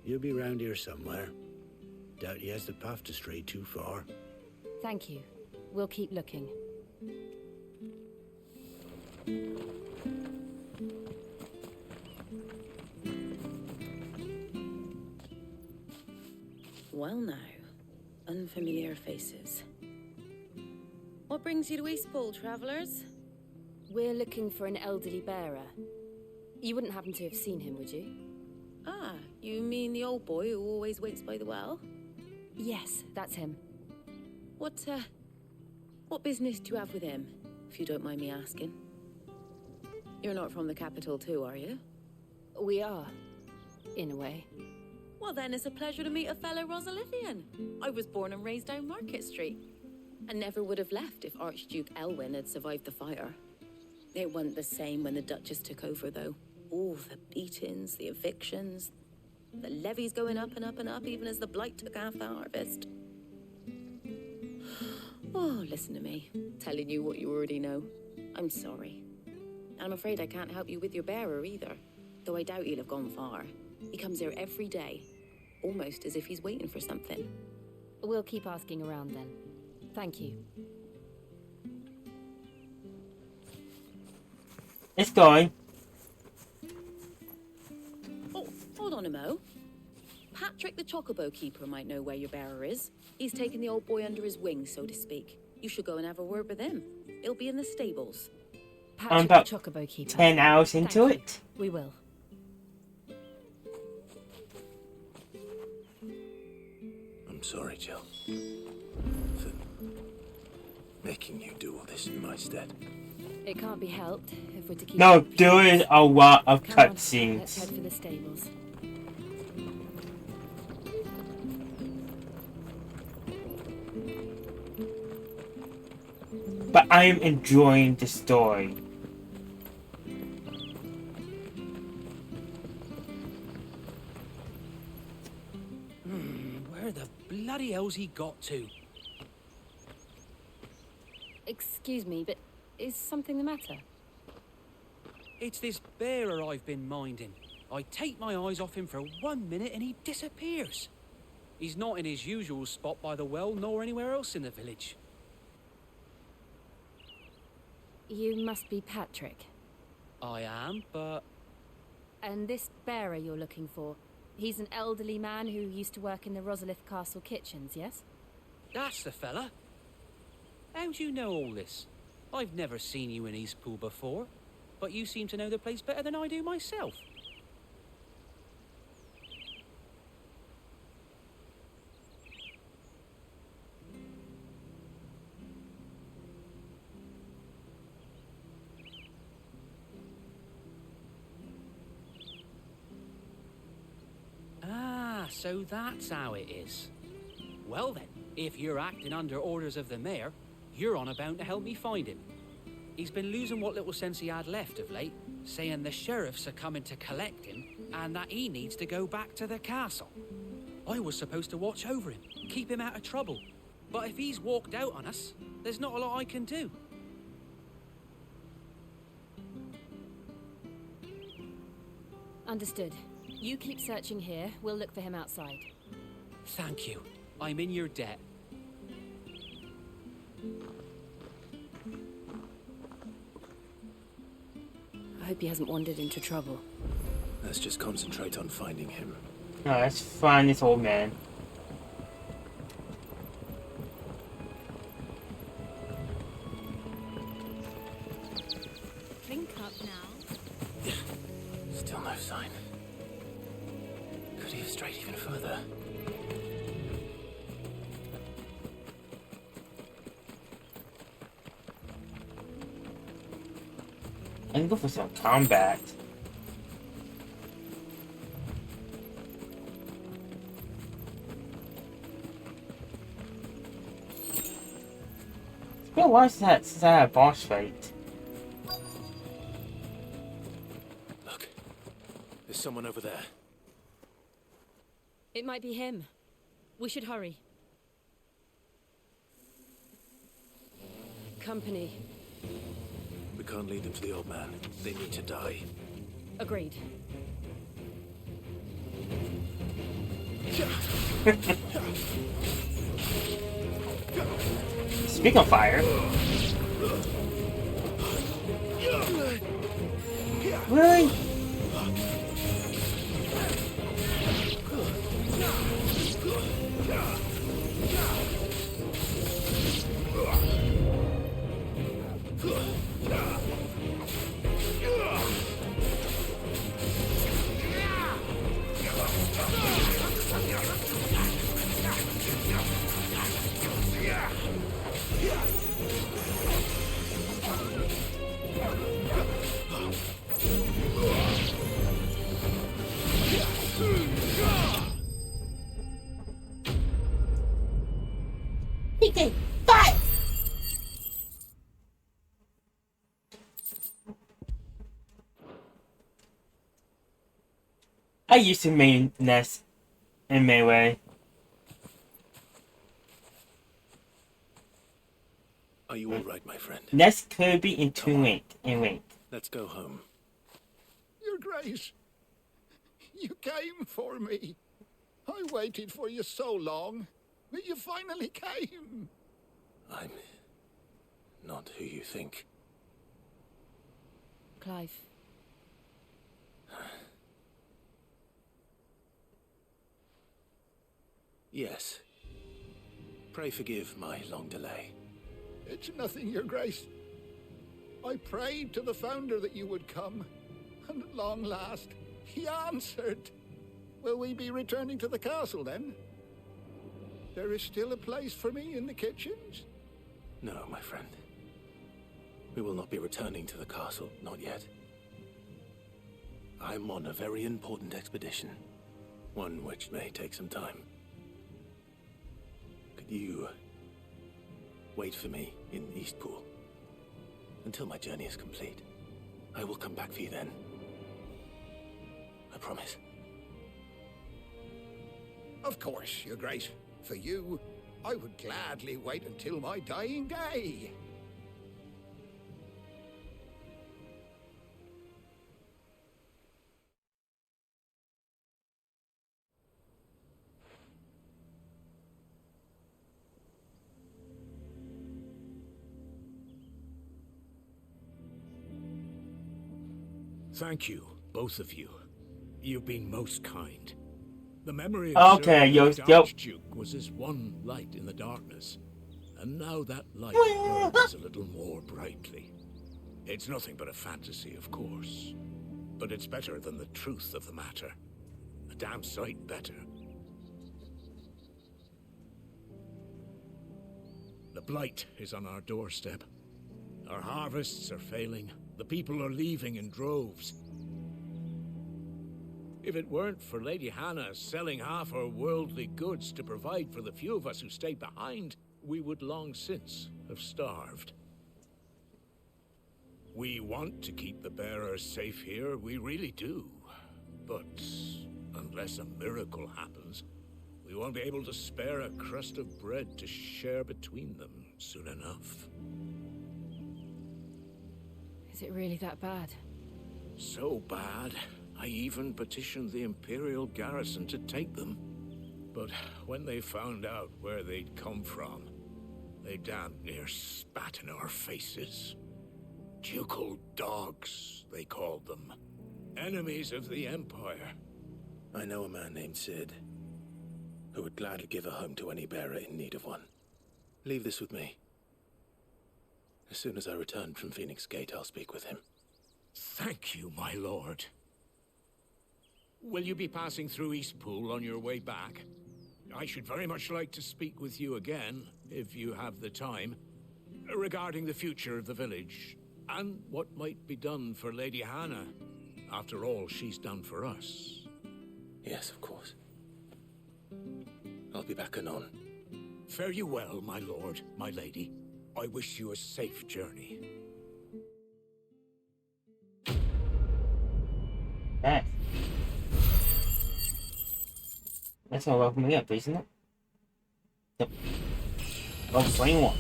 you'll be round here somewhere. Doubt he has the path to stray too far. Thank you. We'll keep looking. Well now, unfamiliar faces. What brings you to Eastpool, travellers? We're looking for an elderly bearer. You wouldn't happen to have seen him, would you? Ah, you mean the old boy who always waits by the well? Yes, that's him. What business do you have with him, if you don't mind me asking? You're not from the capital too, are you? We are, in a way. Well then, it's a pleasure to meet a fellow Rosalithian. I was born and raised down Market Street. And never would have left if Archduke Elwyn had survived the fire. It wasn't the same when the Duchess took over, though. All the beatings, the evictions, the levies going up and up and up, even as the blight took half the harvest. Oh, listen to me, telling you what you already know. I'm sorry. And I'm afraid I can't help you with your bearer either, though I doubt he'll have gone far. He comes here every day, almost as if he's waiting for something. We'll keep asking around then. Thank you. It's going. Oh, hold on a mo. Patrick the Chocobo Keeper might know where your bearer is. He's taken the old boy under his wing, so to speak. You should go and have a word with him. He'll be in the stables. I'm Patrick about the Chocobo Keeper. 10 hours into Thank it. you. We will. I'm sorry, Jill. For making you do all this in my stead. It can't be helped if we're to keep... No, doing a lot of Come on, let's cutscenes. head for the stables. But I am enjoying the story. Where the bloody hell's he got to? Excuse me, but is something the matter? It's this bearer I've been minding. I take my eyes off him for 1 minute and he disappears. He's not in his usual spot by the well, nor anywhere else in the village. You must be Patrick. I am, but... And this bearer you're looking for, he's an elderly man who used to work in the Rosalith Castle kitchens, yes? That's the fella. How do you know all this? I've never seen you in Eastpool before, but you seem to know the place better than I do myself. Ah, so that's how it is. Well then, if you're acting under orders of the mayor, you're on about to help me find him. He's been losing what little sense he had left of late, saying the sheriffs are coming to collect him and that he needs to go back to the castle. I was supposed to watch over him, keep him out of trouble. But if he's walked out on us, there's not a lot I can do. Understood. You keep searching here, we'll look for him outside. Thank you. I'm in your debt. I hope he hasn't wandered into trouble. Let's just concentrate on finding him. No, let's find this old man. Drink up now. Still no sign. Could he have strayed even further? I can go for some combat. It's been a while since I had a boss fight. Look, someone over there. It might be him. We should hurry. Company. We can't lead them to the old man. They need to die. Agreed. Speak of fire. Really? PK, fight! I used to main Ness in Melee. Are you all right, my friend? Ness Kirby in rank. Let's go home. Your Grace, you came for me. I waited for you so long, but you finally came. I'm not who you think. Clive. Yes. Pray forgive my long delay. It's nothing, Your Grace. I prayed to the Founder that you would come, and at long last, he answered. Will we be returning to the castle, then? There is still a place for me in the kitchens? No, my friend. We will not be returning to the castle, not yet. I'm on a very important expedition, one which may take some time. Could you wait for me in Eastpool until my journey is complete? I will come back for you then. I promise. Of course, Your Grace. For you, I would gladly wait until my dying day. Thank you, both of you. You've been most kind. The memory Okay, of yo, the Archduke was as one light in the darkness, and now that light burns a little more brightly. It's nothing but a fantasy, of course, but it's better than the truth of the matter. A damn sight better. The blight is on our doorstep. Our harvests are failing. The people are leaving in droves. If it weren't for Lady Hannah selling half her worldly goods to provide for the few of us who stayed behind, we would long since have starved. We want to keep the bearers safe here, we really do. But unless a miracle happens, we won't be able to spare a crust of bread to share between them soon enough. Is it really that bad? So bad, I even petitioned the Imperial garrison to take them. But when they found out where they'd come from, they damn near spat in our faces. Ducal dogs, they called them. Enemies of the Empire. I know a man named Sid, who would gladly give a home to any bearer in need of one. Leave this with me. As soon as I return from Phoenix Gate, I'll speak with him. Thank you, my lord. Will you be passing through Eastpool on your way back? I should very much like to speak with you again, if you have the time, regarding the future of the village, and what might be done for Lady Hannah. After all, she's done for us. Yes, of course. I'll be back anon. Fare you well, my lord, my lady. I wish you a safe journey. Yes. That's all welcome me up, isn't it? Yep. Level 21.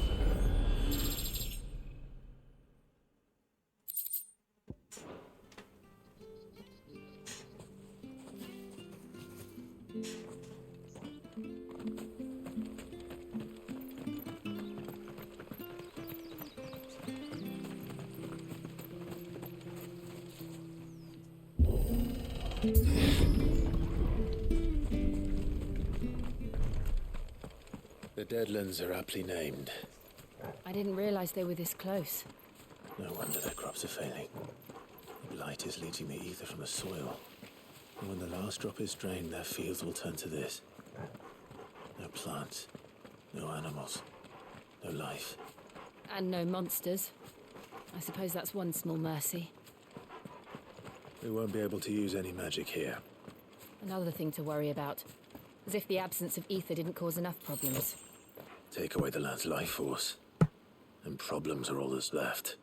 The Deadlands are aptly named. I didn't realize they were this close. No wonder their crops are failing. The blight is leaching the ether from the soil. And when the last drop is drained, their fields will turn to this. No plants, no animals, no life. And no monsters. I suppose that's one small mercy. We won't be able to use any magic here. Another thing to worry about. As if the absence of ether didn't cause enough problems. Take away the land's life force, and problems are all that's left.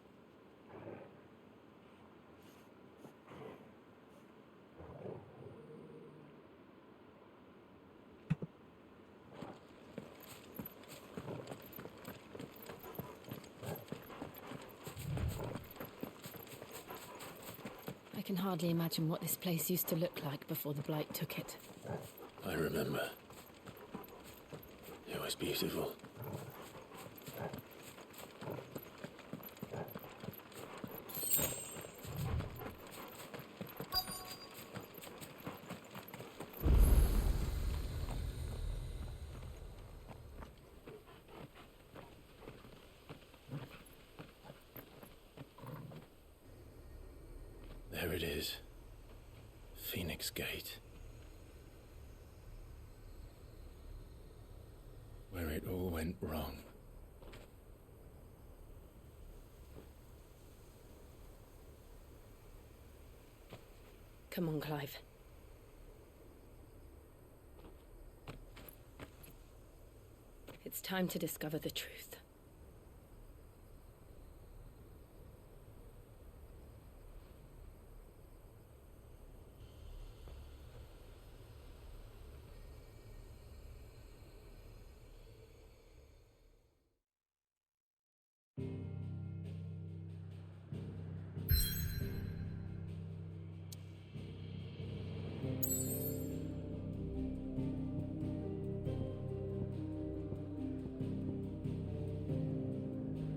I can hardly imagine what this place used to look like before the blight took it. I remember. It was beautiful. There it is. Phoenix Gate. Where it all went wrong. Come on, Clive. It's time to discover the truth.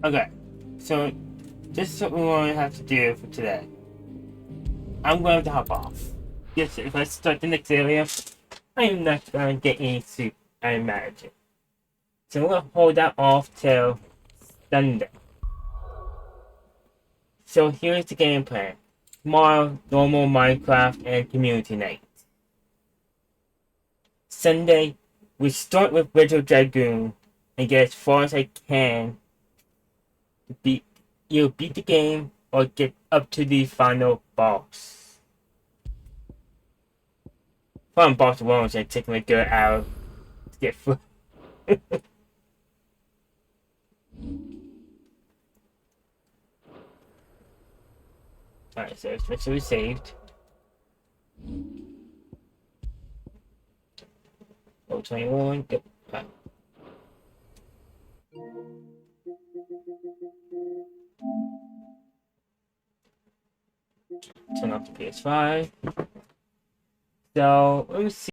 Okay, so this is what we want to have to do for today. I'm going to hop off. Yes, if I start the next area, I'm not going to get any soup, I imagine. So we're going to hold that off till Sunday. So here's the game plan. Tomorrow, normal Minecraft and community night. Sunday, we start with Little Dragoon and get as far as I can to either beat the game or get up to the final boss. Final boss alone is taking a good hour to get through. Alright, so it's officially saved. Oh, 21. Yep. Right. Turn off the PS5. So, let me see.